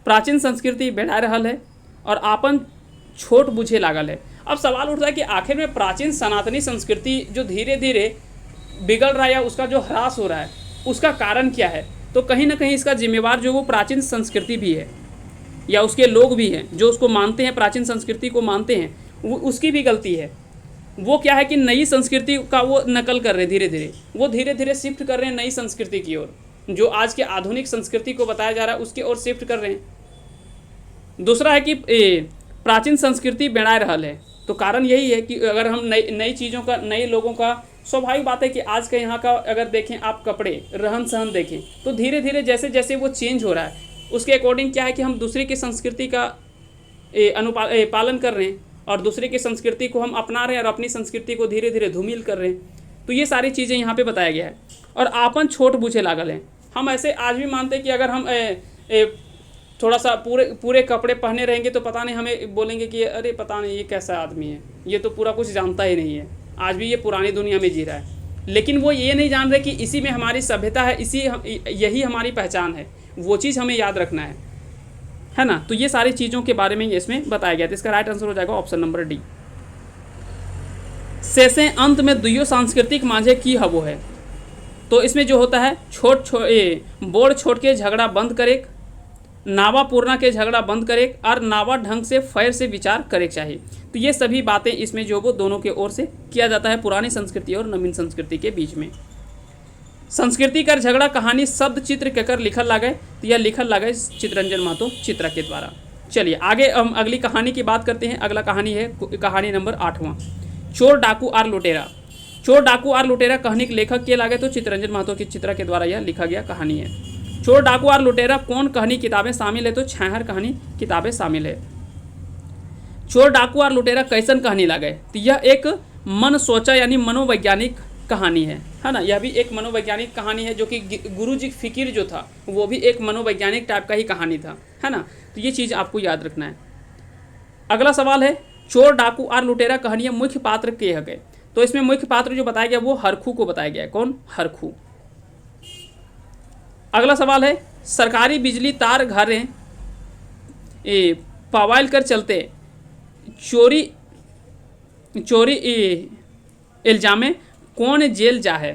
प्राचीन संस्कृति बढ़ा रहल है, और आपन छोट बुझे लागल है। अब सवाल उठता है कि आखिर में प्राचीन सनातनी संस्कृति जो धीरे धीरे बिगड़ रहा है या उसका जो ह्रास हो रहा है, उसका कारण क्या है। तो कहीं ना कहीं इसका जिम्मेवार जो वो प्राचीन संस्कृति भी है, या उसके लोग भी हैं जो उसको मानते हैं, प्राचीन संस्कृति को मानते हैं, वो उसकी भी गलती है। वो क्या है कि नई संस्कृति का वो नकल कर रहे हैं, धीरे धीरे वो धीरे धीरे शिफ्ट कर रहे हैं नई संस्कृति की ओर, जो आज के आधुनिक संस्कृति को बताया जा रहा है उसकी ओर शिफ्ट कर रहे हैं। दूसरा है कि प्राचीन संस्कृति बेड़ा रहल है, तो कारण यही है कि अगर हम नई चीज़ों का, नए लोगों का, स्वाभाविक बात है कि आज के यहाँ का अगर देखें आप, कपड़े, रहन सहन देखें, तो धीरे धीरे जैसे जैसे वो चेंज हो रहा है, उसके अकॉर्डिंग क्या है कि हम दूसरे की संस्कृति का पालन कर रहे हैं, और दूसरे की संस्कृति को हम अपना रहे हैं, और अपनी संस्कृति को धीरे धीरे धूमिल कर रहे हैं। तो ये सारी चीज़ें यहाँ पे बताया गया है। और आपन छोट बूझे लागल हैं, हम ऐसे आज भी मानते हैं कि अगर हम थोड़ा सा पूरे कपड़े पहने रहेंगे तो पता नहीं, हमें बोलेंगे कि अरे पता नहीं ये कैसा आदमी है, ये तो पूरा कुछ जानता ही नहीं है। आज भी ये पुरानी दुनिया में जी रहा है, लेकिन वो ये नहीं जान रहे कि इसी में हमारी सभ्यता है, यही हमारी पहचान है। वो चीज़ हमें याद रखना है ना। तो ये सारी चीज़ों के बारे में इसमें बताया गया। तो इसका राइट आंसर हो जाएगा ऑप्शन नंबर डी। शेषे अंत में दुइयो सांस्कृतिक माझे की हवो है, तो इसमें जो होता है बोर्ड छोड़ के झगड़ा बंद करे, नावा पूर्णा के झगड़ा बंद करे, और नावा ढंग से फैर से विचार करे चाहिए। तो ये सभी बातें इसमें जो वो दोनों के ओर से किया जाता है, पुरानी संस्कृति और नवीन संस्कृति के बीच में। संस्कृति कर झगड़ा कहानी शब्द चित्र केकर लिखल लागे, तो यह लिखल लागे चित्ररंजन महतो चित्रा के द्वारा। चलिए आगे हम अगली कहानी की बात करते हैं। अगला कहानी है कहानी नंबर 8वां, चोर डाकू और लुटेरा। चोर डाकू और लुटेरा कहानी के लेखक के लागे, तो चित्ररंजन महतो की चित्रा के द्वारा यह लिखा गया कहानी है। चोर डाकू और लुटेरा कौन कहानी किताबें शामिल है, तो छाहर कहानी किताबें शामिल है। चोर डाकू और लुटेरा कैसन कहानी लागे, तो यह एक मन सोचा यानी मनोवैज्ञानिक कहानी है ना। यह भी एक मनोवैज्ञानिक कहानी है, जो कि गुरुजी फिकिर जो था वो भी एक मनोवैज्ञानिक टाइप का ही कहानी था, है ना। तो ये चीज़ आपको याद रखना है। अगला सवाल है, चोर डाकू और लुटेरा कहानियाँ मुख्य पात्र के है, तो इसमें मुख्य पात्र जो बताया गया वो हरखू को बताया गया है। कौन? हरखू। अगला सवाल है, सरकारी बिजली तार घरें पवाइल कर चलते चोरी इल्जामे कौन जेल जा है।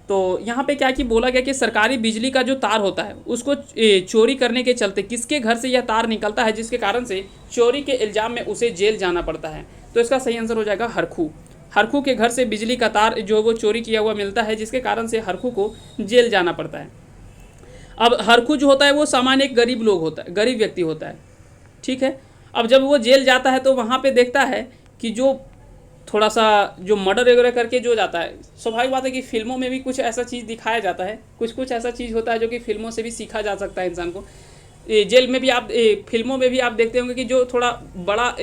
तो यहाँ पे क्या कि बोला गया कि सरकारी बिजली का जो तार होता है उसको चोरी करने के चलते किसके घर से यह तार निकलता है, जिसके कारण से चोरी के इल्ज़ाम में उसे जेल जाना पड़ता है। तो इसका सही आंसर हो जाएगा हरखू। हरखू के घर से बिजली का तार जो वो चोरी किया हुआ मिलता है, जिसके कारण से हरखू को जेल जाना पड़ता है। अब हरखू जो होता है वो सामान्य एक गरीब लोग होता है, गरीब व्यक्ति होता है, ठीक है। अब जब वो जेल जाता है तो वहाँ पे देखता है कि जो थोड़ा सा जो मर्डर वगैरह करके जो जाता है, स्वाभाविक बात है कि फिल्मों में भी कुछ ऐसा चीज़ दिखाया जाता है, कुछ ऐसा चीज़ होता है जो कि फिल्मों से भी सीखा जा सकता है इंसान को। जेल में भी आप फिल्मों में भी आप देखते होंगे कि जो थोड़ा बड़ा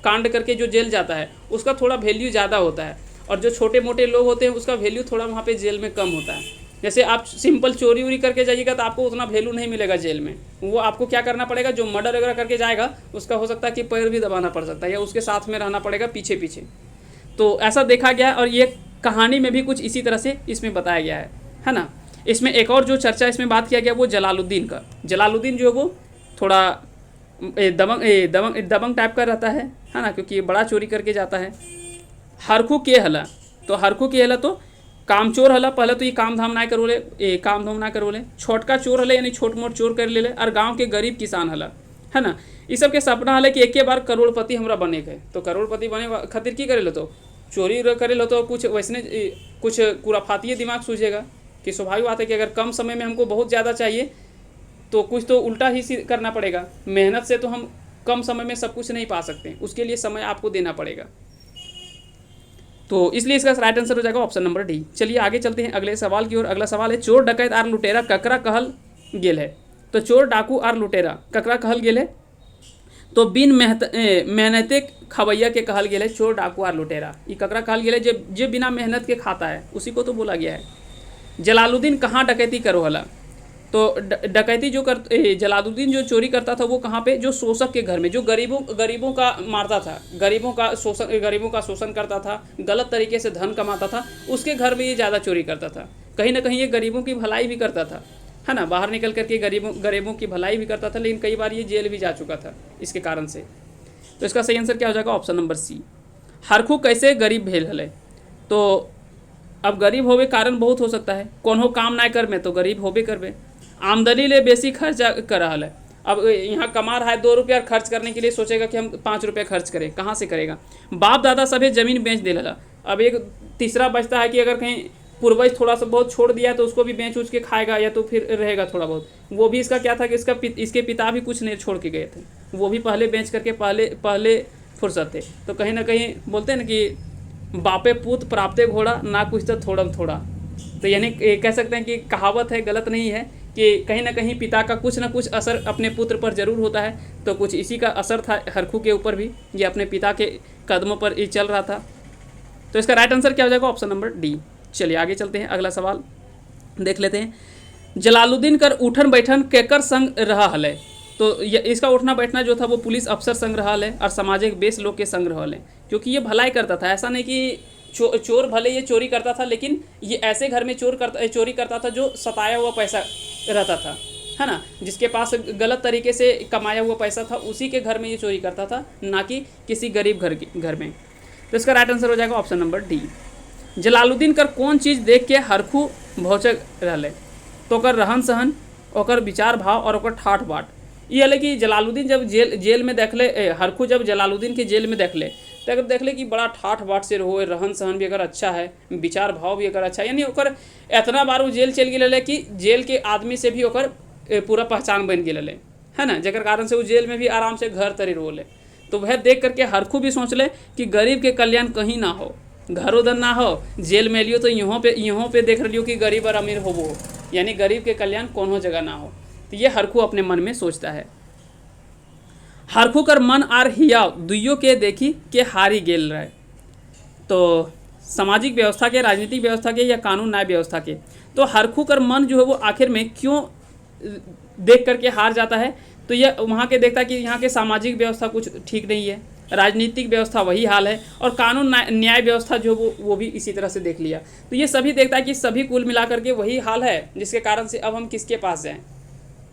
कांड करके जो जेल जाता है उसका थोड़ा वैल्यू ज़्यादा होता है, और जो छोटे मोटे लोग होते हैं उसका वैल्यू थोड़ा वहाँ पे जेल में कम होता है। जैसे आप सिंपल चोरी वोरी करके जाइएगा तो आपको उतना वैल्यू नहीं मिलेगा जेल में। वो आपको क्या करना पड़ेगा, जो मर्डर वगैरह करके जाएगा उसका हो सकता है कि पैर भी दबाना पड़ सकता है, या उसके साथ में रहना पड़ेगा पीछे पीछे। तो ऐसा देखा गया, और ये कहानी में भी कुछ इसी तरह से इसमें बताया गया है ना। इसमें एक और जो चर्चा इसमें बात किया गया वो जलालुद्दीन का। जलालुद्दीन जो है वो थोड़ा दबंग टाइप का रहता है ना, क्योंकि ये बड़ा चोरी करके जाता है। हरखू के हला, तो हरखू के हला तो कामचोर हला, पहले तो ये काम धाम ना करोले, काम धाम ना करोले। छोटका चोर हले यानी छोट मोट चोर कर ले, और गांव के गरीब किसान हला, है ना। ये सब के सपना हले कि एक बार करोड़पति हमरा बने के। तो करोड़पति बने खातिर की करे लो, तो चोरी करे लो, तो कुछ वैसने कुछ कुराफाती दिमाग सूझेगा कि स्वाभाविक बात है कि अगर कम समय में हमको बहुत ज़्यादा चाहिए तो कुछ तो उल्टा ही करना पड़ेगा। मेहनत से तो हम कम समय में सब कुछ नहीं पा सकते, उसके लिए समय आपको देना पड़ेगा। तो इसलिए इसका राइट आंसर हो जाएगा ऑप्शन नंबर डी। चलिए आगे चलते हैं अगले सवाल की ओर। अगला सवाल है, चोर डकैत आर लुटेरा ककरा कहल गेल है। तो चोर डाकू आर लुटेरा ककरा कहल गेल है, तो बिन मेहनते खवैया के कहल गेल है चोर डाकू आर लुटेरा। ये ककरा कहल गेल है, जो बिना मेहनत के खाता है उसी को तो बोला गया है। जलालुद्दीन कहाँ डकैती करो हला, तो डकैती जो जलालुद्दीन जो चोरी करता था वो कहाँ पे, जो शोषक के घर में, जो गरीबों का मारता था, गरीबों का शोषण करता था, गलत तरीके से धन कमाता था, उसके घर में ये ज़्यादा चोरी करता था। कहीं ना कहीं ये गरीबों की भलाई भी करता था, है ना, बाहर निकल करके गरीबों की भलाई भी करता था, लेकिन कई बार ये जेल भी जा चुका था इसके कारण से। तो इसका सही आंसर क्या हो जाएगा, ऑप्शन नंबर सी। हरखू कैसे गरीब भेल हले, तो अब गरीब होवे कारण बहुत हो सकता है, कोनो काम ना कर में तो गरीब होबे करबे। आमदनी ले बेसी खर्चा कर रहा है, अब यहाँ कमा रहा है 2 रुपया, खर्च करने के लिए सोचेगा कि हम 5 रुपया खर्च करें, कहाँ से करेगा। बाप दादा सभी जमीन बेच दे लगा। अब एक तीसरा बचता है कि अगर कहीं पूर्वज थोड़ा सा बहुत छोड़ दिया तो उसको भी बेच उच के खाएगा या तो फिर रहेगा थोड़ा बहुत। वो भी इसका क्या था कि इसके पिता भी कुछ नहीं छोड़ के गए थे, वो भी पहले बेच करके पहले फुर्सत थे। तो कहीं ना कहीं बोलते हैं ना कि बापे पूत प्राप्ते घोड़ा, ना कुछ तो थोड़ा थोड़ा। तो यानी कह सकते हैं कि कहावत है, गलत नहीं है, कि कहीं ना कहीं पिता का कुछ ना कुछ असर अपने पुत्र पर जरूर होता है। तो कुछ इसी का असर था हरखू के ऊपर भी, ये अपने पिता के कदमों पर ये चल रहा था। तो इसका राइट आंसर क्या हो जाएगा, ऑप्शन नंबर डी। चलिए आगे चलते हैं, अगला सवाल देख लेते हैं। जलालुद्दीन कर उठन बैठन केकर संग रहा हले, तो इसका उठना बैठना जो था वो पुलिस अफसर संग रहा है और सामाजिक बेस लोग के संग रहा है, क्योंकि ये भलाई करता था। ऐसा नहीं कि चोर भले ये चोरी करता था, लेकिन ये ऐसे घर में चोरी करता था जो सताया हुआ पैसा रहता था, है ना, जिसके पास गलत तरीके से कमाया हुआ पैसा था, उसी के घर में ये चोरी करता था, ना कि किसी गरीब घर में। तो इसका राइट आंसर हो जाएगा ऑप्शन नंबर डी। जलालुद्दीन कर कौन चीज़ देख के हरखू भौचक रहे, तो ओकर रहन सहन, ओकर विचार भाव और ओकर ठाठ बाट। ये है कि जलालुद्दीन जब जेल में देख ले, हरखू जब जलालुद्दीन के जेल में देख ले, तो अगर देख ले कि बड़ा ठाठ बाट से रहो, रहन सहन भी अगर अच्छा है, विचार भाव भी अगर अच्छा है, यानी ओकर इतना बार वो जेल चल गए कि जेल के आदमी से भी ओकर पूरा पहचान बन गए, है ना, जकर कारण से वो जेल में भी आराम से घर तरी रोले। तो वह देख करके हरखू भी सोच ले कि गरीब के कल्याण कहीं ना हो, घर उधर ना हो, जेल में लियो तो यहाँ पे देख रही हो कि गरीब और अमीर हो वो, यानी गरीब के कल्याण कोनो जगह ना हो। तो ये हरखू अपने मन में सोचता है। हरखू कर मन आर हिया दुइयों के देखी के हारी गेल रहे, तो सामाजिक व्यवस्था के, राजनीतिक व्यवस्था के या कानून न्याय व्यवस्था के। तो हरखू कर मन जो है वो आखिर में क्यों देख करके हार जाता है, तो यह वहाँ के देखता है कि यहाँ के सामाजिक व्यवस्था कुछ ठीक नहीं है, राजनीतिक व्यवस्था वही हाल है, और कानून न्याय व्यवस्था जो वो भी इसी तरह से देख लिया। तो ये सभी देखता है कि सभी कुल मिलाकर के वही हाल है, जिसके कारण से अब हम किसके पास जाएं।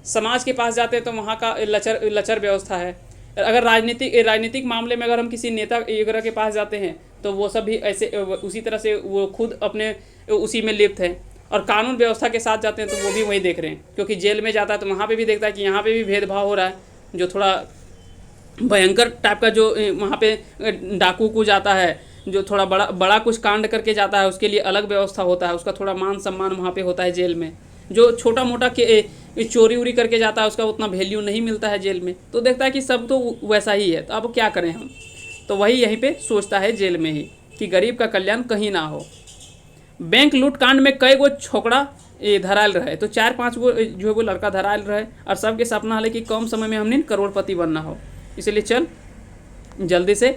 समाज के पास जाते हैं तो वहाँ का लचर व्यवस्था है। अगर राजनीतिक मामले में अगर हम किसी नेता वगैरह के पास जाते हैं तो वो सब भी ऐसे उसी तरह से वो खुद अपने उसी में लिप्त है। और कानून व्यवस्था के साथ जाते हैं तो वो भी वही देख रहे हैं, क्योंकि जेल में जाता है तो वहाँ पे भी देखता है कि यहाँ पे भी भेदभाव हो रहा है, जो थोड़ा भयंकर टाइप का, जो वहाँ पे डाकू को जाता है, जो थोड़ा बड़ा कुछ कांड करके जाता है, उसके लिए अलग व्यवस्था होता है, उसका थोड़ा मान सम्मान वहाँ पे होता है जेल में। जो छोटा मोटा चोरी उरी करके जाता है उसका उतना वैल्यू नहीं मिलता है जेल में। तो देखता है कि सब तो वैसा ही है, तो अब क्या करें हम। तो वही यहीं पे सोचता है जेल में ही कि गरीब का कल्याण कहीं ना हो। बैंक लूट कांड में कई गो छोकरा धरायल रहे, तो 4-5 गो जो है वो लड़का धरायल रहे, और सबके सपना है कि कम समय में हमने करोड़पति बनना हो, इसलिए चल जल्दी से।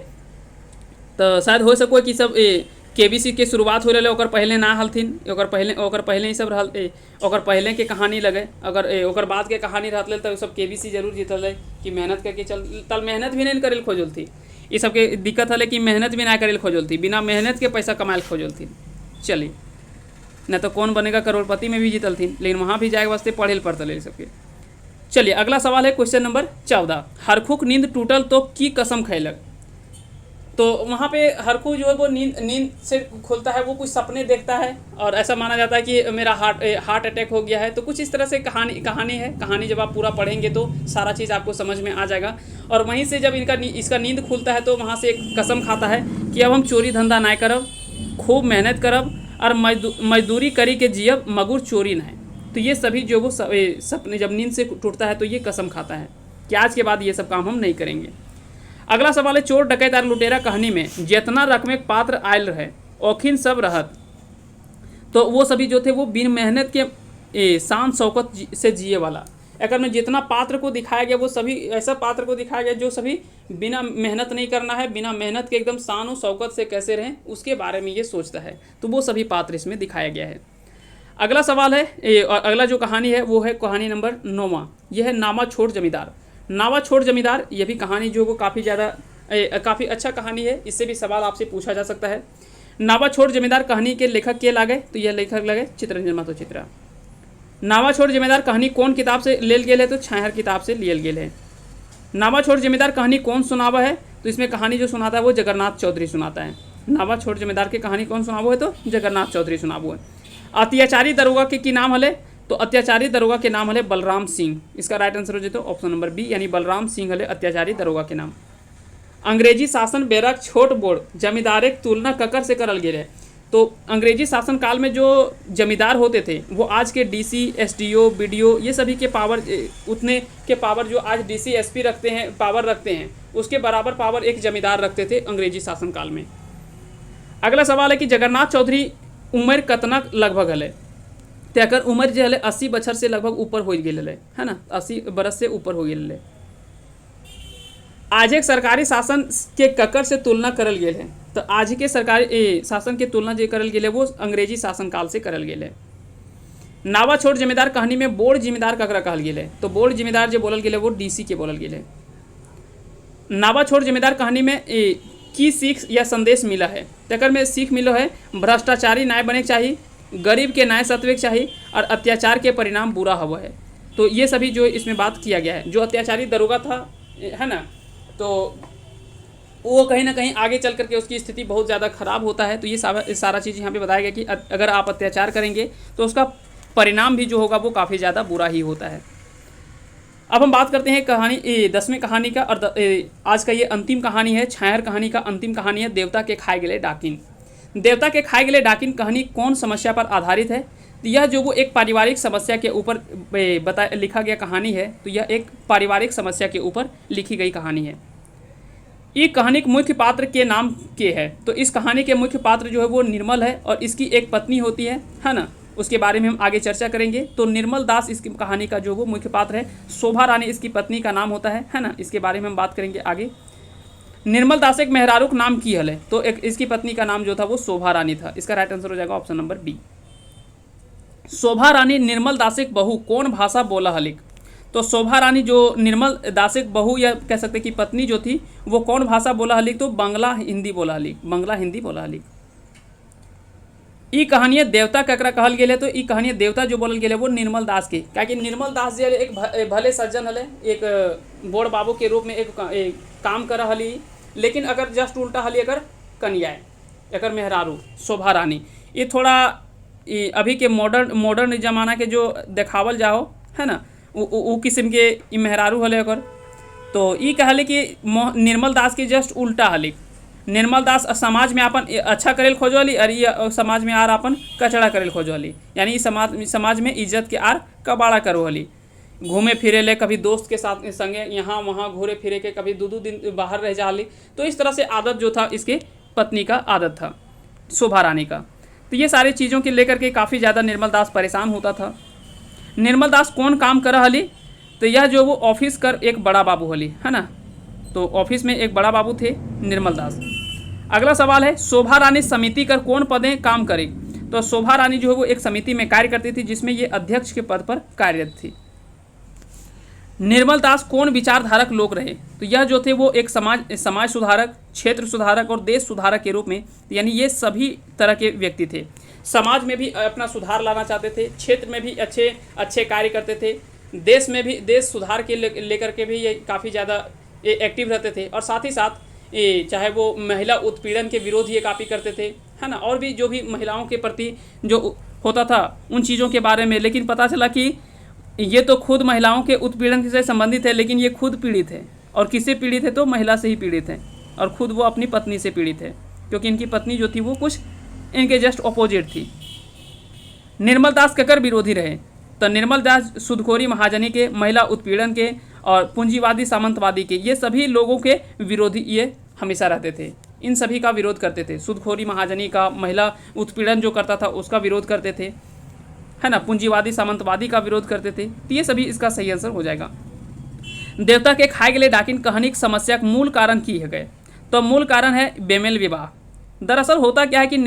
तो शायद हो सको कि सब केबीसी के शुरुआत हो रहे, ओकर पहले ना हलथिन, ओकर पहले ही सब रहल, ओकर पहले के कहानी लगे, अगर ओकर बाद के कहानी रहते तो सब केबीसी जरूर जीतल है कि मेहनत करके चल मेहनत भी नहीं करे खोजल थी। ये सबके दिक्कत है कि मेहनत भी ना करे खोजल थी, बिना मेहनत के पैसा कमाए खोजल थी। चलिए, न तो कौन बनेगा करोड़पति में भी जीतल थी, लेकिन वहाँ भी जाए वास्ते पढ़े पड़ता सबके। चलिए अगला सवाल है क्वेश्चन नंबर 14। हरखूक नींद टूटल तो की कसम खैलक, तो वहाँ पे हरखू जो है वो नींद से खुलता है, वो कुछ सपने देखता है और ऐसा माना जाता है कि मेरा हार्ट अटैक हो गया है। तो कुछ इस तरह से कहानी है। कहानी जब आप पूरा पढ़ेंगे तो सारा चीज़ आपको समझ में आ जाएगा। और वहीं से जब इसका नींद खुलता है तो वहाँ से एक कसम खाता है कि अब हम चोरी धंधा ना करब, खूब मेहनत करब और मजदूरी करी के जियब, मगुर चोरी ना है। तो ये सभी जो वो सपने जब नींद से टूटता है तो ये कसम खाता है कि आज के बाद ये सब काम हम नहीं करेंगे। अगला सवाल है, चोर डकैत और लुटेरा कहानी में जितना रकम एक पात्र आयल रहे औखिन सब रहत। तो वो सभी जो थे वो बिन मेहनत के शान शौकत से जिए वाला। अगर में जितना पात्र को दिखाया गया वो सभी ऐसा पात्र को दिखाया गया जो सभी बिना मेहनत नहीं करना है, बिना मेहनत के एकदम शान और शौकत से कैसे रहें उसके बारे में ये सोचता है। तो वो सभी पात्र इसमें दिखाया गया है। अगला सवाल है, अगला जो कहानी है वो है कहानी नंबर 9वां। यह है नावा छोड़ जमींदार। नावा छोड़ जमींदार, ये भी कहानी जो वो काफ़ी अच्छा कहानी है। इससे भी सवाल आपसे पूछा जा सकता है। नावा छोड़ जमींदार कहानी के लेखक के लागे, तो यह लेखक लगे चित्रंजन महतो चित्रा। नावा छोड़ जमींदार कहानी कौन किताब से लेल गेल है, तो छाहर किताब से लियल गेल है। नावा छोड़ जमींदार कहानी कौन सुनावा है, तो इसमें कहानी जो सुनाता है वो जगन्नाथ चौधरी सुनाता है। नावा छोड़ जमींदार की कहानी कौन सुनावो है, तो जगन्नाथ चौधरी सुनावो है। अत्याचारी दरोगा के की नाम हले, तो अत्याचारी दरोगा के नाम हले बलराम सिंह। इसका राइट आंसर हो जाए तो ऑप्शन नंबर बी, यानी बलराम सिंह हले अत्याचारी दरोगा के नाम। अंग्रेजी शासन बेरक छोट बोड़ जमींदारे तुलना ककर से करल गेल है। तो अंग्रेजी शासन काल में जो जमींदार होते थे वो आज के डीसी, एसडीओ, बीडीओ ये सभी के पावर उतने के पावर जो आज डीसी एसपी रखते हैं, पावर रखते हैं, उसके बराबर पावर एक जमींदार रखते थे अंग्रेजी शासन काल में। अगला सवाल है कि जगन्नाथ चौधरी उम्र कतना लगभग हले, तो अगर उम्र जो है 80 बछर से लगभग ऊपर हो गए है ना, 80 बरस से ऊपर हो गए। आज एक सरकारी शासन के ककर से तुलना करल गेल है, तो आज के सरकारी शासन के तुलना जो करल गेल है वो अंग्रेजी शासन काल से करल गेल है। नावा छोड़ जमींदार कहानी में बोर्ड जिम्मेदार ककरा कहल गेल है, तो बोर्ड जिम्मेदार जो बोलल गेल है वो डीसी के बोलल गेल है। नावा छोड़ जमींदार कहानी में की सीख या संदेश मिला है, तकर में सीख मिलो है भ्रष्टाचारी न्याय बने के चाहिए, गरीब के न्याय सत्वे के चाहिए और अत्याचार के परिणाम बुरा हुआ है। तो ये सभी जो इसमें बात किया गया है। जो अत्याचारी दरोगा था है ना, तो वो कहीं ना कहीं आगे चल करके उसकी स्थिति बहुत ज़्यादा खराब होता है। तो ये सारा चीज़ यहाँ पे बताया गया कि अगर आप अत्याचार करेंगे तो उसका परिणाम भी जो होगा वो काफ़ी ज़्यादा बुरा ही होता है। अब हम बात करते हैं कहानी 10वें कहानी का, और आज का ये अंतिम कहानी है, छाहर कहानी का अंतिम कहानी है, देवता के खाए गले डाकिन। देवता के खाए गले डाकिन कहानी कौन समस्या पर आधारित है, तो यह जो वो एक पारिवारिक समस्या के ऊपर लिखा गया कहानी है। तो यह एक पारिवारिक समस्या के ऊपर लिखी गई कहानी है। ये कहानी के मुख्य पात्र के नाम के है, तो इस कहानी के मुख्य पात्र जो है वो निर्मल है और इसकी एक पत्नी होती है ना, उसके बारे में हम आगे चर्चा करेंगे। तो निर्मल दास इसकी कहानी का जो वो मुख्य पात्र है, शोभा रानी इसकी पत्नी का नाम होता है ना, इसके बारे में हम बात करेंगे आगे। निर्मल दास एक मेहरारूक नाम की हल है, तो एक इसकी पत्नी का नाम जो था वो शोभा रानी था। इसका राइट आंसर हो जाएगा ऑप्शन नंबर बी। शोभा रानी निर्मल दासिक बहू कौन भाषा बोला हलिक, तो शोभा रानी जो निर्मल दासिक बहू या कह सकते कि पत्नी जो थी वो कौन भाषा बोला हलिक, तो बांग्ला हिंदी बोला हलिक, बांग्ला हिंदी बोला हलिक। ई कहानी देवता ककरा कहल गेल है, तो ई कहानी देवता जो बोलल गेल है वो निर्मल दास के, क्या निर्मल दास जो एक भले सज्जन हले, एक बोड़ बाबू के रूप में एक काम कर हली, लेकिन अगर जस्ट उल्टा हली अगर कन्या अगर मेहरारू शोभा रानी, ये थोड़ा अभी के मॉडर्न जमाना के जो देखावल जाओ है ना, वो किस्म के मेहरारू हले अगर। तो ई कहले कि निर्मल दास के जस्ट उल्टा हली, निर्मल दास समाज में अपन अच्छा करेल खोजली और ये समाज में आर अपन कचड़ा करेल खोजली, यानी समाज में इज्जत के आर कबाड़ा करोहली। घूमे फिरे ले, कभी दोस्त के साथ संगे यहाँ वहाँ घूरे फिरे के, कभी 2-2 दिन बाहर रह जाली। तो इस तरह से आदत जो था इसके पत्नी का आदत था शोभा रानी का। तो ये सारी चीज़ों के लेकर के काफ़ी ज़्यादा निर्मल दास परेशान होता था। निर्मल दास कौन काम कर हली, तो यह जो वो ऑफिस कर एक बड़ा बाबू हली है ना, तो ऑफिस में एक बड़ा बाबू थे निर्मल दास। अगला सवाल है शोभा रानी समिति कर कौन पदे काम करे, तो शोभा रानी जो है वो एक समिति में कार्य करती थी जिसमें ये अध्यक्ष के पद पर कार्यरत थी। निर्मल दास कौन विचारधारक लोग रहे, तो यह जो थे वो एक समाज सुधारक, क्षेत्र सुधारक और देश सुधारक के रूप में, यानी ये सभी तरह के व्यक्ति थे। समाज में भी अपना सुधार लाना चाहते थे, क्षेत्र में भी अच्छे कार्य करते थे, देश में भी देश सुधार के लेकर के भी ये काफ़ी ज़्यादा एक्टिव रहते थे, और साथ ही साथ चाहे वो महिला उत्पीड़न के विरोध ये काफ़ी करते थे, है ना, और भी जो भी महिलाओं के प्रति जो होता था उन चीज़ों के बारे में। लेकिन पता चला कि ये तो खुद महिलाओं के उत्पीड़न से संबंधित है, लेकिन ये खुद पीड़ित है। और किससे पीड़ित है? तो महिला से ही पीड़ित है, और खुद वो अपनी पत्नी से पीड़ित है, क्योंकि इनकी पत्नी जो थी वो कुछ इनके जस्ट अपोजिट थी। निर्मल दास ककर विरोधी रहे, तो निर्मल दास सूदखोरी महाजनी के, महिला उत्पीड़न के और पूंजीवादी सामंतवादी के, ये सभी लोगों के विरोधी ये हमेशा रहते थे। इन सभी का विरोध करते थे। सूदखोरी महाजनी का, महिला उत्पीड़न जो करता था उसका विरोध करते थे, है ना, पूंजीवादी सामंतवादी का विरोध करते थे। तो ये सभी इसका सही आंसर हो जाएगा। देवता के खाए गले डाकिन कहानी की समस्या का मूल कारण की है गए, तो मूल कारण है बेमेल विवाह। दरअसल होता क्या है कि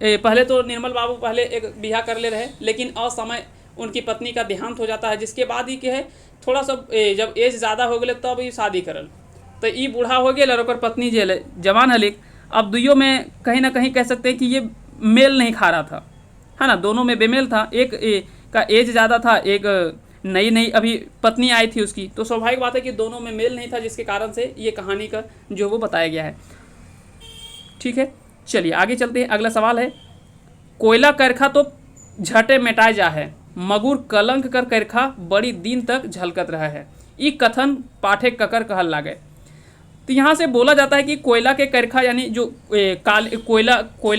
पहले तो निर्मल बाबू पहले एक ब्याह कर ले रहे, लेकिन असमय उनकी पत्नी का देहांत हो जाता है, जिसके बाद ही क्या है थोड़ा सा जब एज ज़्यादा हो गए तब ये शादी करल, तो ये बूढ़ा हो गया और पत्नी जे जवान हलिक। अब दुइयों में कहीं ना कहीं कह सकते हैं कि ये मेल नहीं खा रहा था, है ना, दोनों में बेमेल था। एक का एज ज़्यादा था, एक नई नई अभी पत्नी आई थी उसकी, तो स्वाभाविक बात है कि दोनों में मेल नहीं था, जिसके कारण से ये कहानी का जो वो बताया गया है। ठीक है, चलिए आगे चलते हैं। अगला सवाल है, कोयला करखा तो झटे मिटाए जा है, मगुर कलंक कर करखा बड़ी दिन तक झलकत रहा है, ई कथन पाठे ककर कहल लागे। तो यहाँ से बोला जाता है कि कोयला के करखा यानी जो कोयला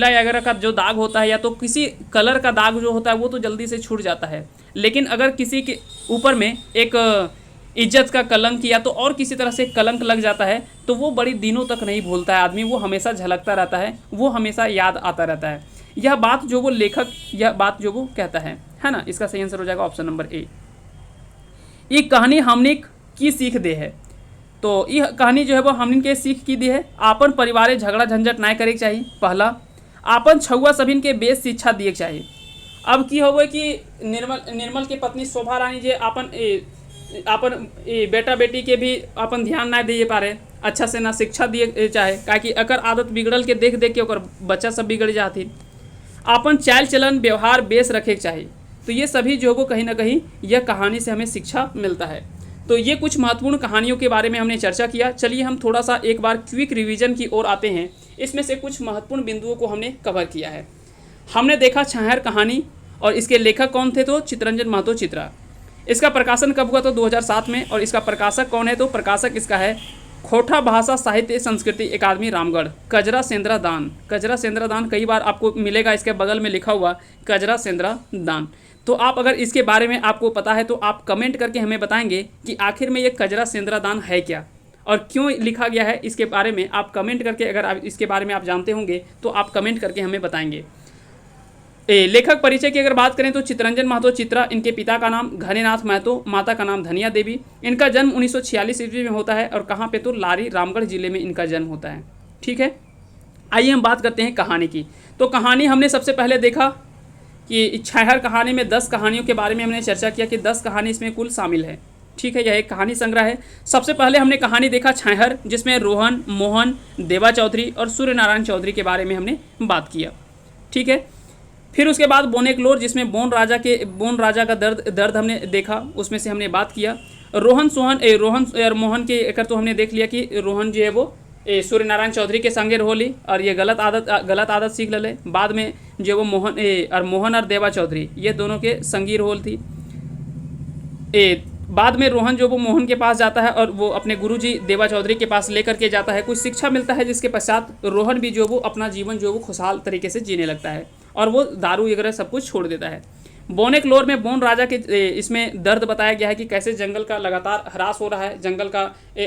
वगैरह का जो दाग होता है, या तो किसी कलर का दाग जो होता है वो तो जल्दी से छूट जाता है, लेकिन अगर किसी के ऊपर में एक इज्जत का कलंक या तो और किसी तरह से कलंक लग जाता है तो वो बड़ी दिनों तक नहीं भूलता है आदमी, वो हमेशा झलकता रहता है, वो हमेशा याद आता रहता है। यह बात जो वो लेखक, यह बात जो वो कहता है ना, इसका सही आंसर हो जाएगा ऑप्शन नंबर ए। ये कहानी हमने की सीख दे है, तो यह कहानी जो है वो हमने के सीख की दी है। आपन परिवारे झगड़ा झंझट ना करे चाहिए, पहला। आपन छुआ सभी के बेस शिक्षा दिए चाहिए। अब की हो कि निर्मल के पत्नी शोभा रानी जे अपन बेटा बेटी के भी अपन ध्यान ना दिए पारे, अच्छा से ना शिक्षा दिए चाहे, काकि अकर आदत बिगड़ल के देख देख के ओकर बच्चा सब बिगड़ जाती। अपन चाल चलन व्यवहार बेस रखे के चाहिए। तो ये सभी जो को कहीं ना कहीं यह कहानी से हमें शिक्षा मिलता है। तो ये कुछ महत्वपूर्ण कहानियों के बारे में हमने चर्चा किया। चलिए हम थोड़ा सा एक बार क्विक रिवीजन की ओर आते हैं। इसमें से कुछ महत्वपूर्ण बिंदुओं को हमने कवर किया है। हमने देखा छाहर कहानी, और इसके लेखक कौन थे? तो चित्तरंजन महतो चित्रा। इसका प्रकाशन कब हुआ? तो 2007 में। और इसका प्रकाशक कौन है? तो प्रकाशक इसका है खोटा भाषा साहित्य संस्कृति अकादमी रामगढ़, कजरा सेंद्रा दान। कजरा सेंद्रा दान कई बार आपको मिलेगा, इसके बगल में लिखा हुआ कजरा सेंद्रा दान। तो आप अगर इसके बारे में आपको पता है तो आप कमेंट करके हमें बताएंगे कि आखिर में ये कजरा सेंद्रा दान है क्या और क्यों लिखा गया है। इसके बारे में आप कमेंट करके, अगर आप इसके बारे में आप जानते होंगे तो आप कमेंट करके हमें बताएंगे। लेखक परिचय की अगर बात करें तो चित्तरंजन महतो चित्रा, इनके पिता का नाम घनेनाथ महतो, माता का नाम धनिया देवी। इनका जन्म 1946 ईस्वी में होता है और कहाँ पे? तो लारी रामगढ़ जिले में इनका जन्म होता है। ठीक है, आइए हम बात करते हैं कहानी की। तो कहानी हमने सबसे पहले देखा कि छाहर कहानी में 10 कहानियों के बारे में हमने चर्चा किया कि 10 कहानी इसमें कुल शामिल है। ठीक है, यह एक कहानी संग्रह है। सबसे पहले हमने कहानी देखा छाहर, जिसमें रोहन, मोहन, देवा चौधरी और सूर्य नारायण चौधरी के बारे में हमने बात किया। ठीक है, फिर उसके बाद बोनेकलोर, जिसमें बोन राजा का दर्द हमने देखा, उसमें से हमने बात किया। रोहन और मोहन के एक तो हमने देख लिया कि रोहन जो है वो सूर्य नारायण चौधरी के संगे रहोली और ये गलत आदत सीख ले। बाद में जो वो मोहन और देवा चौधरी ये दोनों के संगी रोल थी। बाद में रोहन जो वो मोहन के पास जाता है और वो अपने गुरुजी देवा चौधरी के पास लेकर के जाता है, कुछ शिक्षा मिलता है, जिसके पश्चात रोहन भी जो वो अपना जीवन जो वो खुशहाल तरीके से जीने लगता है और वो दारू वगैरह सब कुछ छोड़ देता है। बोनेकलोर में बोन राजा के इसमें दर्द बताया गया है कि कैसे जंगल का लगातार ह्रास हो रहा है, जंगल का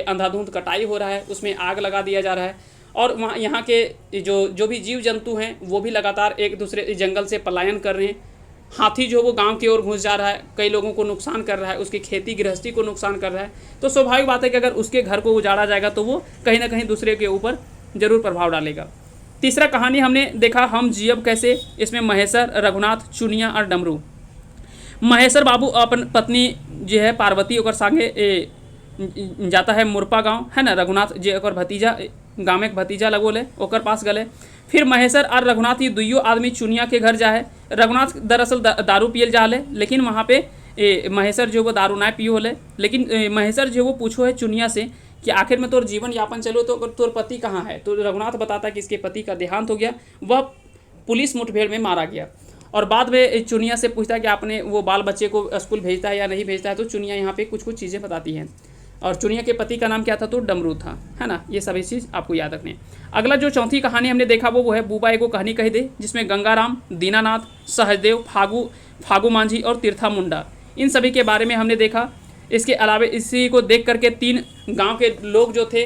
अंधाधुंध कटाई हो रहा है, उसमें आग लगा दिया जा रहा है और वहाँ यहाँ के जो भी जीव जंतु हैं वो भी लगातार एक दूसरे जंगल से पलायन कर रहे हैं। हाथी जो वो गांव की ओर घुस जा रहा है, कई लोगों को नुकसान कर रहा है, उसकी खेती गृहस्थी को नुकसान कर रहा है। तो स्वाभाविक बात है कि अगर उसके घर को उजाड़ा जाएगा तो वो कहीं ना कहीं दूसरे के ऊपर जरूर प्रभाव डालेगा। तीसरा कहानी हमने देखा हम जियब कैसे, इसमें महेश्वर, रघुनाथ, चुनिया और डमरू। महेश्वर बाबू अपन पत्नी जो है पार्वती और संगे जाता है मुरपा गांव, है ना। रघुनाथ जे और भतीजा गाँव में भतीजा लगोले ओकर पास गले। फिर महेश्वर और रघुनाथ ये दुइयो आदमी चुनिया के घर जाए। रघुनाथ दरअसल दारू पियल जाले, लेकिन वहाँ पे महेश्वर जो वो दारू ना पियो होले। लेकिन महेश्वर जो वो पूछो है चुनिया से कि आखिर में तोर जीवन यापन चलो तो तोर पति कहाँ है। तो रघुनाथ बताता है कि इसके पति का देहांत हो गया, वह पुलिस मुठभेड़ में मारा गया। और बाद में चुनिया से पूछता है कि आपने वो बाल बच्चे को स्कूल भेजता है या नहीं भेजता है। तो चुनिया यहाँ पे कुछ कुछ चीज़ें बताती हैं। और चुनिया के पति का नाम क्या था, तो डमरू था, है ना। ये सभी चीज़ आपको याद रखनी है। अगला जो चौथी कहानी हमने देखा वो है बुबा एगो कहानी कही दे, जिसमें गंगाराम, दीनानाथ, सहजदेव, फागू मांझी और तीर्था मुंडा, इन सभी के बारे में हमने देखा। इसके अलावा इसी को देख करके 3 गांव के लोग जो थे,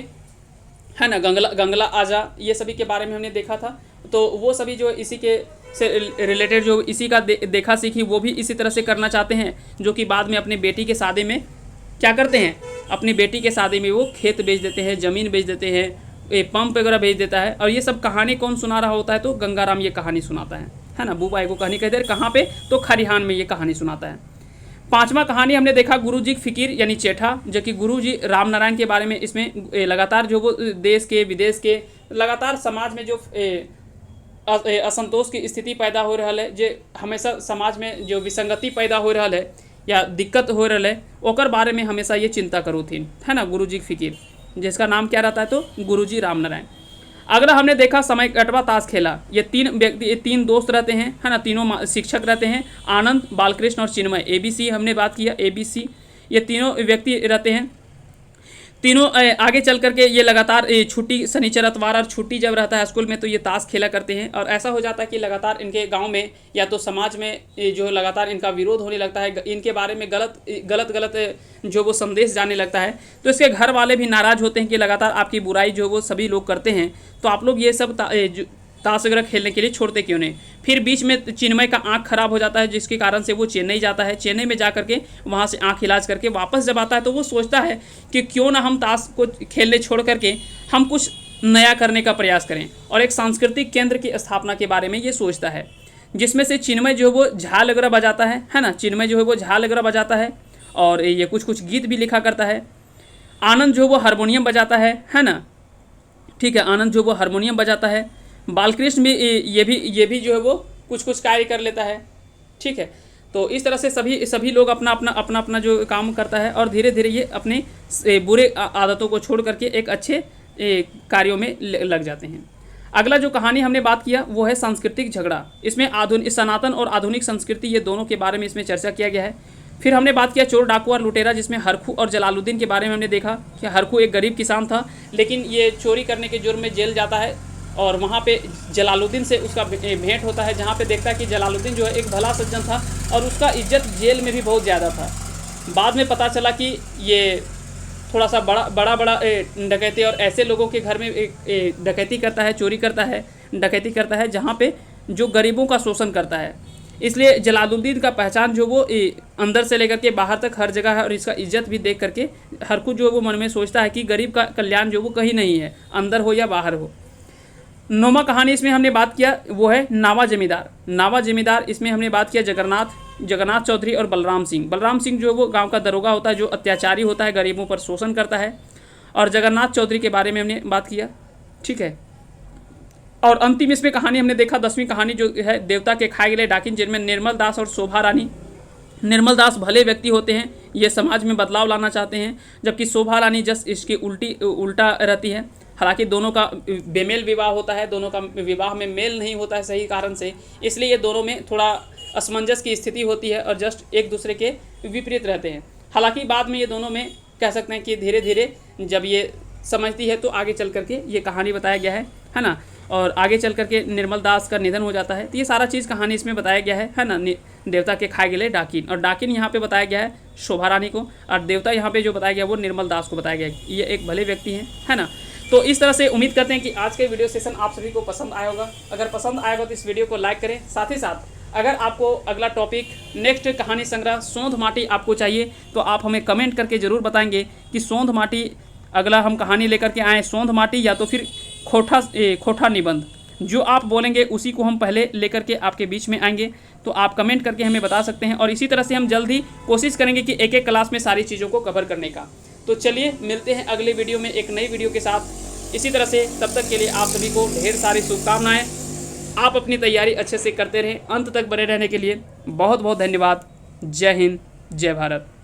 है ना, गंगला आजा, ये सभी के बारे में हमने देखा था। तो वो सभी जो इसी के से रिलेटेड जो इसी का देखा सीखी वो भी इसी तरह से करना चाहते हैं, जो कि बाद में अपनी बेटी के शादी में क्या करते हैं, अपनी बेटी के शादी में वो खेत बेच देते हैं, ज़मीन बेच देते हैं, ये पंप वगैरह बेच देता है। और ये सब कहानी कौन सुना रहा होता है, तो गंगाराम ये कहानी सुनाता है ना। बुबा एगो कहानी कहते हैं, कहाँ पे, तो खरिहान में ये कहानी सुनाता है। 5वां कहानी हमने देखा गुरुजी फिकीर यानी चेठा, जो कि गुरुजी राम नारायण के बारे में इसमें लगातार जो वो देश के विदेश के लगातार समाज में जो असंतोष की स्थिति पैदा हो रहा है, जो हमेशा समाज में जो विसंगति पैदा हो रहा है या दिक्कत हो रहा है, ओकर बारे में हमेशा ये चिंता करो थी, है ना, गुरुजी फिकीर, जिसका नाम क्या रहता है, तो गुरुजी राम नारायण। अगला हमने देखा समय कटवा ताश खेला। ये 3 व्यक्ति, ये 3 दोस्त रहते हैं, है ना, तीनों शिक्षक रहते हैं, आनंद, बालकृष्ण और चिन्मय, ABC हमने बात किया, ABC, ये तीनों व्यक्ति रहते हैं। तीनों आगे चल करके ये लगातार छुट्टी, शनिचर इतवार और छुट्टी जब रहता है स्कूल में, तो ये ताश खेला करते हैं। और ऐसा हो जाता है कि लगातार इनके गांव में या तो समाज में जो लगातार इनका विरोध होने लगता है, इनके बारे में गलत जो वो संदेश जाने लगता है। तो इसके घर वाले भी नाराज़ होते हैं कि लगातार आपकी बुराई जो वो सभी लोग करते हैं, तो आप लोग ये सब ताश वगैरह खेलने के लिए छोड़ते क्यों नहीं। फिर बीच में चिन्मय का आंख खराब हो जाता है, जिसके कारण से वो चेन्नई जाता है। चेन्नई में जा करके वहाँ से आंख इलाज करके वापस जब आता है, तो वो सोचता है कि क्यों ना हम ताश को खेलने छोड़ करके हम कुछ नया करने का प्रयास करें, और एक सांस्कृतिक केंद्र की स्थापना के बारे में ये सोचता है, जिसमें से चिन्मय जो है वो झाल वगैरह बजाता है ना, चिन्मय जो है वो झाल वगैरह बजाता है और ये कुछ गीत भी लिखा करता है। आनंद जो वो हारमोनियम बजाता है ना, ठीक है, आनंद जो वो हारमोनियम बजाता है। बालकृष्ण भी ये भी जो है वो कुछ कार्य कर लेता है, ठीक है। तो इस तरह से सभी लोग अपना जो काम करता है, और धीरे धीरे ये अपने बुरे आदतों को छोड़ करके एक अच्छे कार्यों में लग जाते हैं। अगला जो कहानी हमने बात किया वो है सांस्कृतिक झगड़ा। इसमें सनातन और आधुनिक संस्कृति, ये दोनों के बारे में इसमें चर्चा किया गया है। फिर हमने बात किया चोर, डाकू और लुटेरा, जिसमें हरखू और जलालुद्दीन के बारे में हमने देखा कि हरखू एक गरीब किसान था, लेकिन ये चोरी करने के जुर्म में जेल जाता है, और वहाँ पे जलालुद्दीन से उसका भेंट होता है, जहाँ पे देखता है कि जलालुद्दीन जो है एक भला सज्जन था और उसका इज्जत जेल में भी बहुत ज़्यादा था। बाद में पता चला कि ये थोड़ा सा बड़ा डकैती और ऐसे लोगों के घर में डकैती करता है, चोरी करता है, डकैती करता है, जहाँ पे जो गरीबों का शोषण करता है। इसलिए जलालुद्दीन का पहचान जो वो अंदर से लेकर के बाहर तक हर जगह है, और इसका इज्जत भी देख करके हरकू जो वो मन में सोचता है कि गरीब का कल्याण जो वो कहीं नहीं है, अंदर हो या बाहर हो। 9वां कहानी इसमें हमने बात किया वो है नावा जमींदार। नावा जमींदार इसमें हमने बात किया जगन्नाथ चौधरी और बलराम सिंह। बलराम सिंह जो वो गांव का दरोगा होता है, जो अत्याचारी होता है, गरीबों पर शोषण करता है, और जगन्नाथ चौधरी के बारे में हमने बात किया, ठीक है। और अंतिम इसमें कहानी हमने देखा 10वीं कहानी जो है देवता के खाए गए डाकिन, जिनमें निर्मल दास और शोभा रानी। निर्मल दास भले व्यक्ति होते हैं, ये समाज में बदलाव लाना चाहते हैं, जबकि शोभा रानी जस्ट इसकी उल्टा रहती है। हालांकि दोनों का बेमेल विवाह होता है, दोनों का विवाह में मेल नहीं होता है सही कारण से, इसलिए ये दोनों में थोड़ा असमंजस की स्थिति होती है और जस्ट एक दूसरे के विपरीत रहते हैं। हालांकि बाद में ये दोनों में कह सकते हैं कि धीरे धीरे जब ये समझती है तो आगे चल करके ये कहानी बताया गया है ना। और आगे चल करके निर्मल दास का निधन हो जाता है। तो ये सारा चीज़ कहानी इसमें बताया गया है ना। देवता के खाए गए डाकिन, और डाकिन यहाँ पे बताया गया है शोभा रानी को, और देवता यहाँ पे जो बताया गया वो निर्मल दास को बताया गया। ये एक भले व्यक्ति हैं, है ना। तो इस तरह से उम्मीद करते हैं कि आज के वीडियो सेशन आप सभी को पसंद आया होगा। अगर पसंद आएगा तो इस वीडियो को लाइक करें। साथ ही साथ अगर आपको अगला टॉपिक नेक्स्ट कहानी संग्रह सोंध माटी आपको चाहिए तो आप हमें कमेंट करके ज़रूर बताएंगे कि सोंध माटी अगला हम कहानी लेकर के आएँ, सोंध माटी या तो फिर खोठा निबंध। जो आप बोलेंगे उसी को हम पहले लेकर के आपके बीच में आएंगे। तो आप कमेंट करके हमें बता सकते हैं, और इसी तरह से हम जल्द ही कोशिश करेंगे कि एक एक क्लास में सारी चीज़ों को कवर करने का। तो चलिए मिलते हैं अगले वीडियो में एक नई वीडियो के साथ। इसी तरह से तब तक के लिए आप सभी को ढेर सारी शुभकामनाएं। आप अपनी तैयारी अच्छे से करते रहें। अंत तक बने रहने के लिए बहुत बहुत धन्यवाद। जय हिंद, जय भारत।